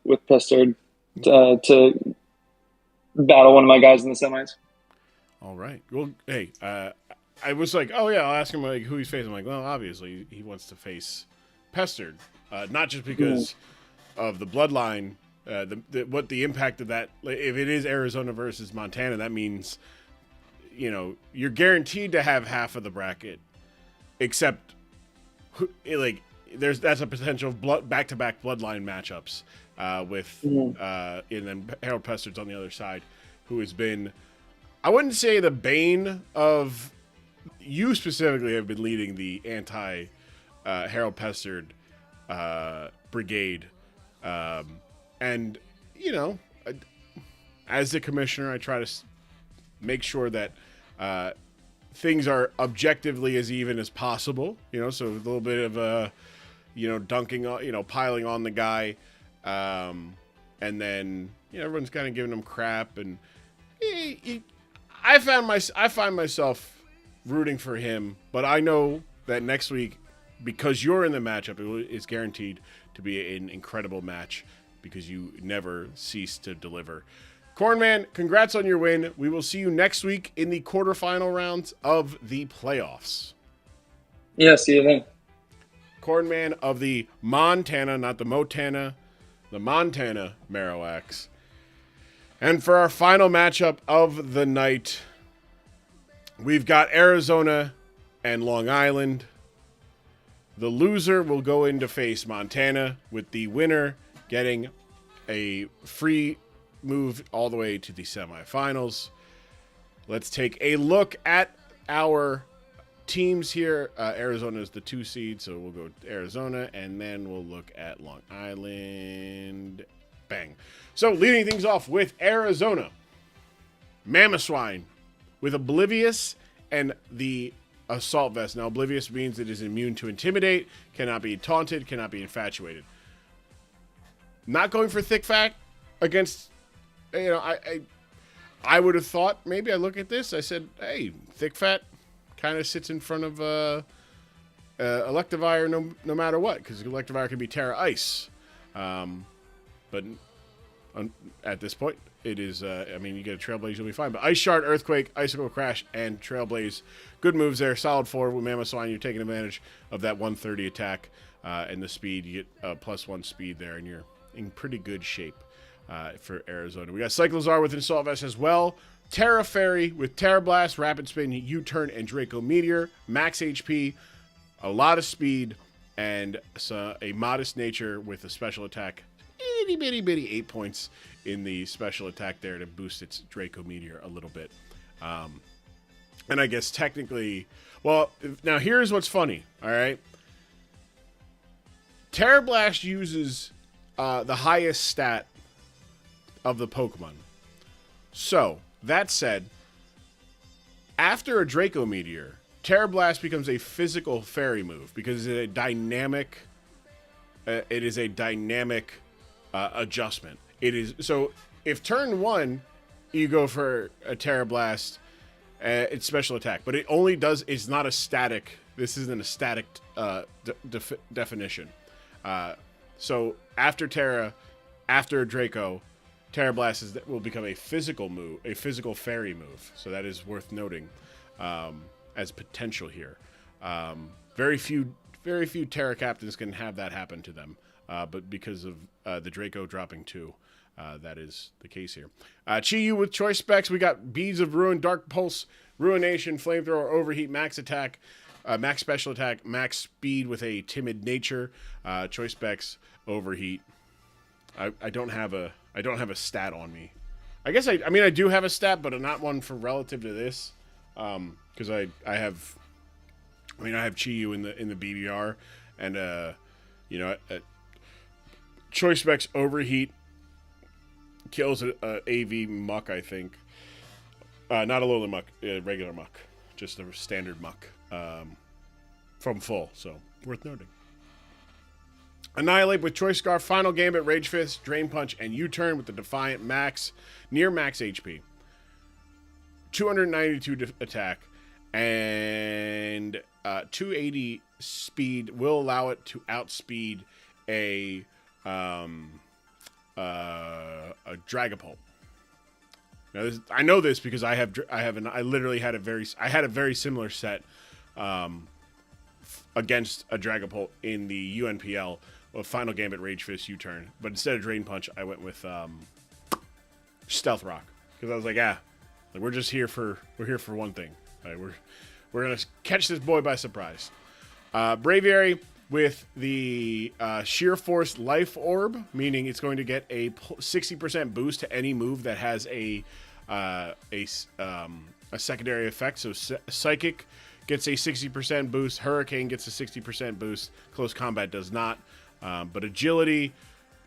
with Pistard to battle one of my guys in the semis. All right. Well, hey, I was like, oh yeah, I'll ask him like who he's facing. I'm like, well, obviously he wants to face Pestard, not just because of the bloodline. What the impact of that, if it is Arizona versus Montana, that means, you're guaranteed to have half of the bracket, except that's a potential back-to-back bloodline matchups and then Harold Pestard's on the other side, who has been, I wouldn't say the bane of, you specifically have been leading the anti Harold Pestard brigade. And, as the commissioner, I try to make sure that things are objectively as even as possible, so a little bit of dunking on, piling on the guy. And then, everyone's kind of giving him crap. And I find myself rooting for him, but I know that next week, because you're in the matchup, it's guaranteed to be an incredible match, because you never cease to deliver. Cornman, congrats on your win. We will see you next week in the quarterfinal rounds of the playoffs. Yeah, see you then. Cornman of the Montana, not the Motana, the Montana Marowaks. And for our final matchup of the night, we've got Arizona and Long Island. The loser will go in to face Montana, with the winner getting a free move all the way to the semifinals. Let's take a look at our teams here. Arizona is the 2 seed, so we'll go Arizona, and then we'll look at Long Island. Bang. So leading things off with Arizona, Mamoswine with Oblivious and the Assault Vest. Now, Oblivious means it is immune to Intimidate, cannot be taunted, cannot be infatuated. Not going for Thick Fat against, I would have thought, maybe I look at this, I said, hey, Thick Fat kind of sits in front of Electivire no matter what, because Electivire can be Terra Ice. But at this point, it is, you get a Trailblaze, you'll be fine. But Ice Shard, Earthquake, Icicle Crash, and Trailblaze. Good moves there. Solid 4 with Mamoswine. You're taking advantage of that 130 attack and the speed. You get +1 speed there, and you're in pretty good shape for Arizona. We got Cyclozar with Assault Vest as well. Terra Fairy with Terra Blast, Rapid Spin, U-Turn, and Draco Meteor. Max HP, a lot of speed, and a modest nature with a special attack. Itty bitty bitty 8 points in the special attack there to boost its Draco Meteor a little bit. And I guess technically, well, now here's what's funny, all right? Terra Blast uses the highest stat of the Pokemon. So, that said, after a Draco Meteor, Terra Blast becomes a physical fairy move because it's a dynamic. It is a dynamic adjustment. It is so. If turn 1, you go for a Terra Blast, it's special attack, but it only does. It's not a static. This isn't a static definition. So after Terra, after Draco, Terra Blast will become a physical move, a physical fairy move. So that is worth noting as potential here. Very few Terra captains can have that happen to them, but because of the Draco dropping 2, that is the case here. Chi-Yu with choice specs. We got Beads of Ruin, Dark Pulse, Ruination, Flamethrower, Overheat, Max Attack, Max Special Attack, Max Speed with a Timid Nature. Choice specs, Overheat. I don't have a stat on me. I guess I do have a stat, but not one for relative to this. Because I have Chi-Yu in the BBR, and choice specs, Overheat kills a AV Muck, I think. Not a Alolan Muck, regular Muck, just a standard Muck from full. So worth noting. Annihilate with Choice Scarf, Final Gambit, Rage Fist, Drain Punch, and U-Turn with the Defiant Max, near max HP. 292 attack, and 280 speed will allow it to outspeed a Dragapult. Now I know this because I literally had a very similar set against a Dragapult in the UNPL. Final Gambit, Rage Fist, U-Turn, but instead of Drain Punch, I went with Stealth Rock because I was like, we're here for one thing. We're gonna catch this boy by surprise. Braviary with the Sheer Force Life Orb, meaning it's going to get a 60% boost to any move that has a secondary effect. So Psychic gets a 60% boost, Hurricane gets a 60% boost, Close Combat does not. But Agility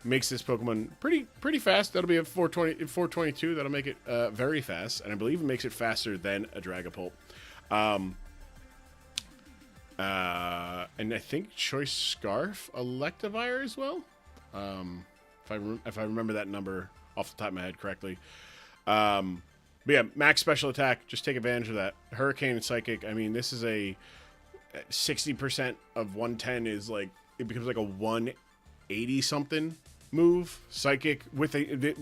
makes this Pokemon pretty fast. That'll be a 422. That'll make it very fast, and I believe it makes it faster than a Dragapult. And I think Choice Scarf Electivire as well. If I remember that number off the top of my head correctly. But yeah, max special attack. Just take advantage of that. Hurricane and Psychic. I mean, this is a 60% of 110 is like. It becomes like a 180 something move. Psychic with a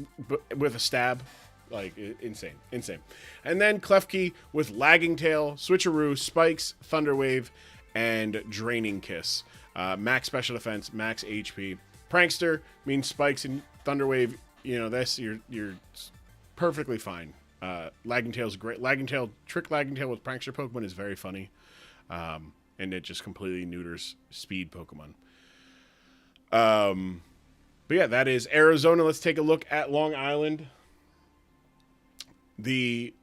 stab, like insane. And then Klefki with Lagging Tail, Switcheroo, Spikes, Thunder Wave, and Draining Kiss. Max special defense, max HP. Prankster means Spikes and Thunder Wave. That's you're perfectly fine. Lagging Tail's great. Trick Lagging Tail with Prankster Pokemon is very funny. And it just completely neuters speed Pokemon. But yeah, that is Arizona. Let's take a look at Long Island. The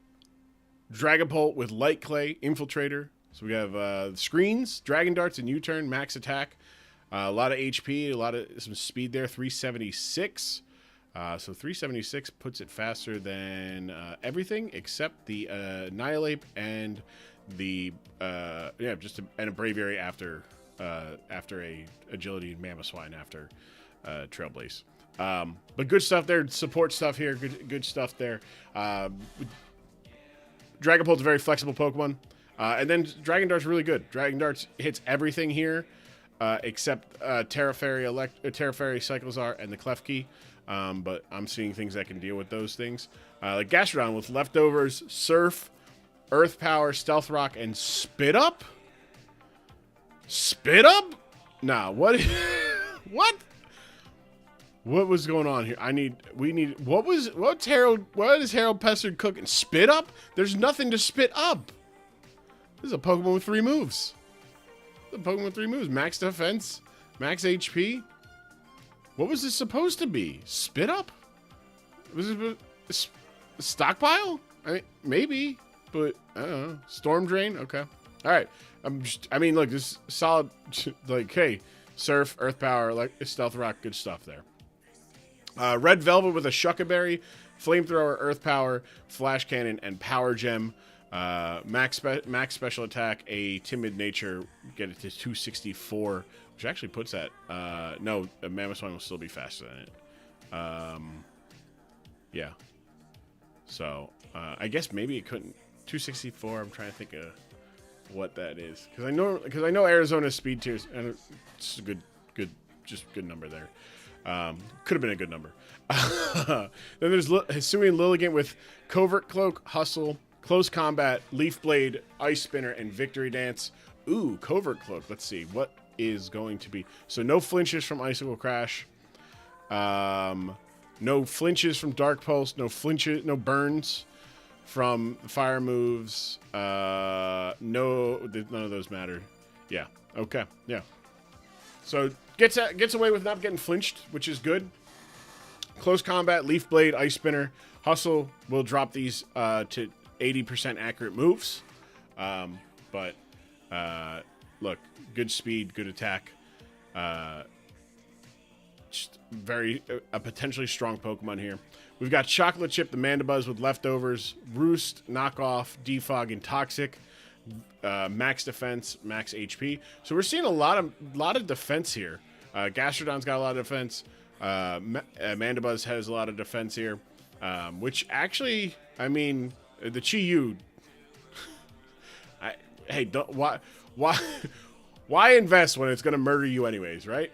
Dragapult with Light Clay, Infiltrator. So we have Screens, Dragon Darts, and U-Turn, max attack. A lot of HP, some speed there, 376. So 376 puts it faster than everything except the Annihilate and the and a Braviary after a Agility and Mamoswine after Trailblaze. But good stuff there. Support stuff here. Good stuff there. Dragapult's a very flexible Pokemon. And then Dragon Dart's really good. Dragon Darts hits everything here except Terra Fairy Cyclizar, and the Klefki. But I'm seeing things that can deal with those things. Like Gastrodon with Leftovers, Surf, Earth Power, Stealth Rock, and Spit Up? Spit Up? Nah, what? What? What was going on here? What is Harold Pestered cooking? Spit Up? There's nothing to spit up. This is a Pokemon with 3 moves. Max defense, max HP. What was this supposed to be? Spit Up? Was it a stockpile? Maybe. but I don't know. Storm Drain? Okay. All right. Look, this is solid. Like, hey, Surf, Earth Power, like Stealth Rock, good stuff there. Red Velvet with a Shuckaberry, Flamethrower, Earth Power, Flash Cannon, and Power Gem. Max Special Attack, a Timid Nature, get it to 264, which actually puts that. No, a Mammoth Swine will still be faster than it. Yeah. So, I guess maybe it couldn't. 264, I'm trying to think of what that is. Because I know Arizona's speed tiers, and it's a good number there. Could have been a good number. Then there's Hisuian Lilligant with Covert Cloak, Hustle, Close Combat, Leaf Blade, Ice Spinner, and Victory Dance. Ooh, Covert Cloak. Let's see. What is going to be? So no flinches from Icicle Crash. No flinches from Dark Pulse. No burns from fire moves. None of those matter. Yeah. Okay. Yeah. So gets away with not getting flinched, which is good. Close Combat, Leaf Blade, Ice Spinner, Hustle will drop these to 80% accurate moves. But look, good speed, good attack. Just a potentially strong Pokemon here. We've got Chocolate Chip, the Mandibuzz with Leftovers, Roost, Knockoff, Defog, and Toxic. Max defense, max HP. So we're seeing a lot of defense here. Gastrodon's got a lot of defense. Mandibuzz has a lot of defense here. Which actually, I mean, the Chi-Yu. Why invest when it's going to murder you anyways, right?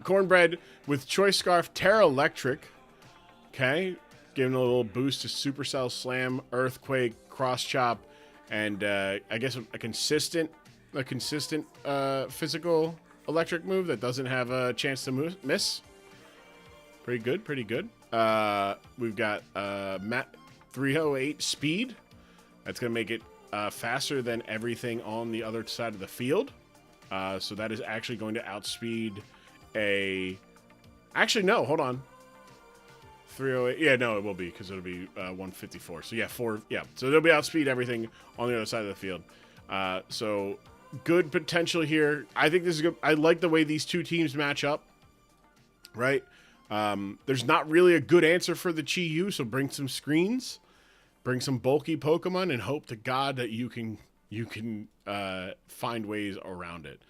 Cornbread with Choice Scarf, Terra Electric. Okay, giving a little boost to Supercell, Slam, Earthquake, Cross Chop, and I guess a consistent physical electric move that doesn't have a chance to miss. Pretty good. We've got Matt 308 speed. That's going to make it faster than everything on the other side of the field. So that is actually going to outspeed a... Actually, no, hold on. 308. Yeah, no, it will be because it'll be 154. So yeah, so they'll be outspeed everything on the other side of the field. So good potential here. I think this is good. I like the way these two teams match up. Right? There's not really a good answer for the Chi-Yu, so bring some screens, bring some bulky Pokemon, and hope to God that you can find ways around it.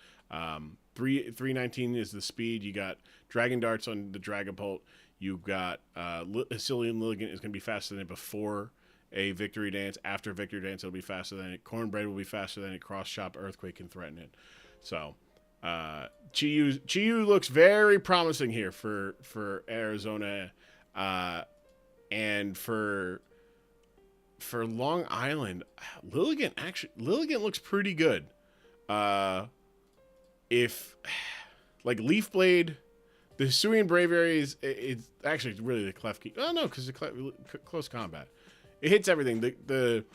319 is the speed. You got Dragon Darts on the Dragapult. You've got Hisuian Lilligant is going to be faster than it before a Victory Dance. After Victory Dance, it'll be faster than it. Cornbread will be faster than it. Cross Chop, Earthquake can threaten it. So Chi-Yu looks very promising here for Arizona, and for Long Island. Lilligant looks pretty good. If like Leaf Blade, the Hisuian Braviary it's actually really the Clef Key. Oh no, because the Close Combat, it hits everything. The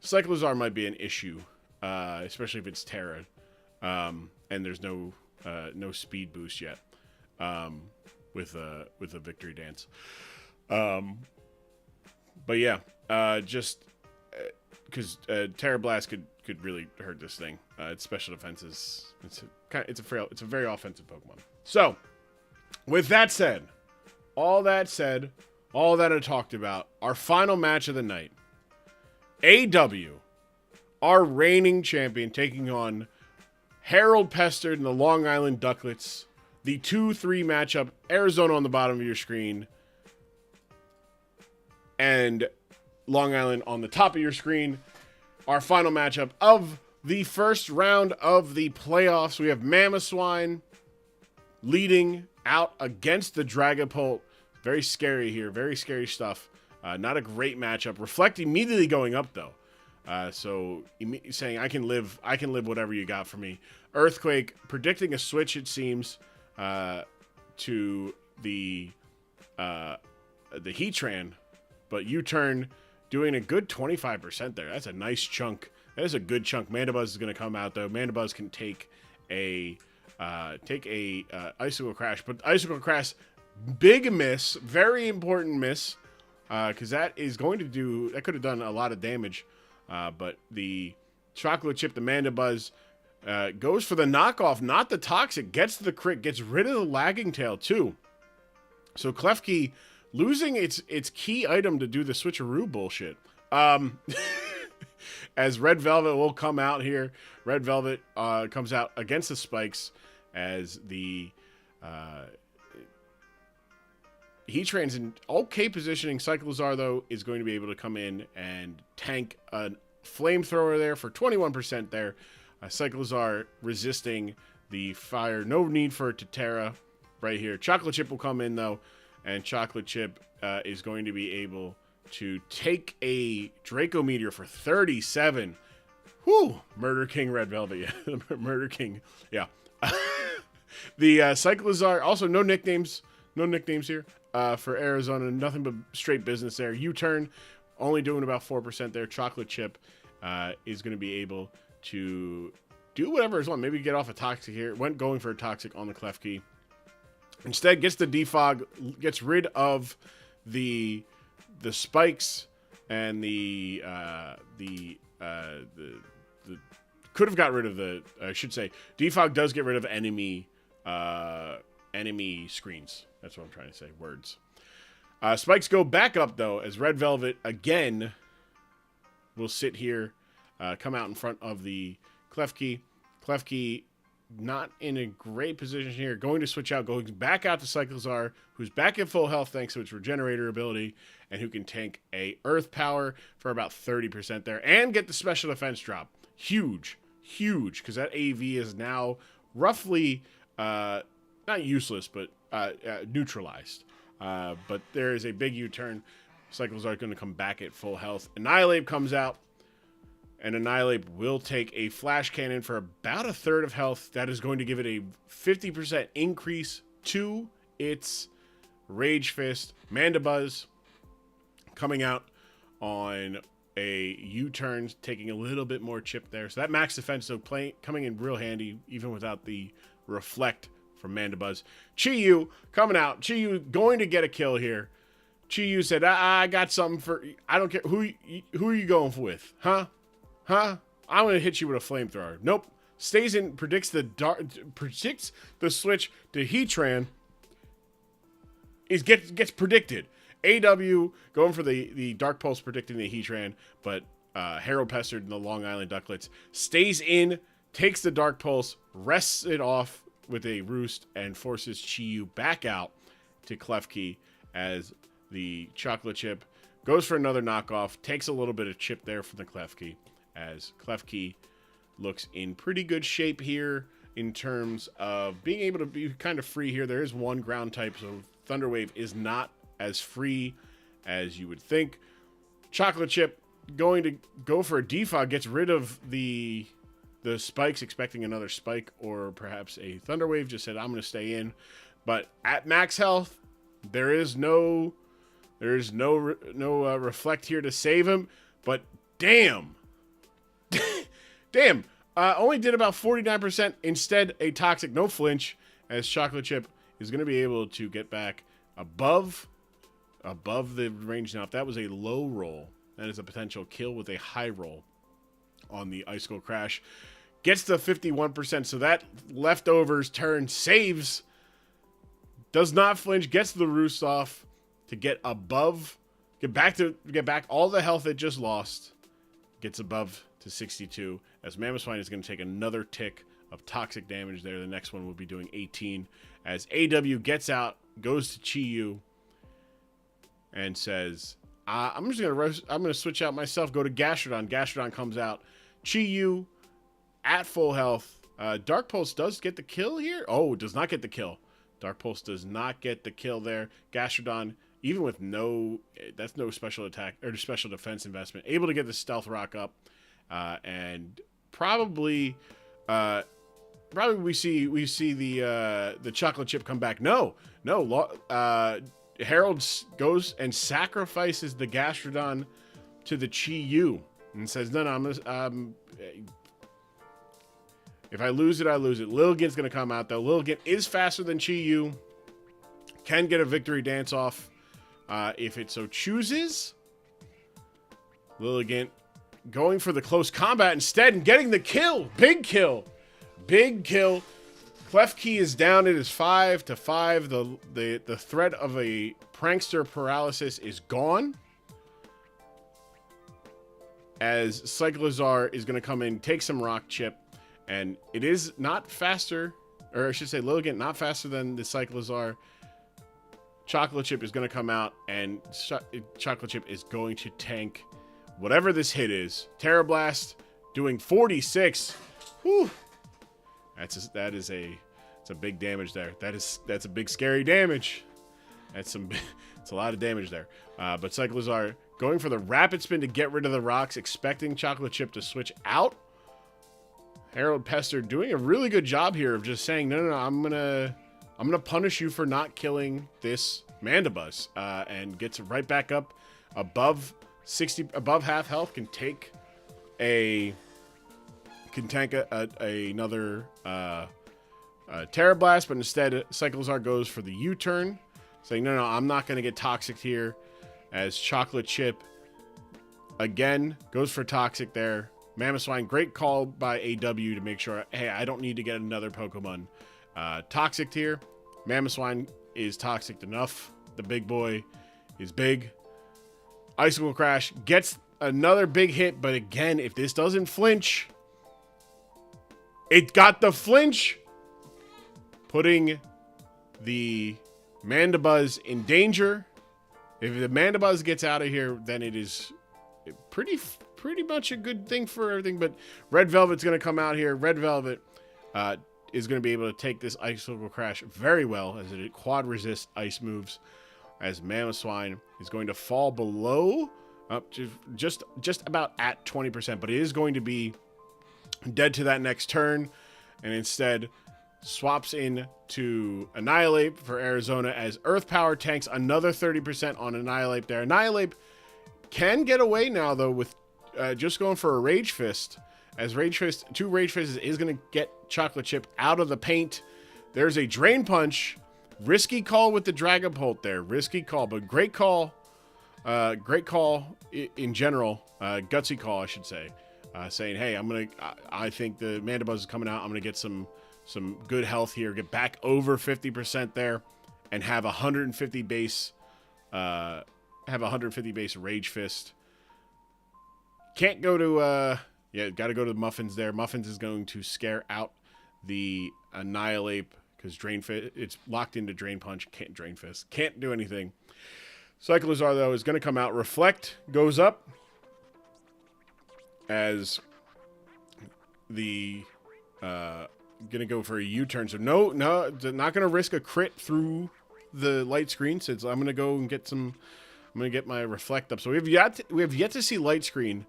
Cyclozar might be an issue, especially if it's Terra, and there's no speed boost yet, with a Victory Dance. But yeah, just because Terra Blast could really hurt this thing. Its special defense is it's a very offensive Pokemon. So, with that said, all that I talked about, our final match of the night, AW, our reigning champion, taking on Harold Pestered and the Long Island Ducklets. The 2-3 matchup, Arizona on the bottom of your screen, and Long Island on the top of your screen. Our final matchup of the first round of the playoffs. We have Mamoswine leading out against the Dragapult. Very scary here. Very scary stuff. Not a great matchup. Reflect immediately going up, though. So saying, I can live whatever you got for me. Earthquake predicting a switch, it seems, to the Heatran, but U-turn doing a good 25% there. That's a nice chunk. That is a good chunk. Mandibuzz is going to come out, though. Mandibuzz can take a Icicle Crash, but Icicle Crash, big miss, very important miss, because that could have done a lot of damage. But the chocolate chip, the Manda Buzz, goes for the knockoff, not the toxic, gets the crit, gets rid of the lagging tail too. So Klefki losing its key item to do the switcheroo bullshit. As Red Velvet will come out here. Red Velvet comes out against the spikes as the Heatran's in okay positioning. Cyclozar, though, is going to be able to come in and tank a flamethrower there for 21% there. Cyclozar resisting the fire. No need for Totera right here. Chocolate Chip will come in, though, and Chocolate Chip is going to be able to take a Draco Meteor for 37. Whew! Murder King Red Velvet. Yeah, Murder King. Yeah. The Cyclozar, also no nicknames. No nicknames here for Arizona. Nothing but straight business there. U-turn, only doing about 4% there. Chocolate Chip is going to be able to do whatever is on. Maybe get off a Toxic here. Went going for a Toxic on the Klefki. Instead, gets the defog, gets rid of the spikes and the could have got rid of the. I should say, defog does get rid of enemy screens. That's what I'm trying to say. Words. Spikes go back up though, as Red Velvet again will sit here, come out in front of the Klefki. Klefki not in a great position here. Going to switch out, going back out to Cyclozar, who's back at full health thanks to its regenerator ability, and who can tank a Earth Power for about 30% there, and get the special defense drop. Huge, because that AV is now roughly not useless, but neutralized. But there is a big U-turn. Cyclozar going to come back at full health. Annihilate comes out. And Annihilate will take a Flash Cannon for about a third of health. That is going to give it a 50% increase to its Rage Fist. Manda Buzz coming out on a U-turn, taking a little bit more chip there. So that max defense so coming in real handy, even without the Reflect from Manda Buzz. Chi-Yu coming out. Chi-Yu going to get a kill here. Chi-Yu said, I got something for... I don't care. Who are you going with? Huh? I'm going to hit you with a flamethrower. Nope. Stays in, predicts the switch to Heatran. Gets predicted. AW going for the Dark Pulse, predicting the Heatran, but Harold Pestered and the Long Island Ducklets stays in, takes the Dark Pulse, rests it off with a Roost, and forces Chi-Yu back out to Klefki as the Chocolate Chip goes for another knockoff, takes a little bit of chip there from the Klefki, as Klefki looks in pretty good shape here in terms of being able to be kind of free here. There is one ground type, so Thunder Wave is not as free as you would think. Chocolate Chip going to go for a defog, gets rid of the spikes, expecting another spike or perhaps a Thunder Wave. Just said, I'm going to stay in. But at max health, there is no Reflect here to save him. But damn. Only did about 49%. Instead, a Toxic, no flinch, as Chocolate Chip is going to be able to get back above the range. Now, if that was a low roll, that is a potential kill with a high roll on the Icicle Crash. Gets to 51%, so that leftovers turn, saves, does not flinch, gets the Roost off to get back all the health it just lost. Gets above to 62, as Mammothswine is going to take another tick of toxic damage there. The next one will be doing 18, as AW gets out, goes to Chi-Yu, and says, I'm gonna switch out myself, go to Gastrodon. Gastrodon comes out. Chi-Yu at full health. Dark Pulse does get the kill here. Oh, does not get the kill. Dark Pulse does not get the kill there. Gastrodon, even with that's no special attack or special defense investment, able to get the Stealth Rock up. And probably we see the Chocolate Chip come back. No. Harold goes and sacrifices the Gastrodon to the Chi-Yu and says, no, if I lose it, I lose it. Lilligant's going to come out, though. Lilligant is faster than Chi-Yu. Can get a victory dance off if it so chooses. Lilligant going for the close combat instead and getting the kill. Big kill. Big kill. Klefki is down. It is 5-5. The threat of a prankster paralysis is gone. As Cyclozar is going to come in, take some rock chip, and it is not faster, or I should say Lilligant not faster than the Cyclozar. Chocolate Chip is going to come out, and Chocolate Chip is going to tank whatever this hit is. Terra Blast doing 46. Whew. That's a big damage there. That's a big scary damage. It's a lot of damage there. But Cyclozar going for the rapid spin to get rid of the rocks, expecting Chocolate Chip to switch out. Harold Pester doing a really good job here of just saying, no, I'm gonna punish you for not killing this Mandibuzz, and gets right back up above 60, above half health. Can tank another Terra Blast, but instead Cyclozar goes for the U-turn, saying, no, I'm not gonna get toxic here. As Chocolate Chip again goes for toxic there. Mamoswine, great call by AW to make sure, hey, I don't need to get another Pokemon toxic here. Mamoswine is toxic enough. The big boy is big. Icicle Crash gets another big hit, but again, if this doesn't flinch, it got the flinch, putting the Mandibuzz in danger. If the Mandibuzz gets out of here, then it is pretty much a good thing for everything. But Red Velvet's going to come out here. Red Velvet is going to be able to take this Icicle Crash very well, as it quad resist ice moves. As Mamoswine is going to fall below, up to just about at 20%, but it is going to be dead to that next turn, and instead swaps in to Annihilate for Arizona, as Earth Power tanks another 30% on Annihilate there. Annihilate can get away now, though, with just going for a Rage Fist, as two Rage Fists is going to get Chocolate Chip out of the paint. There's a Drain Punch. Risky call with the Dragapult there. Risky call, but great call. Great call in general. Gutsy call, I should say. Saying, hey, I think the Mandibuzz is coming out. I'm going to get some good health here. Get back over 50% there, and have 150 base. Have 150 base Rage Fist. Can't go to got to go to the Muffins there. Muffins is going to scare out the Annihilate, because Drain Fist, it's locked into Drain Punch. Can't Drain Fist. Can't do anything. Cyclozar, though, is going to come out. Reflect goes up, as the gonna go for a U-turn. So no, not gonna risk a crit through the light screen, since I'm gonna go and get some. I'm gonna get my Reflect up. So we have yet to see light screen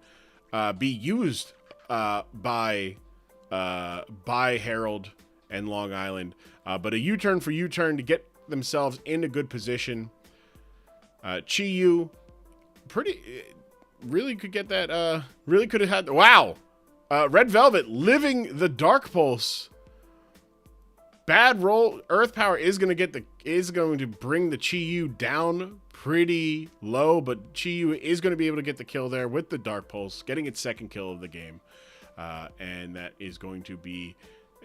be used by Harold and Long Island, but a U-turn for U-turn to get themselves in a good position. Chi-Yu really could get that. Really could have had. Wow, Red Velvet living the Dark Pulse. Bad roll. Earth Power is going to bring the Chi-Yu down pretty low, but Chi-Yu is going to be able to get the kill there with the Dark Pulse, getting its second kill of the game, and that is going to be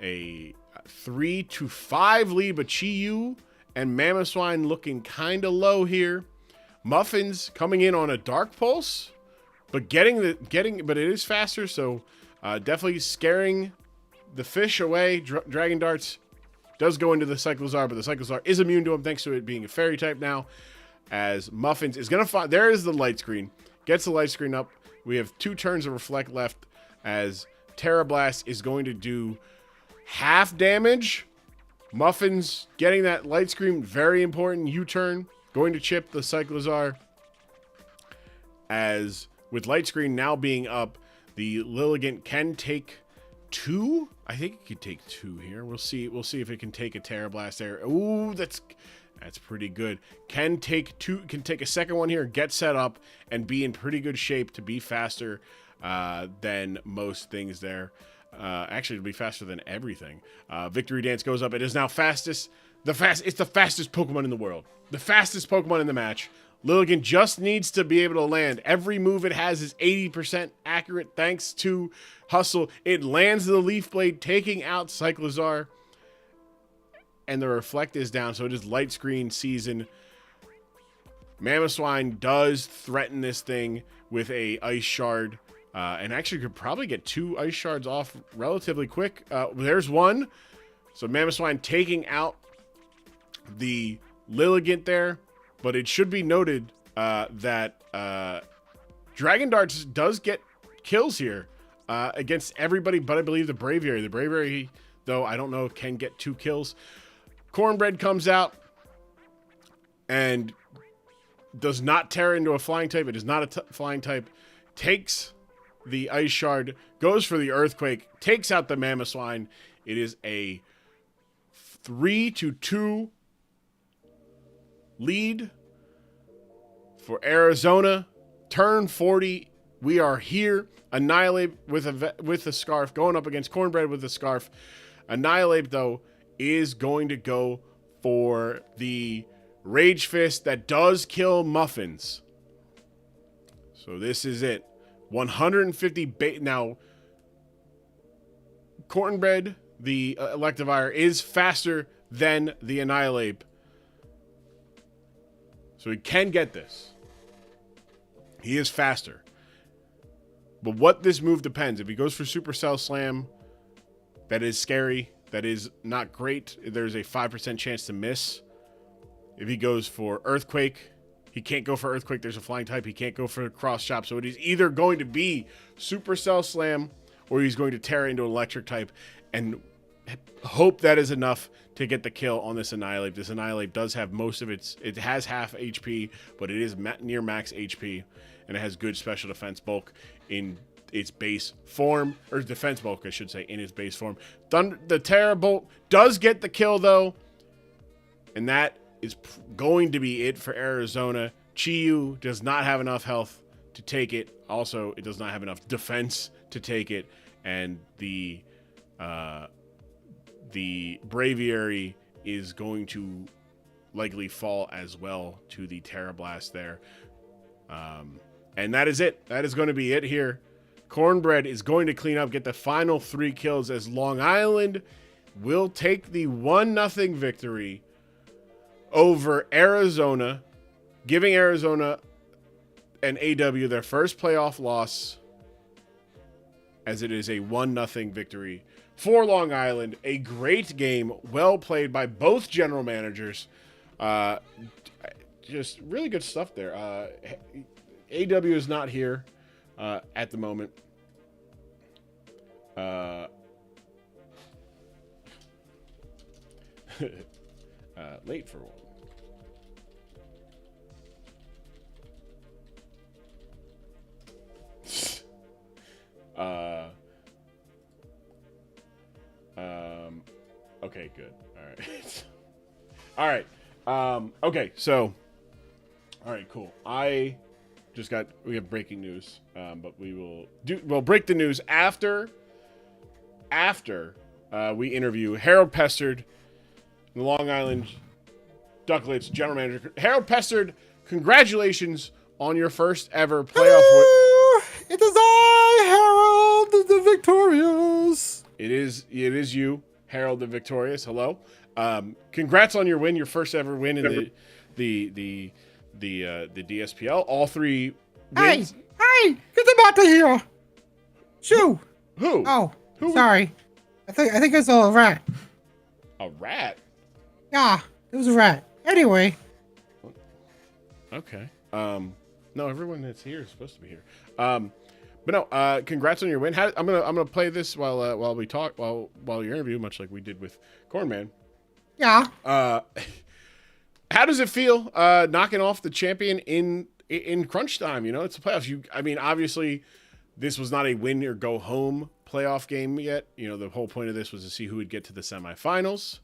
a 3-5 lead. But Chi-Yu and Mamoswine looking kind of low here. Muffins coming in on a Dark Pulse, but but it is faster, so definitely scaring the fish away. Dragon Darts does go into the Cyclozar, but the Cyclozar is immune to him thanks to it being a fairy type now. As Muffins is going to find, there is the light screen. Gets the light screen up. We have 2 turns of Reflect left, as Terra Blast is going to do half damage. Muffins getting that light screen, very important. U-turn, going to chip the Cyclozar. As with light screen now being up, the Lilligant can take 2. I think it could take 2 here. We'll see if it can take a Terra Blast there. Ooh, that's pretty good. Can take a second one here, get set up, and be in pretty good shape to be faster than most things there. Actually, it'll be faster than everything. Victory Dance goes up. It is now fastest. It's the fastest Pokemon in the world. The fastest Pokemon in the match. Lilligant just needs to be able to land. Every move it has is 80% accurate thanks to Hustle. It lands the Leaf Blade, taking out Cyclozar. And the Reflect is down, so it is light screen season. Mamoswine does threaten this thing with a Ice Shard. And actually could probably get 2 Ice Shards off relatively quick. There's one. So Mamoswine taking out the Lilligant there. But it should be noted that Dragon Darts does get kills here against everybody, but I believe the Braviary. The Braviary, though, I don't know, can get 2 kills. Cornbread comes out and does not tear into a flying type. It is not a flying type. Takes the Ice Shard, goes for the Earthquake, takes out the Mamoswine. It is a 3-2 lead for Arizona. Turn 40. We are here. Annihilate with a Scarf, going up against Cornbread with a Scarf. Annihilate, though, is going to go for the Rage Fist that does kill Muffins. So this is it. 150 now. Cornbread, the Electivire, is faster than the Annihilate. So he can get this. He is faster. But what this move depends. If he goes for Supercell Slam, that is scary. That is not great. There's a 5% chance to miss. If he goes for Earthquake, he can't go for Earthquake. There's a flying type. He can't go for Cross Chop. So it is either going to be Supercell Slam or he's going to tear into an Electric type and hope that is enough to get the kill on this Annihilate. This Annihilate does have most of it has half HP, but it is near max HP, and it has good special defense bulk in its base form, or defense bulk, I should say, in its base form. The Terra Bolt does get the kill, though, and that is going to be it for Arizona. Chiyu does not have enough health to take it. Also, it does not have enough defense to take it, and the Braviary is going to likely fall as well to the Terra Blast there. And that is it. That is going to be it here. Cornbread is going to clean up, get the final 3 kills as Long Island will take the 1-0 victory over Arizona, giving Arizona and AW their first playoff loss, as it is a 1-0 victory for Long Island. A great game, well played by both general managers. Just really good stuff there. AW is not here at the moment. Late for one. Okay, good. All right. Okay, so, all right, cool. We have breaking news, but we'll break the news after we interview Harold Pestard, the Long Island Ducklets general manager. Harold Pestard, congratulations on your first ever playoff win. It is I, Harold the Victorious. It is you, Harold the Victorious. Hello. Congrats on your win, your first ever win in the DSPL. All 3 wins. Hey, get about to here. Shoo. Who? Oh, Who? sorry. I think it's a rat. A rat? Yeah, it was a rat. Anyway. Okay. No, everyone that's here is supposed to be here. But no, congrats on your win. I'm gonna play this while we talk while you interview, much like we did with Cornman. Yeah. How does it feel knocking off the champion in crunch time? You know, it's the playoffs. Obviously, this was not a win or go home playoff game yet. You know, the whole point of this was to see who would get to the semifinals.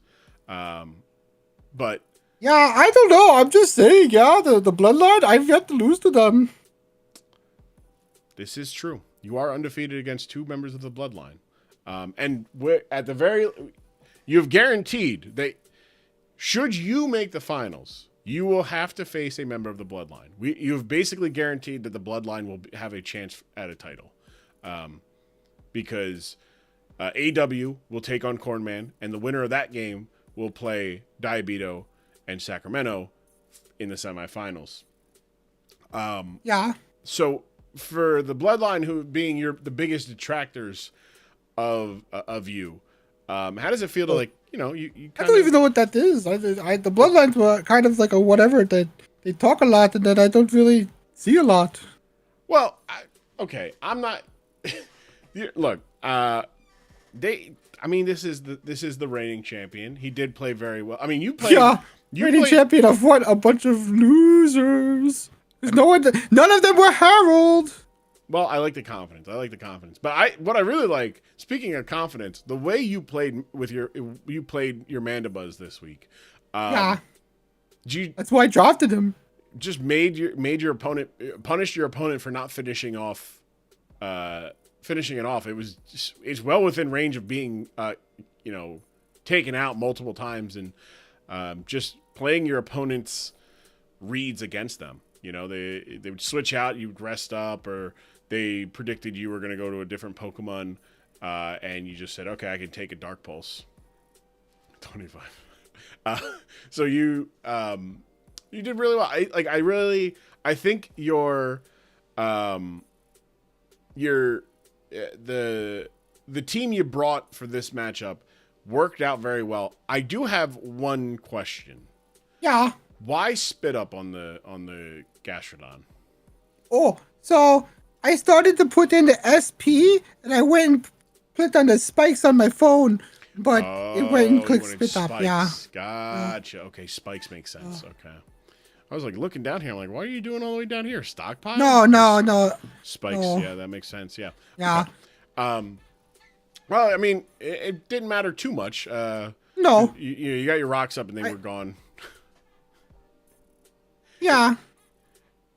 But yeah, I don't know. I'm just saying, yeah, the Bloodline, I've yet to lose to them. This is true. You are undefeated against 2 members of the Bloodline. And you've guaranteed that should you make the finals, you will have to face a member of the Bloodline. You've basically guaranteed that the Bloodline will have a chance at a title, because AW will take on Cornman, and the winner of that game will play Diabito and Sacramento in the semifinals. Yeah. So for the Bloodline, who being the biggest detractors of you, how does it feel to you I don't even know what that is. The Bloodlines were kind of like a whatever that they talk a lot and that I don't really see a lot. Well, I'm not. Look, this is the reigning champion. He did play very well. I mean, you played. Yeah, reigning champion of what? A bunch of losers. None of them were Harold. Well, I like the confidence. But what I really like, speaking of confidence, the way you played your Mandibuzz this week. Yeah. That's why I drafted him. Just made your opponent, punished your opponent for not finishing it off. It's well within range of being taken out multiple times, and just playing your opponent's reads against them. They would switch out, you'd rest up, or they predicted you were going to go to a different Pokemon, and you just said, okay, I can take a Dark Pulse. 25. So you did really well. I think the team you brought for this matchup worked out very well. I do have one question. Yeah. Why spit up on the Gastrodon? Oh, so I started to put in the SP, and I went and clicked on the spikes on my phone, but it went and clicked spit up. Yeah. Gotcha. Okay, spikes make sense. Okay. I was looking down here. I'm like, why are you doing all the way down here? Stockpile? No. Spikes. No. Yeah, that makes sense. Yeah. Yeah. Okay. Well, I mean, it didn't matter too much. No. You got your rocks up and they were gone. Yeah.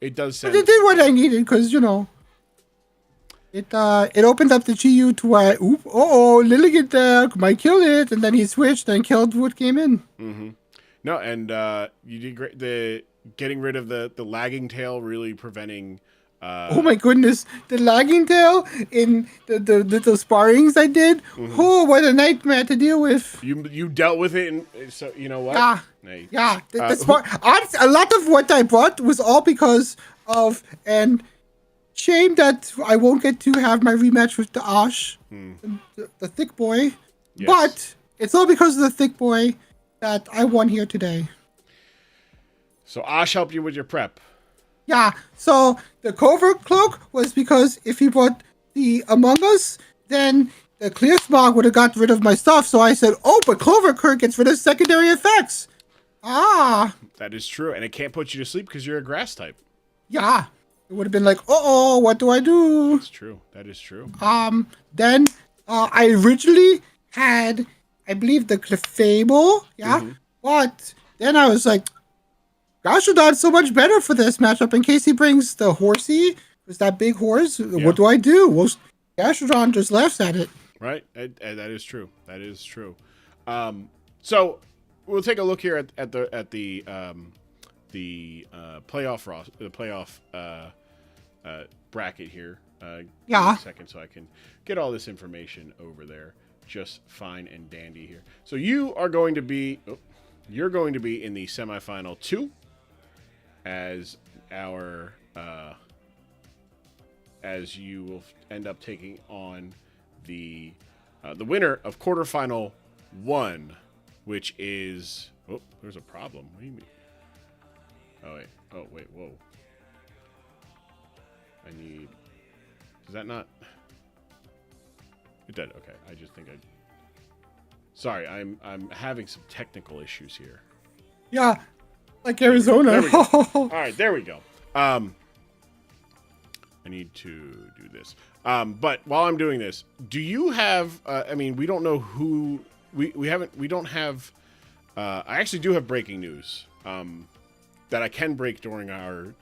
It does sound. But it did what I needed because, it opened up the GU to where, Lilligant there might kill it, and then he switched and killed what came in. Mm-hmm. No, and you did great. The getting rid of the lagging tail, really preventing. Oh my goodness, the lagging tail in the little sparrings I did. Mm-hmm. Oh, what a nightmare to deal with. You dealt with it, and so you know what? Yeah, yeah. A lot of what I brought was all because of, and shame that I won't get to have my rematch with the Ash, the thick boy. Yes. But it's all because of the thick boy that I won here today. So Ash helped you with your prep. Yeah, so the covert cloak was because if he brought the Among Us, then the clear smog would have got rid of my stuff. So I said, but covert cloak gets rid of secondary effects. Ah. That is true, and it can't put you to sleep because you're a grass type. Yeah. It would have been like, what do I do? That's true. That is true. Then I originally had, I believe, the Clefable. Yeah. Mm-hmm. But then I was like, Gastrodon's so much better for this matchup in case he brings the horsey. Is that big horse? Yeah. What do I do? Well, Gastrodon just laughs at it. Right. That is true. That is true. So we'll take a look here at the playoff bracket here. Yeah. A second, so I can get all this information over there. Just fine and dandy here. So you are going to be, you're going to be in the semifinal 2 as our, as you will end up taking on the winner of quarterfinal 1, which is, there's a problem. What do you mean? Oh wait, whoa. Does that not? It did. Okay, I just think sorry, I'm having some technical issues here. Yeah, like Arizona. All right, there we go. I need to do this. But while I'm doing this, do you have? We don't know who we don't have. I actually do have breaking news. That I can break during our.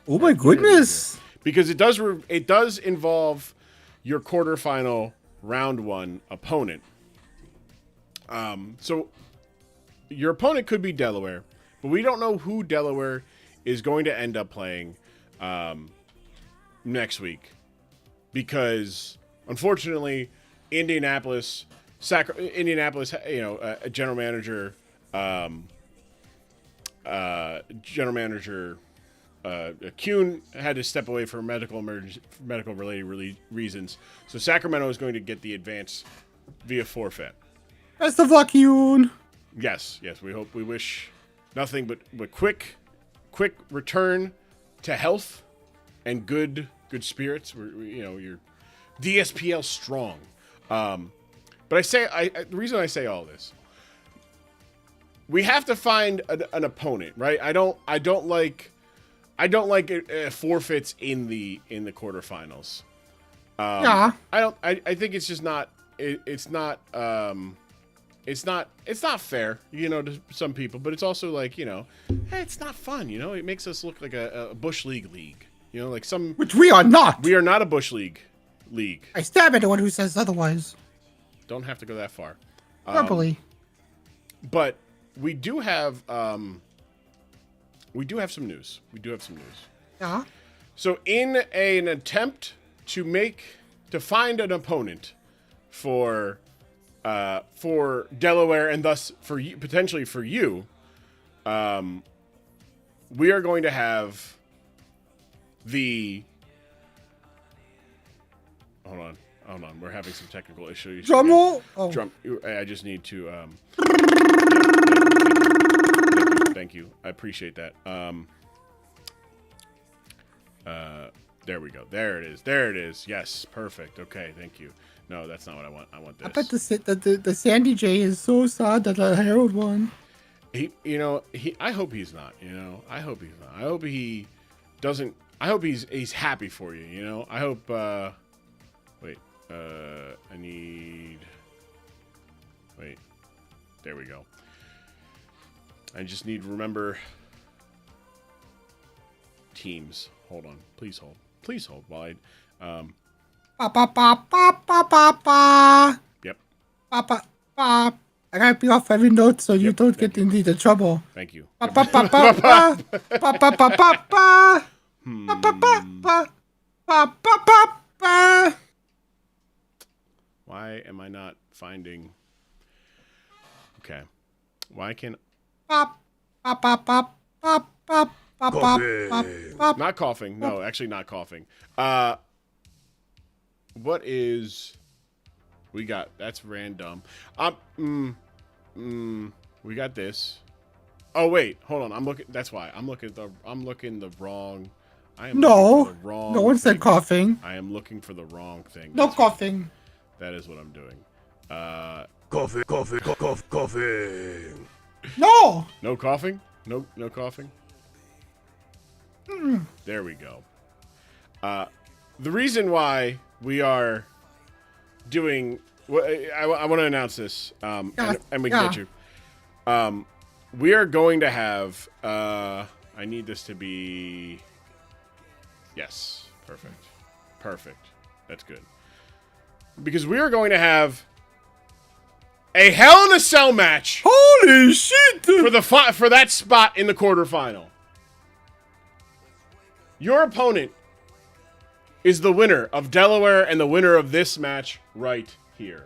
Oh my goodness! Because it does involve your quarterfinal round 1 opponent. So your opponent could be Delaware, But we don't know who Delaware is going to end up playing next week because, unfortunately, Indianapolis, general manager Kuhn had to step away for medical related reasons. So Sacramento is going to get the advance via forfeit. Best of luck, Yoon. Yes. We wish nothing but quick return to health and good spirits. You're DSPL strong. But the reason I say all this, we have to find an opponent, right? I don't like forfeits in the quarterfinals. Yeah. I think it's just not. It's not fair, to some people. But it's also like, hey, it's not fun. It makes us look like a bush league. Like some. Which we are not. We are not a bush league. I stab anyone who says otherwise. Don't have to go that far. Verbally. But we do have some news. Yeah. So in an attempt to find an opponent for Delaware and thus for you, potentially for you, we are going to have the. Hold on. We're having some technical issues. Drum roll. Oh. I just need to. Thank you. I appreciate that. There we go. There it is. Yes, perfect. Okay, thank you. No, that's not what I want. I want this. I bet the Sandy J is so sad that the Harold won. I hope he's not. I hope he's not. I hope he doesn't. I hope he's happy for you. I hope. Wait. I need. Wait. There we go. I just need to remember teams. Hold on. Please hold. While I. Ba ba ba ba ba ba ba. Yep. Ba ba ba. I gotta be off every note so you don't get into the trouble. Thank you. Ba ba ba ba ba. Ba ba ba ba ba. Ba ba ba ba. Ba ba ba ba. Why am I not finding? Okay. Why can? Ba ba ba ba ba ba ba ba. Not coughing. No, actually not coughing. What is? We got. That's random. We got this. Oh wait, hold on. I'm looking. That's why I'm looking the wrong. I am No. looking for the wrong No one said thing. coughing. I am looking for the wrong thing. No That's coughing. That is what I'm doing. Coughing. No. No coughing? No coughing? There we go. The reason why we are doing... I want to announce this, and we can get you. We are going to have... I need this to be... Yes. Perfect. That's good. Because we are going to have a Hell in a Cell match. Holy shit! For that spot in the quarterfinal. Your opponent is the winner of Delaware and the winner of this match right here.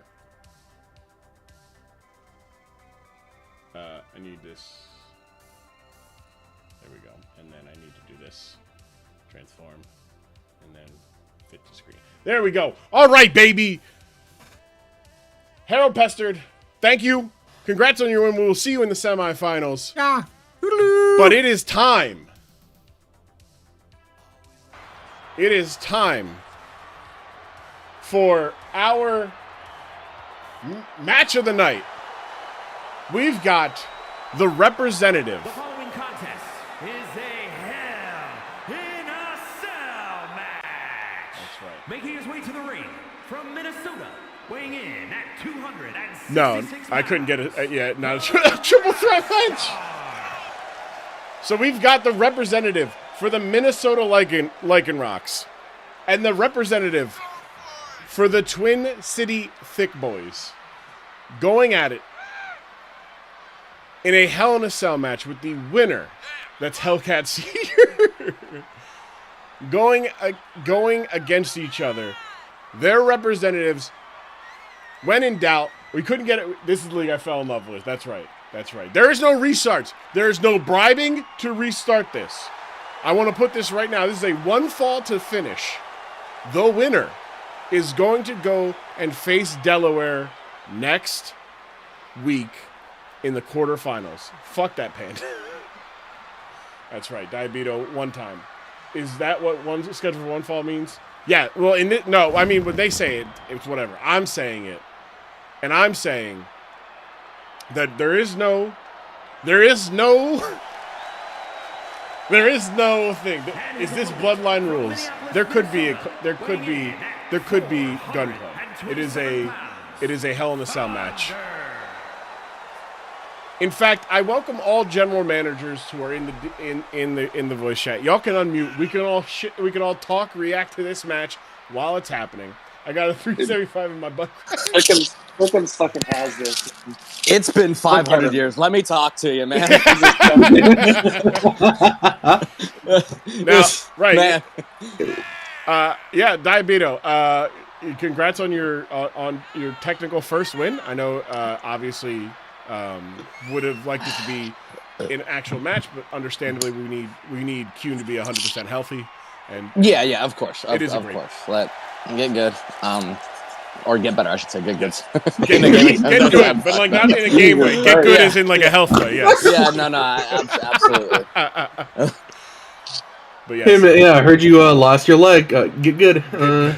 I need this. There we go. And then I need to do this. Transform. And then fit to screen. There we go. All right, baby. Harold Pestard, thank you. Congrats on your win. We will see you in the semifinals. Yeah. But it is time. It is time for our match of the night. We've got the representative. The following contest is a Hell in a Cell match. That's right. Making his way to the ring from Minnesota, weighing in at 266 No, I couldn't get it. Yeah, not a triple threat match. So we've got the representative for the Minnesota Lycan Rocks and the representative for the Twin City Thick Boys going at it in a Hell in a Cell match with the winner, that's Hellcat Senior, going against each other. Their representatives, when in doubt, we couldn't get it. This is the league I fell in love with. That's right. That's right. There is no restarts. There is no bribing to restart this. I want to put this right now. This is a one fall to finish. The winner is going to go and face Delaware next week in the quarterfinals. Fuck that pan. That's right. Diabeto one time. Is that what one schedule for one fall means? Yeah. Well, no. I mean, when they say it, it's whatever. I'm saying it, and I'm saying that there is no thing. Is this bloodline rules? There could be gunplay. It is a Hell in a Cell match. In fact, I welcome all general managers who are in the voice chat. Y'all can unmute. We can all talk, react to this match while it's happening. I got a 375 in my butt. Wilkins fucking has this. It's been 500 years. Let me talk to you, man. Now, right. Man. Yeah, Diabeto. Congrats on your technical first win. I know, obviously, would have liked it to be an actual match, but understandably, we need Kuhn to be 100% healthy. And Yeah, of course. Of course. Let get good. Or get better, I should say. Get good. Get good, but like not in a game way. Get good as in like a health way. Yes. Yeah, no, absolutely. But yes. Hey man, yeah, I heard you lost your leg. Get good. But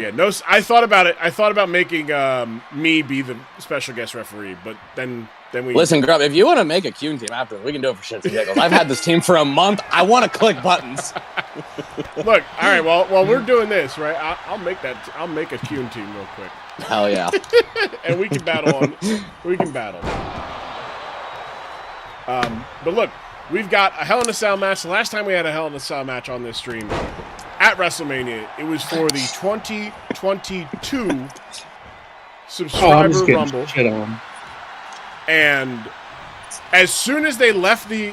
yeah, no. I thought about it. I thought about making me be the special guest referee, but then we Listen, Grub, if you want to make a Kuhn team after, we can do it for shits and giggles. I've had this team for a month. I want to click buttons. Look, all right. Well, while we're doing this, right? I'll make a Kuhn team real quick. Hell yeah. And we can battle. But look, we've got a Hell in a Cell match. The last time we had a Hell in a Cell match on this stream at WrestleMania, it was for the 2022 Subscriber Rumble. Shit on. And as soon as they left the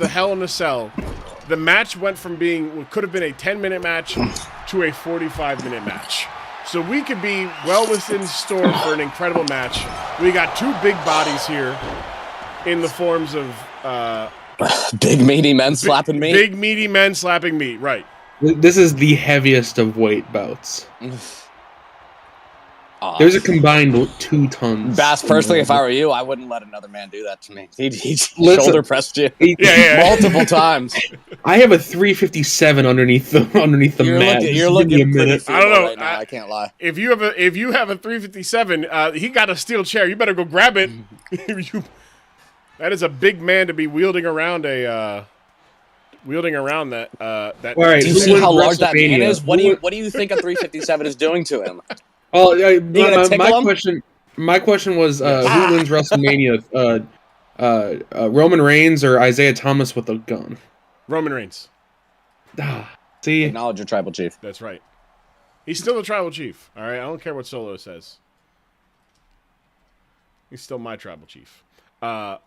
Hell in a Cell, the match went from being what could have been a 10-minute match to a 45-minute match. So we could be well within store for an incredible match. We got two big bodies here in the forms of big meaty men slapping meat. Big meaty men slapping meat, right. This is the heaviest of weight bouts. There's a combined 2 tons. Bass, personally, if I were you, I wouldn't let another man do that to me. He shoulder pressed you multiple times. I have a 357 underneath the mat. You're looking pretty feeble I don't know. right now, I can't lie. If you have a 357, he got a steel chair. You better go grab it. That is a big man to be wielding around that. That. All right, do you see how large that man is? What do you think a 357 is doing to him? Oh, my question was who wins WrestleMania? Roman Reigns or Isaiah Thomas with a gun? Roman Reigns. See, Acknowledge your tribal chief. That's right. He's still a tribal chief. All right, I don't care what Solo says. He's still my tribal chief. But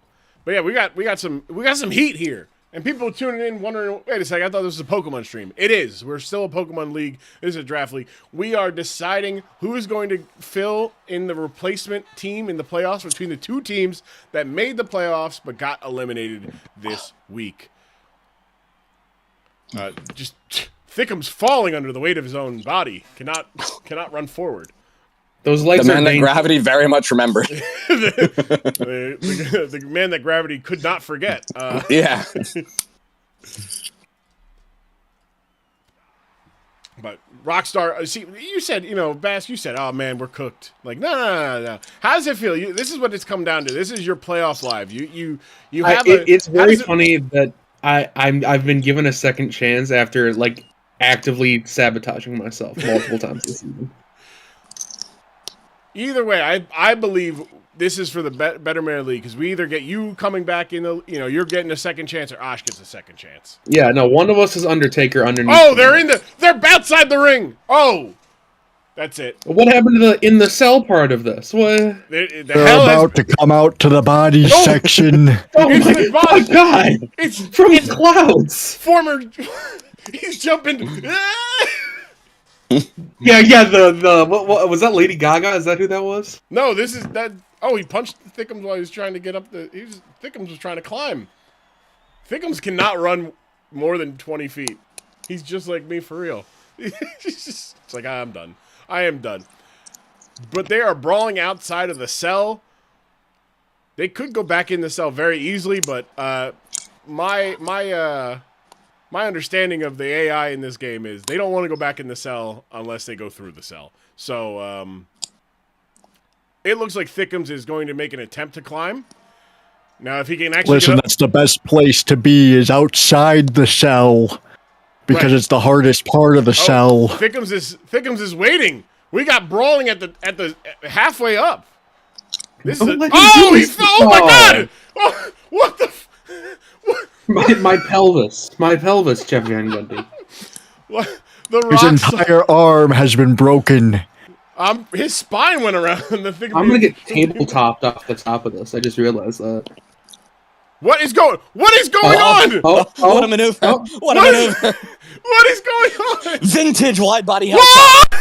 yeah, we got some heat here. And people tuning in wondering, wait a second, I thought this was a Pokemon stream. It is. We're still a Pokemon League. This is a draft league. We are deciding who is going to fill in the replacement team in the playoffs between the two teams that made the playoffs but got eliminated this week. Just Thickum's falling under the weight of his own body. Cannot run forward. Those legs the are man that Gravity very much remembered. the man that Gravity could not forget. Yeah. But Rockstar, see, you said, Bass, you said, oh man, we're cooked. Like, no. How does it feel? This is what it's come down to. This is your playoff live. You have It's very funny that I've been given a second chance after like actively sabotaging myself multiple times this season. Either way, I believe this is for the Better Man League because we either get you coming back in the, you're getting a second chance, or Osh gets a second chance. Yeah, no, one of us is Undertaker underneath. Oh, they're outside the ring. Oh, That's it. What happened to the in the cell part of this? What? The They're hell about to come out to the body section. Oh It's my, the my body. God! It's From the clouds. former. He's jumping. Yeah. The what was that? Lady Gaga? Is that who that was? No, this is that. Oh, he punched Thickums while he was trying to get up the. Thickums was trying to climb. Thickums cannot run more than 20 feet. He's just like me for real. It's like, I'm done. I am done. But they are brawling outside of the cell. They could go back in the cell very easily, but my understanding of the AI in this game is they don't want to go back in the cell unless they go through the cell. So it looks like Thickums is going to make an attempt to climb. Now, if he can actually Listen, that's the best place to be is outside the cell. Because it's the hardest part of the cell. Thickums is waiting. We got brawling at the halfway up. This is oh my God! Oh, what the? My pelvis, Jeff Van Gundy. What? His entire arm has been broken. His spine went around. The thing. I'm gonna get tabletopped off the top of this. I just realized that. What is going on? What a maneuver! What a maneuver! What is going on? Vintage wide body helicopter.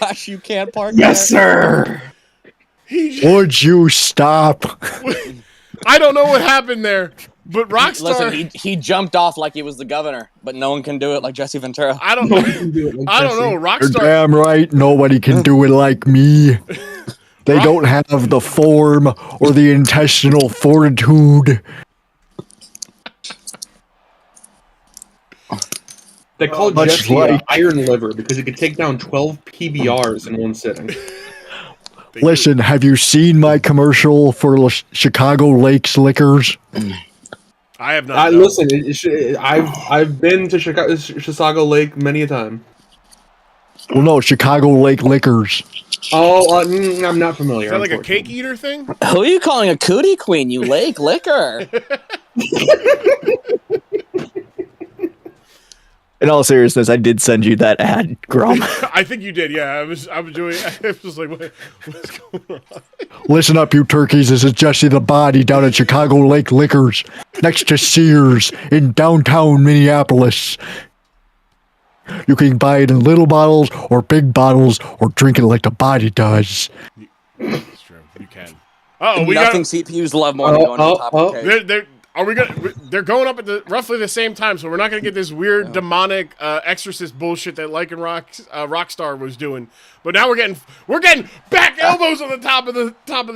Gosh, you can't park. Yes, sir. Would you stop? I don't know what happened there, but Rockstar. Listen, he jumped off like he was the governor, but no one can do it like Jesse Ventura. I don't know. I don't know. You're Rockstar. damn right. Nobody can do it like me. They don't have the form or the intestinal fortitude. They call Jesse Iron Liver because he could take down 12 PBRs in one sitting. Listen, have you seen my commercial for Chicago Lakes Liquors? I have not. Listen, I've been to Chicago Lake many a time. Well, no, Chicago Lake Liquors. Oh, I'm not familiar. Is that like a cake eater thing? Who are you calling a cootie queen, you lake liquor? In all seriousness, I did send you that ad, Grum. I think you did, yeah. I was doing. I was like, what's going on? Listen up, you turkeys. This is Jesse the Body down at Chicago Lake Liquors, next to Sears in downtown Minneapolis. You can buy it in little bottles or big bottles or drink it like the body does. That's true. You can. Oh, nothing CPUs love more than going on top of the cake. They're going up at roughly the same time, so we're not going to get this weird demonic exorcist bullshit that Rockstar was doing. But now we're getting back elbows on the top of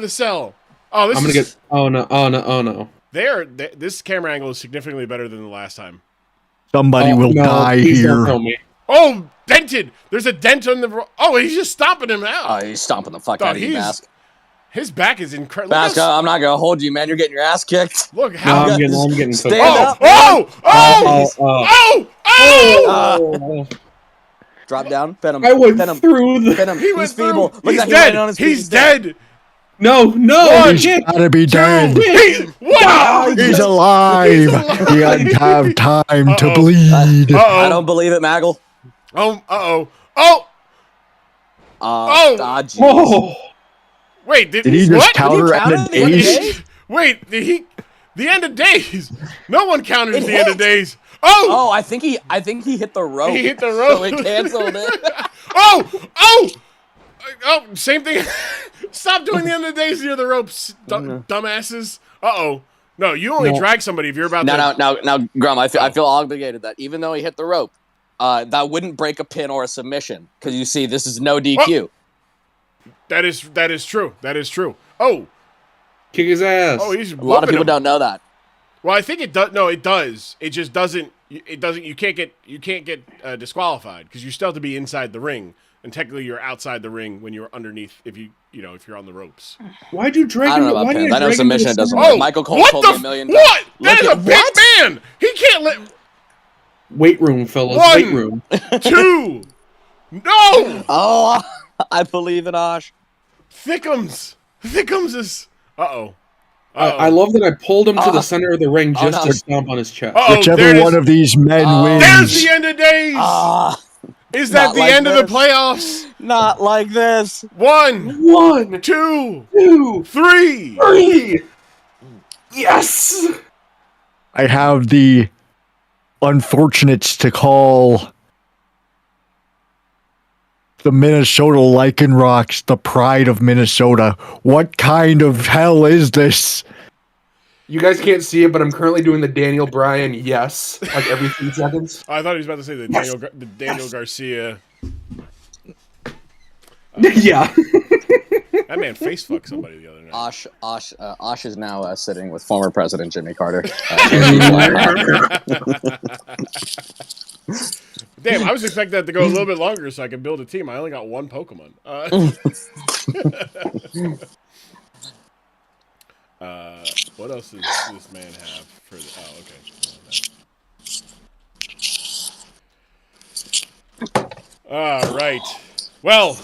the cell. Oh, no. This camera angle is significantly better than the last time. Somebody will die here. Oh, dented. There's a dent on the. Oh, he's just stomping him out. Oh, he's stomping the fuck out of you, Mask. His back is incredible. Mask, I'm not gonna hold you, man. You're getting your ass kicked. Look how I'm getting stand up. Oh! Drop down, pin him. I went pin him. through the. Pin him. He's feeble. Look He's at dead. He's dead. No. He's gotta be dead. He's alive. He doesn't have time to bleed. I don't believe it, Maggle. Oh. Oh. Wait, did he just what? counter end of days? Wait, did he? The end of days. No one counters the end of days. Oh, I think he hit the rope. He hit the rope. So he canceled it. Oh, same thing. Stop doing the end of days near the ropes, dumbasses. No, you only drag somebody if you're about to. Now, Grum, I feel obligated that even though he hit the rope, that wouldn't break a pin or a submission because you see this is no DQ. That is true. That is true. Oh, kick his ass. Oh, he's a lot of people don't know that. Well, I think it does. No, it does. It just doesn't. It doesn't. You can't get disqualified because you still have to be inside the ring, and technically you're outside the ring when you're underneath. If you're on the ropes. Why'd you drag him? I don't know about pins. I know submission it doesn't work. Michael Cole told me a million times. What? That is a big man. He can't let. Weight room, fellas. 1, weight room. 2. No. Oh, I believe in Osh. Thickums is. I love that I pulled him to the center of the ring just to stomp on his chest. Whichever one of these men wins. There's the end of days. Is that the end of the playoffs? Not like this. 1, 2, 3. Yes. I have the unfortunates to call the Minnesota Lichen Rocks the pride of Minnesota. What kind of hell is this? You guys can't see it, but I'm currently doing the Daniel Bryan yes, like every 3 seconds. I thought he was about to say the Daniel Garcia. Yeah. That man face fucked somebody the other night. Osh is now sitting with former President Jimmy Carter. Damn, I was expecting that to go a little bit longer so I could build a team. I only got 1 Pokemon. What else does this man have for the... Oh, okay. All right. Well,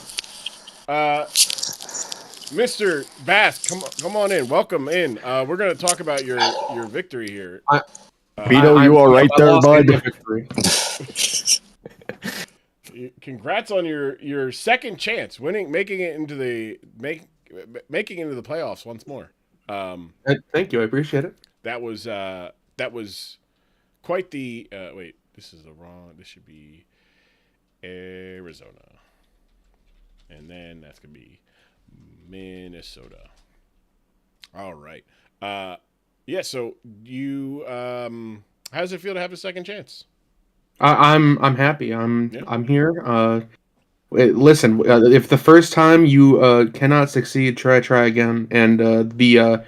Mr. Bass, come on in. Welcome in. We're going to talk about your victory here. Vito, you all right there, bud? Congrats on your second chance, making it into the playoffs once more. Thank you, I appreciate it. That was quite the wait. This is the wrong. This should be Arizona, and then that's gonna be Minnesota. All right. Yeah. So you how does it feel to have a second chance? I'm happy. I'm here. Listen, if the first time you cannot succeed, try again. And the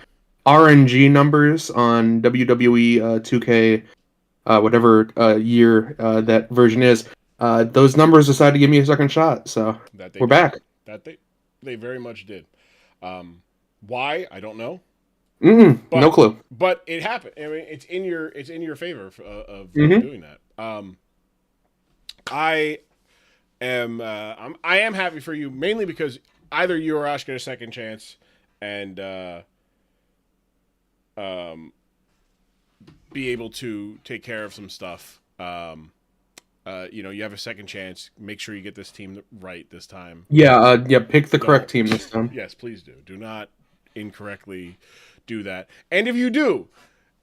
RNG numbers on WWE 2K, whatever year that version is, those numbers decided to give me a second shot. So we're back. That they very much did. Why? I don't know. No clue. But it happened. I mean, it's in your favor of doing that. I am happy for you, mainly because either you or Ash get a second chance and be able to take care of some stuff. You have a second chance. Make sure you get this team right this time. Yeah, pick the correct team this time. Yes, please do. Do not incorrectly do that. And if you do,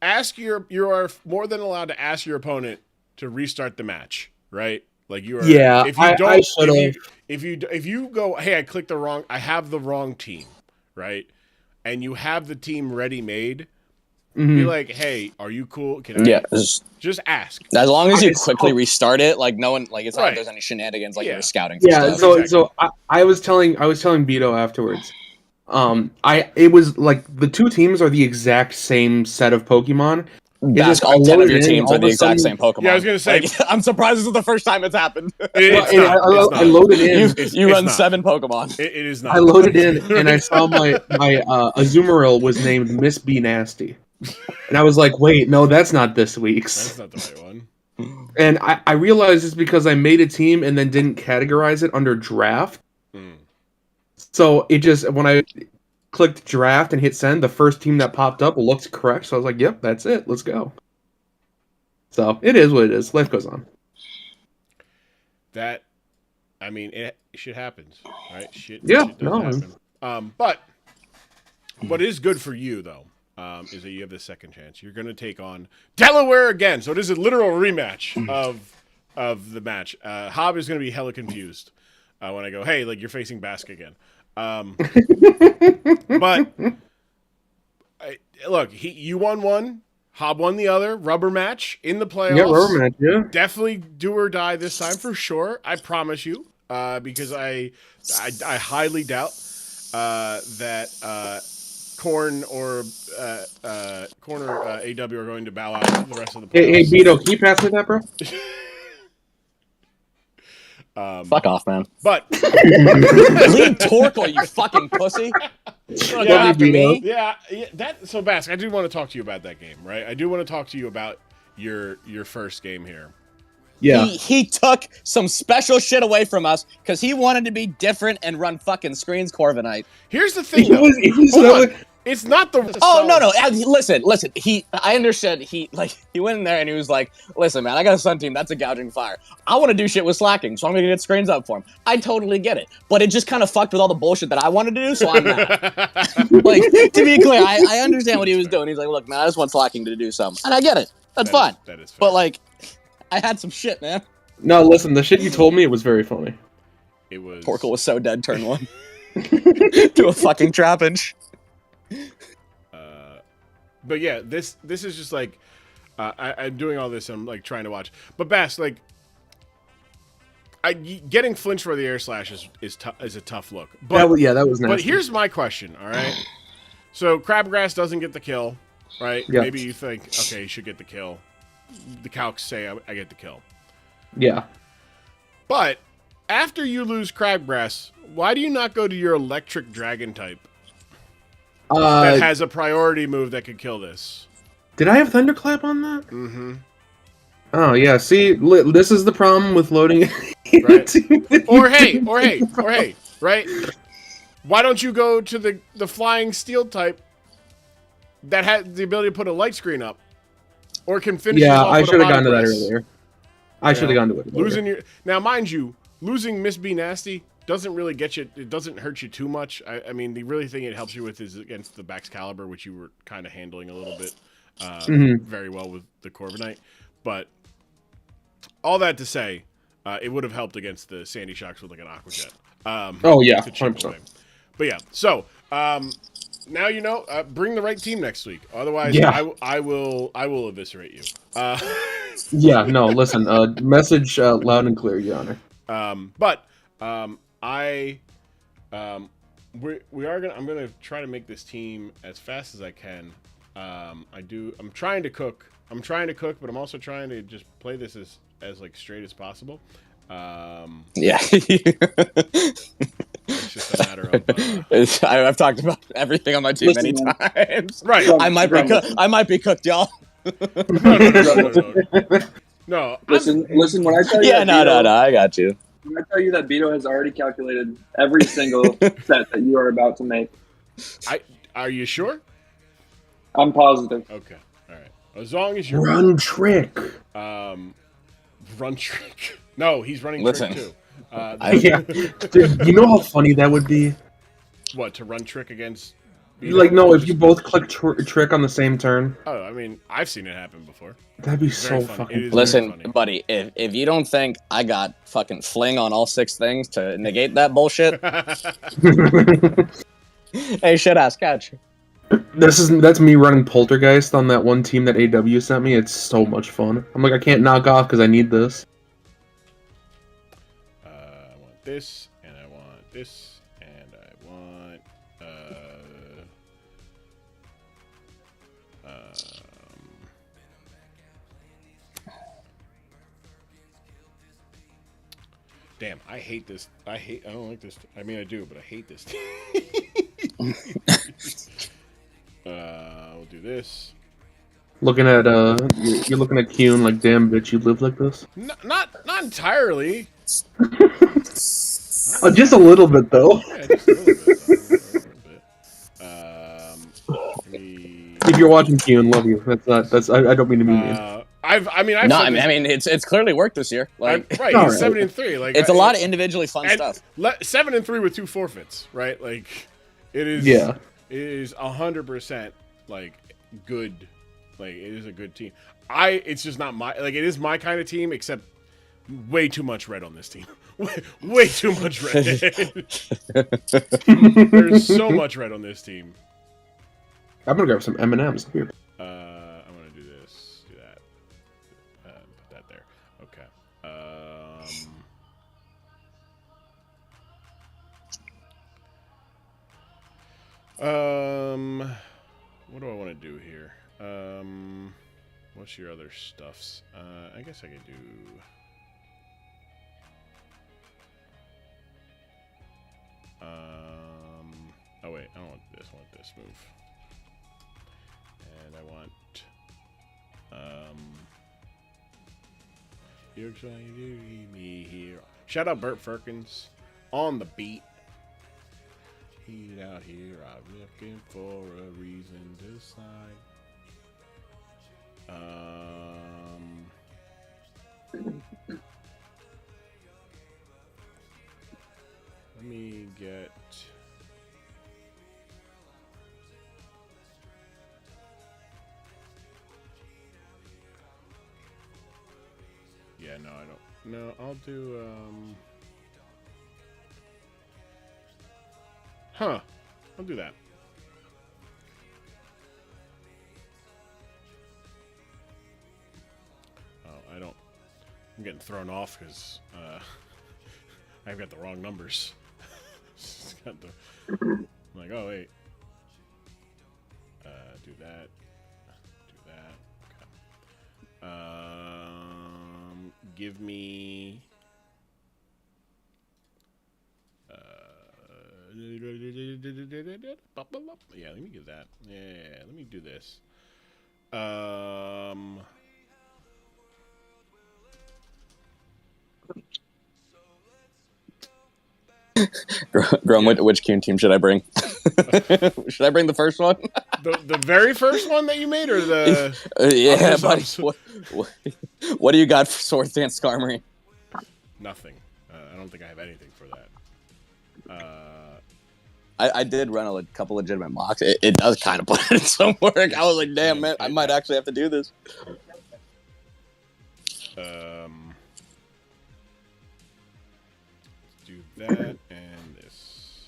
you are more than allowed to ask your opponent to restart the match, right? Like you are. Yeah, if you don't, if you go, hey, I have the wrong team, right? And you have the team ready made. Be like, hey, are you cool? Can I just ask? As long as you quickly restart it, like no one, like it's not like there's any shenanigans, like you're scouting. Yeah. So I was telling Vito afterwards. It was like the two teams are the exact same set of Pokemon. All 10 of your teams are the exact same Pokemon. Yeah, I was gonna say. Like, I'm surprised this is the first time it's happened. I loaded in. You run 7 Pokemon. It is not. I loaded in and I saw my Azumarill was named Miss B Nasty, and I was like, wait, no, that's not this week's. That's not the right one. And I realized it's because I made a team and then didn't categorize it under draft. So it just when I clicked draft and hit send, the first team that popped up looked correct. So I was like, yep, that's it. Let's go. So it is what it is. Life goes on. Shit happens, right? Shit does happen. But what is good for you, though, is that you have the second chance. You're going to take on Delaware again. So it is a literal rematch of the match. Hob is going to be hella confused when I go, hey, like you're facing Bask again. But look, you won one, Hob won the other. Rubber match in the playoffs. Yeah, rubber match. Yeah, definitely do or die this time for sure. I promise you, because I highly doubt that Corn or AW are going to bow out the rest of the playoffs. Hey, Vito, can you pass me that, bro? Fuck off, man. But leave Torkoal, you fucking pussy. Yeah. So Bask, I do want to talk to you about that game, right? I do want to talk to you about your first game here. Yeah. He took some special shit away from us because he wanted to be different and run fucking screens Corviknight. Here's the thing, It's not the. Oh no! Listen. I understood. He went in there and he was like, "Listen, man, I got a Sun team. That's a gouging fire. I want to do shit with slacking, so I'm gonna get screens up for him." I totally get it, but it just kind of fucked with all the bullshit that I wanted to do, so I'm mad. Like, to be clear, I understand what he was doing. He's like, "Look, man, I just want slacking to do something," and I get it. That's fine. That is fair. But like, I had some shit, man. No, listen, the shit you told me, it was very funny. It was. Porkle was so dead turn 1 to a fucking trappage. But yeah, this is just like I'm doing all this. I'm like trying to watch, but Bass, like, getting flinch for the air slash is a tough look. But that was nasty. But here's my question. All right, so Crabgrass doesn't get the kill, right? Yeah. Maybe you think, okay, he should get the kill. The calcs say I get the kill. Yeah. But after you lose Crabgrass, why do you not go to your electric dragon type? That has a priority move that could kill this. Did I have Thunderclap on that? Mm-hmm. Oh yeah. See, this is the problem with loading. Right. or hey, right? Why don't you go to the flying steel type that has the ability to put a light screen up, or can finish? Yeah, off I with should have a gone to that monopress? earlier. I should have gone to it. Earlier. Now, mind you, losing Miss B Nasty doesn't really get you. It doesn't hurt you too much. I mean, the really thing it helps you with is against the Baxcalibur, which you were kind of handling a little bit very well with the Corviknight. But all that to say, it would have helped against the Sandy Shocks with like an Aqua Jet. Oh yeah, 100%. But yeah, so now you know. Bring the right team next week. Otherwise, I will eviscerate you. Yeah, no. Listen, message loud and clear, Your Honor. I'm gonna try to make this team as fast as I can. I'm trying to cook, but I'm also trying to just play this as like straight as possible. Yeah. It's just a matter of. I've talked about everything on my team many times. Right. I might be cooked, y'all. No. Listen. When I tell you, no. I got you. When I tell you that Beto has already calculated every single set that you are about to make, Are you sure? I'm positive. Okay. All right. As long as you're run trick. Run trick. No, he's running trick too. Yeah. Dude, you know how funny that would be? What, to run trick against? Like, no, if you both click trick on the same turn. Oh, I mean, I've seen it happen before. That'd be It's so very funny. fucking. Listen, buddy, if you don't think I got fucking fling on all 6 things to negate that bullshit, hey, shit ass catch. That's me running Poltergeist on that one team that AW sent me. It's so much fun. I'm like, I can't knock off because I need this. I want this, and I want this, and I want. Damn, I hate this. I don't like this. I mean, I do, but I hate this. We'll do this. Looking at you're looking at Kuhn like, damn bitch, you live like this. Not entirely. Just a little bit though. Yeah, just a little bit. If you're watching Kuhn, love you. That's I don't mean to be mean. I mean, it's clearly worked this year. Like, right, he's 7-3. Like, it's a lot of individually fun stuff. 7-3 with 2 forfeits, right? Like, it is. Yeah. It is 100% like good. Like, it is a good team. It's just not my like. It is my kind of team, except way too much red on this team. way too much red. There's so much red on this team. I'm gonna grab some M&Ms here. I'm gonna do this, do that, put that there. Okay. What do I want to do here? What's your other stuffs? I guess I could do. Oh wait, I don't want this. I want this move. And I want, you're trying to leave me here. Shout out Bert Firkins on the beat. heat out here. I'm looking for a reason to sign. Let me get. Yeah, no, I don't. No, I'll do. I'll do that. Oh, I don't. I'm getting thrown off because I've got the wrong numbers. Got the. I'm like, oh wait. Do that. Do that. Okay. Give me. Yeah, let me get that. Yeah, let me do this. Grum, which Kune team should I bring? Should I bring the first one? the very first one that you made, or the yeah, buddy. What do you got for Sword Dance Skarmory? Nothing. I don't think I have anything for that. I did run a couple legitimate mocks. It does kind of put in some work. I was like, damn, man, I might actually have to do this. Let's do that and this.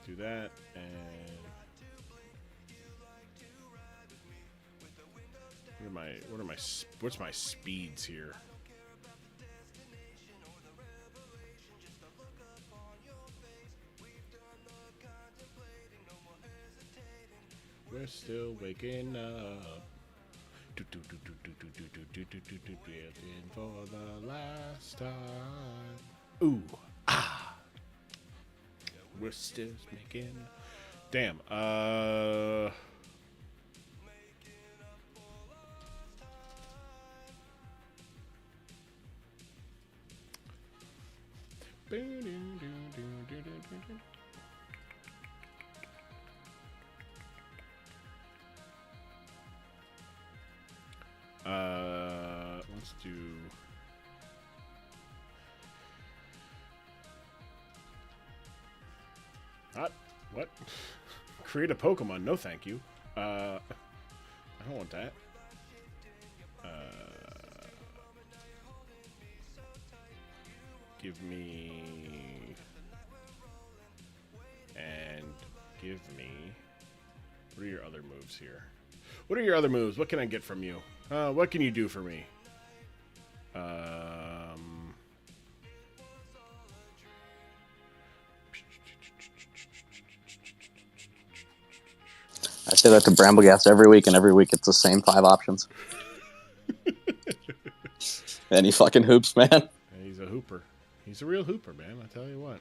Do that and what's my speeds here? We're still waking up. Waiting for the last time. Ooh. Ah. We're still making. Damn. Let's do. What? Create a Pokemon? No, thank you. I don't want that. Give me and give me. What are your other moves here? What are your other moves? What can I get from you? What can you do for me? I say that to Brambleghast every week, and every week it's the same 5 options. And he fucking hoops, man. Yeah, he's a hooper. He's a real hooper, man. I tell you what.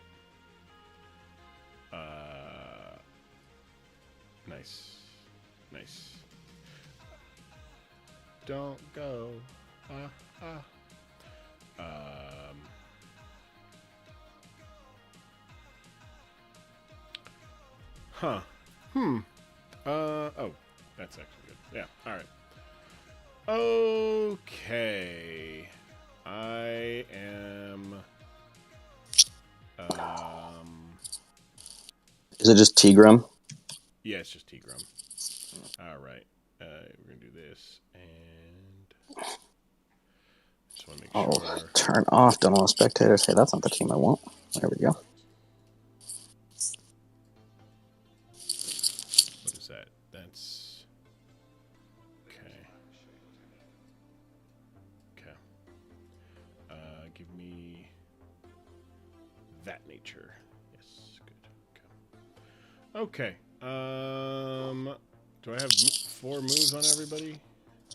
Nice. Don't go. Oh, that's actually good. Yeah, alright. Okay. I am... Is it just Tigrum? Yeah, it's just Tigrum. Alright. We're gonna do this, and... Just want to make sure... Turn off Don't Allow Spectators. Hey, that's not the team I want. There we go. What is that? That's... Okay. Give me... that nature. Yes, good. Okay. Do I have 4 moves on everybody?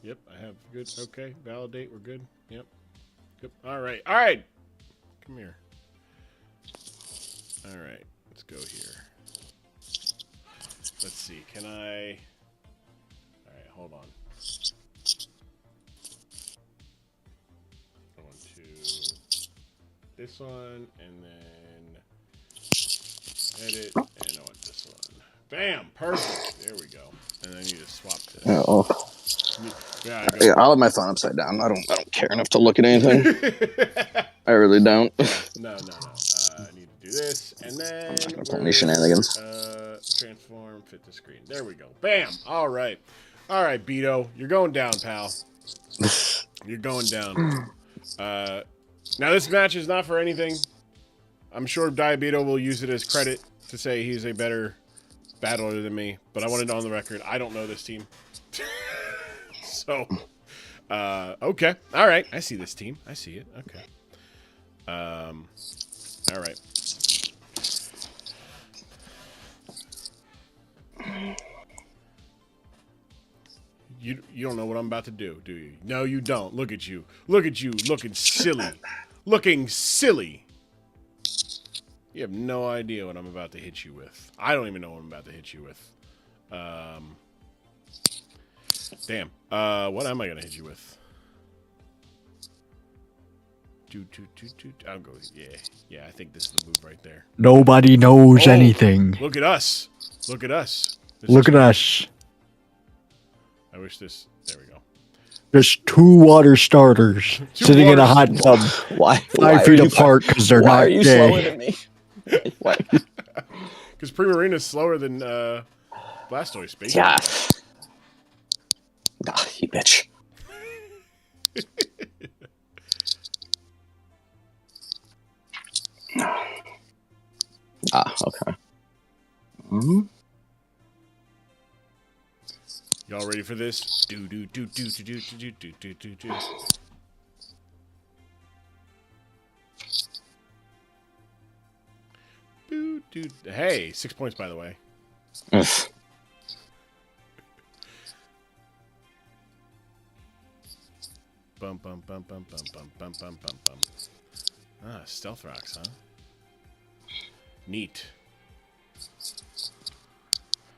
Yep, I have. Good. Okay. Validate. We're good. Yep. Good. All right. Come here. All right. Let's go here. Let's see. Can I? All right, hold on. Going to this one, and then edit, and I want this one. Bam! Perfect. There we go. And then you just swap this. Oh. Yeah, I'll have my phone upside down. I don't care enough to look at anything. I really don't. No. I need to do this, and then pull any shenanigans. Transform, fit the screen. There we go. Bam! All right, Beto, you're going down, pal. You're going down. Now this match is not for anything. I'm sure Diabeto will use it as credit to say he's a better battler than me, but I want it on the record. I don't know this team. So, okay. All right. I see this team. I see it. Okay. All right. You don't know what I'm about to do you? No, you don't. Look at you. Look at you looking silly. Looking silly. You have no idea what I'm about to hit you with. I don't even know what I'm about to hit you with. Damn. What am I gonna hit you with? I'll go. Yeah. I think this is the move right there. Nobody knows anything. Look at us. Look at us. Look at us. I wish this. There we go. Just 2 water starters sitting in a hot tub. Why? 5 feet apart because they're not Why are you gay. slower than me? Why? Because Primarina's slower than Blastoise, basically. Yeah. Nah, you bitch. Okay. Mm-hmm. Y'all ready for this? Do. Hey, 6 points, by the way. Bum. Ah, stealth rocks, huh? Neat.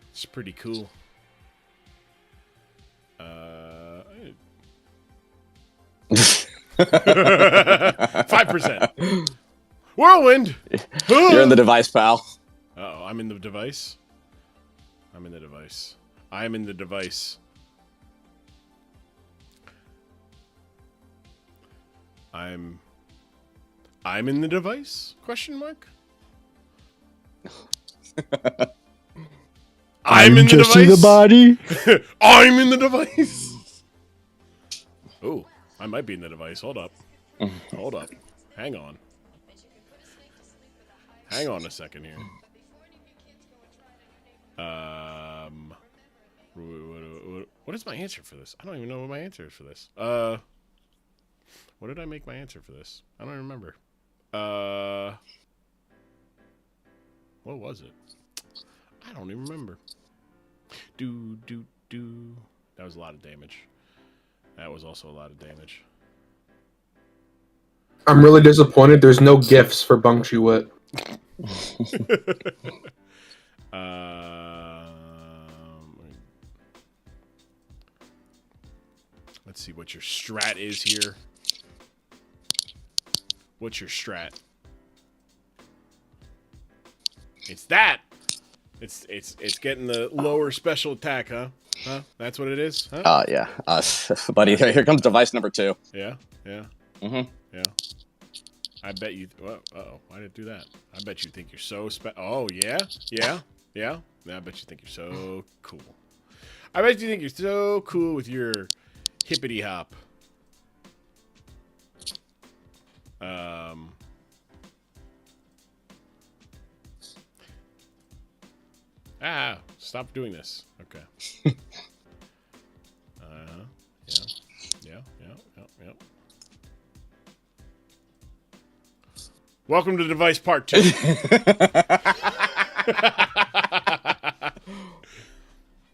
It's pretty cool. 5%. Whirlwind. You're in the device, pal. Uh-oh, I'm in the device. I'm in the device. I'm in the device. I'm in the device? Question mark? I'm in the just device. See the body. I'm in the device. Oh, I might be in the device. Hold up. Hold up. Hang on. Hang on a second here. What is my answer for this? I don't even know what my answer is for this. What did I make my answer for this? I don't remember. What was it? I don't even remember. Do. That was a lot of damage. That was also a lot of damage. I'm really disappointed there's no gifts for Bung Chi Wit. Let's see what your strat is here. What's your strat? It's that. It's getting the lower special attack, huh? Huh? That's what it is, huh? Yeah. Buddy, here comes device number 2. Yeah. Mm-hmm. Yeah. I bet you. Uh-oh. Why did it do that? I bet you think you're so Oh, yeah? Yeah. I bet you think you're so cool. I bet you think you're so cool with your hippity hop. Stop doing this. Okay. Yeah. Welcome to Device Part 2.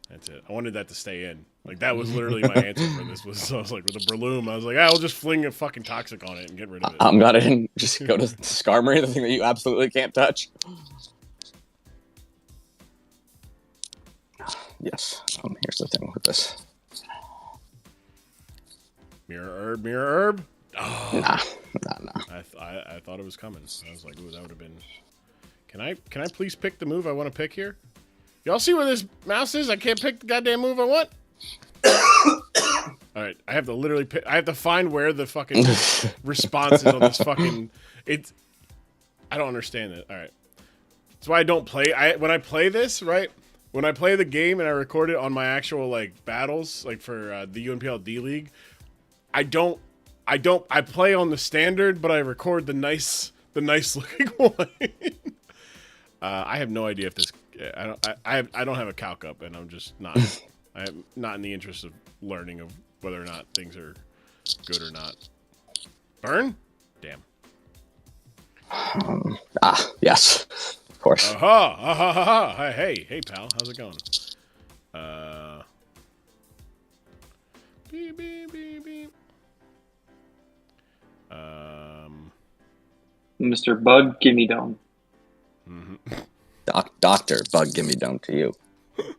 That's it. I wanted that to stay in. Like, that was literally my answer for this. I was like, with a Breloom, I was like, I'll just fling a fucking Toxic on it and get rid of it. I'm glad I didn't just go to Skarmory, the thing that you absolutely can't touch. Yes. Here's the thing with this. Mirror herb. Oh. Nah. I thought it was coming. I was like, ooh, that would have been. Can I please pick the move I want to pick here? Y'all see where this mouse is? I can't pick the goddamn move I want. All right, I have to literally pick. I have to find where the fucking response is on this fucking. It's. I don't understand it. All right, that's why I don't play. When I play this, right? When I play the game and I record it on my actual like battles, like for the UNPL D League, I play on the standard, but I record the nice looking one. I have no idea if this. I don't have a calc up, and I'm just not. I'm not in the interest of learning of whether or not things are good or not. Burn? Damn. Yes, of course. Hey, pal, how's it going? Beep, beep, beep, beep. Mr. Bug, gimme dome. Mm-hmm. Doctor Bug, gimme dome to you. That's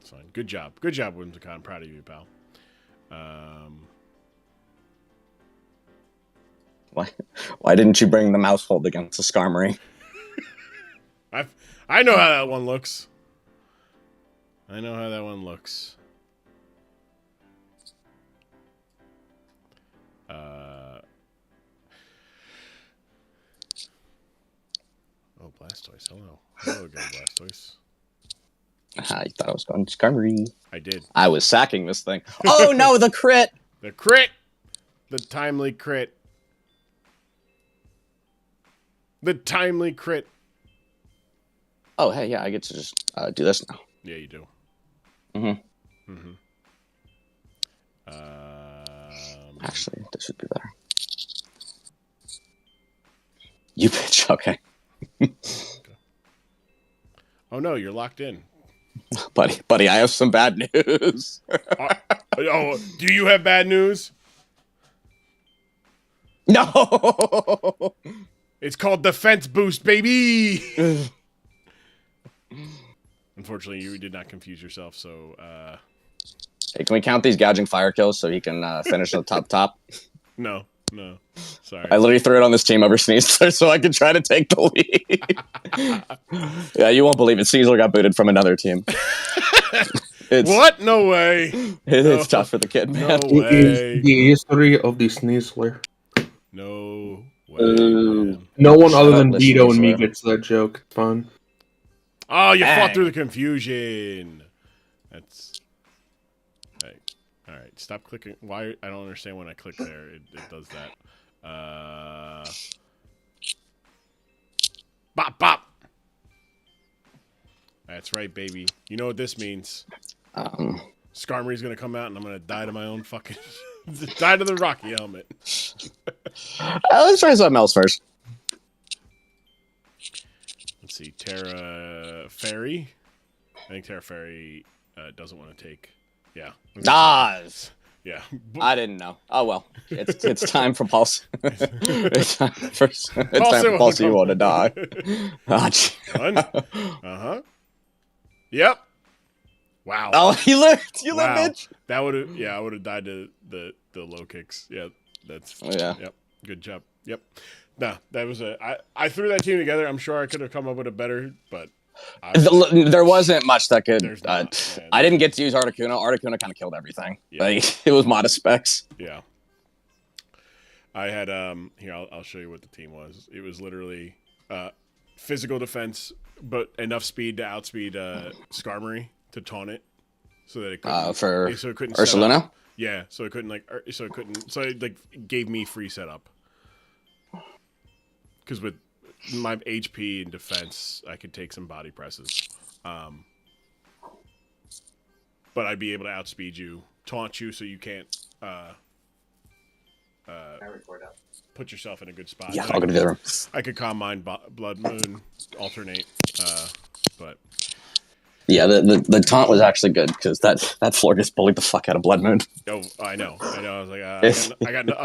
fine. Good job, Whimsicott. I'm proud of you, pal. Why didn't you bring the mouse hold against the Skarmory? I know how that one looks. Oh, Blastoise. Hello again, Blastoise. You thought I was going Skarmory. I did. I was sacking this thing. Oh no, the crit! The crit! The timely crit. The timely crit. Oh, hey, yeah, I get to just do this now. Yeah, you do. Actually, this would be better. You bitch, okay. Oh no, you're locked in. Buddy, I have some bad news. Do you have bad news? No! It's called defense boost, baby! Unfortunately, you did not confuse yourself, so... Hey, can we count these gouging fire kills so he can finish on the top? No. Sorry. I literally threw it on this team over Sneasler so I could try to take the lead. Yeah, you won't believe it. Sneasler got booted from another team. What? No way. It's tough for the kid, man. No way. It is the history of the Sneasler. No way. No one other than Vito and me gets that joke. It's fun. Oh, you fought through the confusion. That's... All right, stop clicking. Why? I don't understand when I click there. It does that. Bop. That's right, baby. You know what this means. Skarmory's going to come out, and I'm going to die to my own fucking... die to the Rocky helmet. Let's try something else first. Let's see. Terra Fairy. I think Terra Fairy doesn't want to take... Yeah. Yeah. I didn't know. Oh well. It's time for Pulse. it's time for Pulse. You want to die? Yep. Wow. Oh, you lived, bitch. That would have. Yeah, I would have died to the low kicks. Yeah. That's. Yeah. Yep. Good job. Yep. Nah, that was I threw that team together. I'm sure I could have come up with a better, but. There wasn't much that could. I didn't get to use Articuno. Articuno kind of killed everything. Yeah. Like it was modest specs. Yeah. I had here. I'll show you what the team was. It was literally physical defense, but enough speed to outspeed Skarmory to taunt it, so that it couldn't. So it couldn't. Ursaluna? Yeah. So it couldn't So it gave me free setup. Because with my HP and defense, I could take some body presses. But I'd be able to outspeed you, taunt you so you can't put yourself in a good spot. Yeah, I'll go to the other room. I could Calm Mind, Blood Moon, alternate, but... Yeah, the taunt was actually good because that floor just bullied the fuck out of Blood Moon. Oh, I know. I was like, I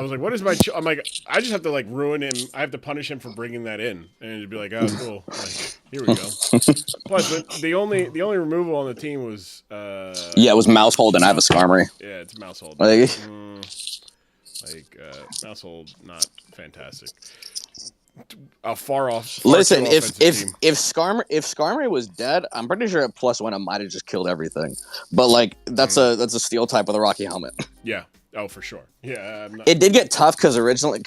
was like, what is my? I'm like, I just have to like ruin him. I have to punish him for bringing that in, and it'd be like, oh, cool. Like, Here we go. Plus, the only removal on the team was yeah, it was Mousehold, and I have a Skarmory. Yeah, it's Mousehold. Mousehold, not fantastic. Far off. Listen, if Skarmory was dead, I'm pretty sure at +1 I might have just killed everything. But like that's a steel type with a rocky helmet. Yeah. Oh, for sure. Yeah. It did get tough because originally,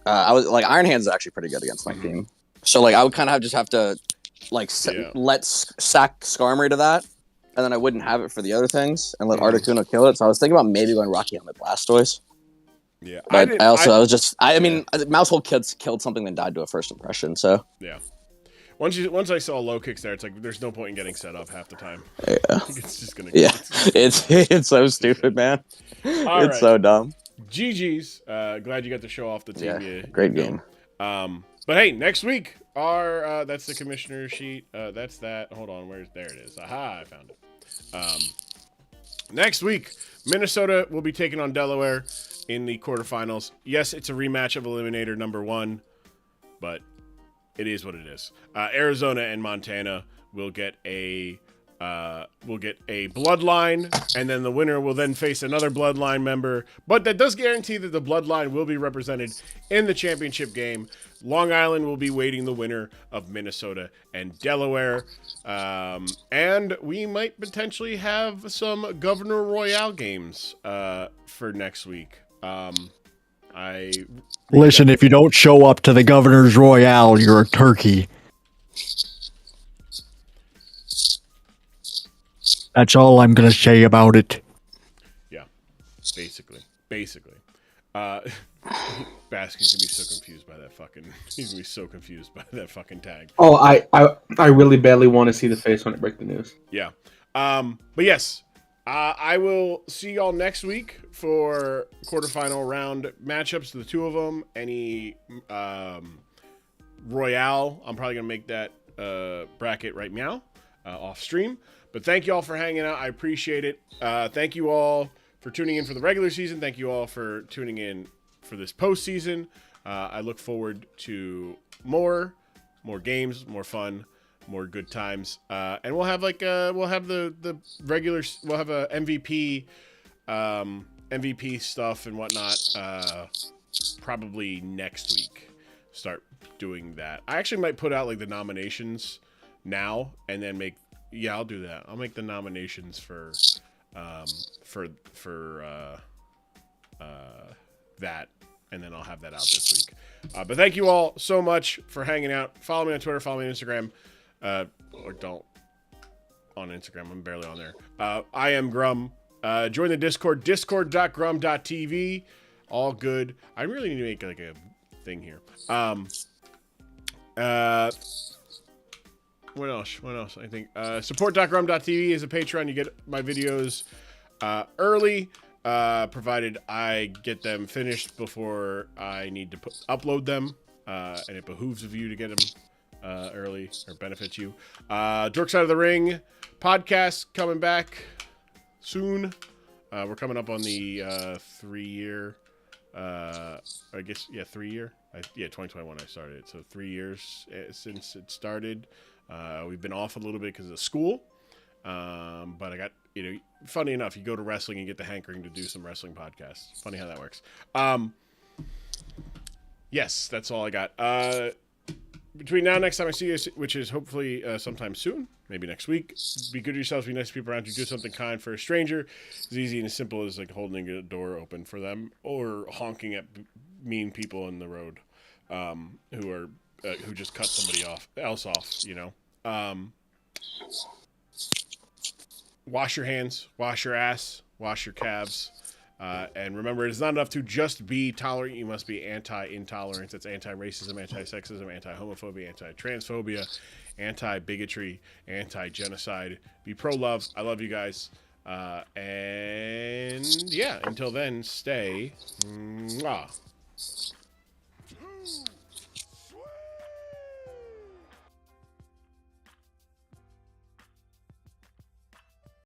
I was like Iron Hands is actually pretty good against my team. So like I would kind of just have to like sack Skarmory to that, and then I wouldn't have it for the other things and let Articuno kill it. So I was thinking about maybe going Rocky Helmet Blastoise. Yeah, but I mean, Mousehold killed something that died to a first impression. So yeah, once I saw low kicks there, it's like there's no point in getting set up half the time. Yeah, it's just gonna. It's so stupid, man. It's so dumb. GG's. Glad you got to show off the team. Yeah, great game. But hey, next week that's the commissioner sheet. That's that. Hold on, there it is. Aha, I found it. Next week, Minnesota will be taking on Delaware in the quarterfinals. Yes, it's a rematch of Eliminator number 1, but it is what it is. Arizona and Montana will get a bloodline, and then the winner will then face another bloodline member. But that does guarantee that the bloodline will be represented in the championship game. Long Island will be waiting the winner of Minnesota and Delaware. And we might potentially have some Governor Royale games for next week. Listen, if you don't show up to the Governor's Royale, you're a turkey. That's all I'm going to say about it. Yeah, basically. Basky's gonna be so confused by that fucking. He's gonna be so confused by that fucking tag. Oh, I really badly want to see the face when I break the news. Yeah. But yes, I will see y'all next week for quarterfinal round matchups. The two of them. Any Royale. I'm probably gonna make that bracket right now off stream. But thank you all for hanging out. I appreciate it. Thank you all for tuning in for the regular season. Thank you all for tuning in for this postseason. I look forward to more games, more fun, more good times, and we'll have the regular. We'll have a MVP stuff and whatnot. Probably next week. Start doing that. I actually might put out like the nominations now and then make. Yeah, I'll do that. I'll make the nominations for that, and then I'll have that out this week. But thank you all so much for hanging out. Follow me on Twitter, follow me on Instagram, or don't on Instagram. I'm barely on there. I am Grum. Join the Discord, discord.grum.tv. All good. I really need to make like a thing here. What else? I think support.grum.tv is a Patreon. You get my videos early, provided I get them finished before I need to upload them, and it behooves of you to get them early, or benefits you. Dork Side of the Ring podcast coming back soon. We're coming up on the 3-year, I guess, 3 year. 2021 I started it, so 3 years since it started. We've been off a little bit because of school, but I got, funny enough, you go to wrestling and get the hankering to do some wrestling podcasts. Funny how that works. Yes, that's all I got. Between now and next time I see you, which is hopefully sometime soon, maybe next week, be good to yourselves, be nice to people around you, do something kind for a stranger. It's easy and as simple as like holding a door open for them or honking at mean people in the road who just cut somebody else off, Wash your hands, wash your ass, wash your calves, and remember, it is not enough to just be tolerant. You must be anti-intolerance. It's anti-racism, anti-sexism, anti-homophobia, anti-transphobia, anti-bigotry, anti-genocide. Be pro-love. I love you guys. And yeah, until then, stay. Mwah.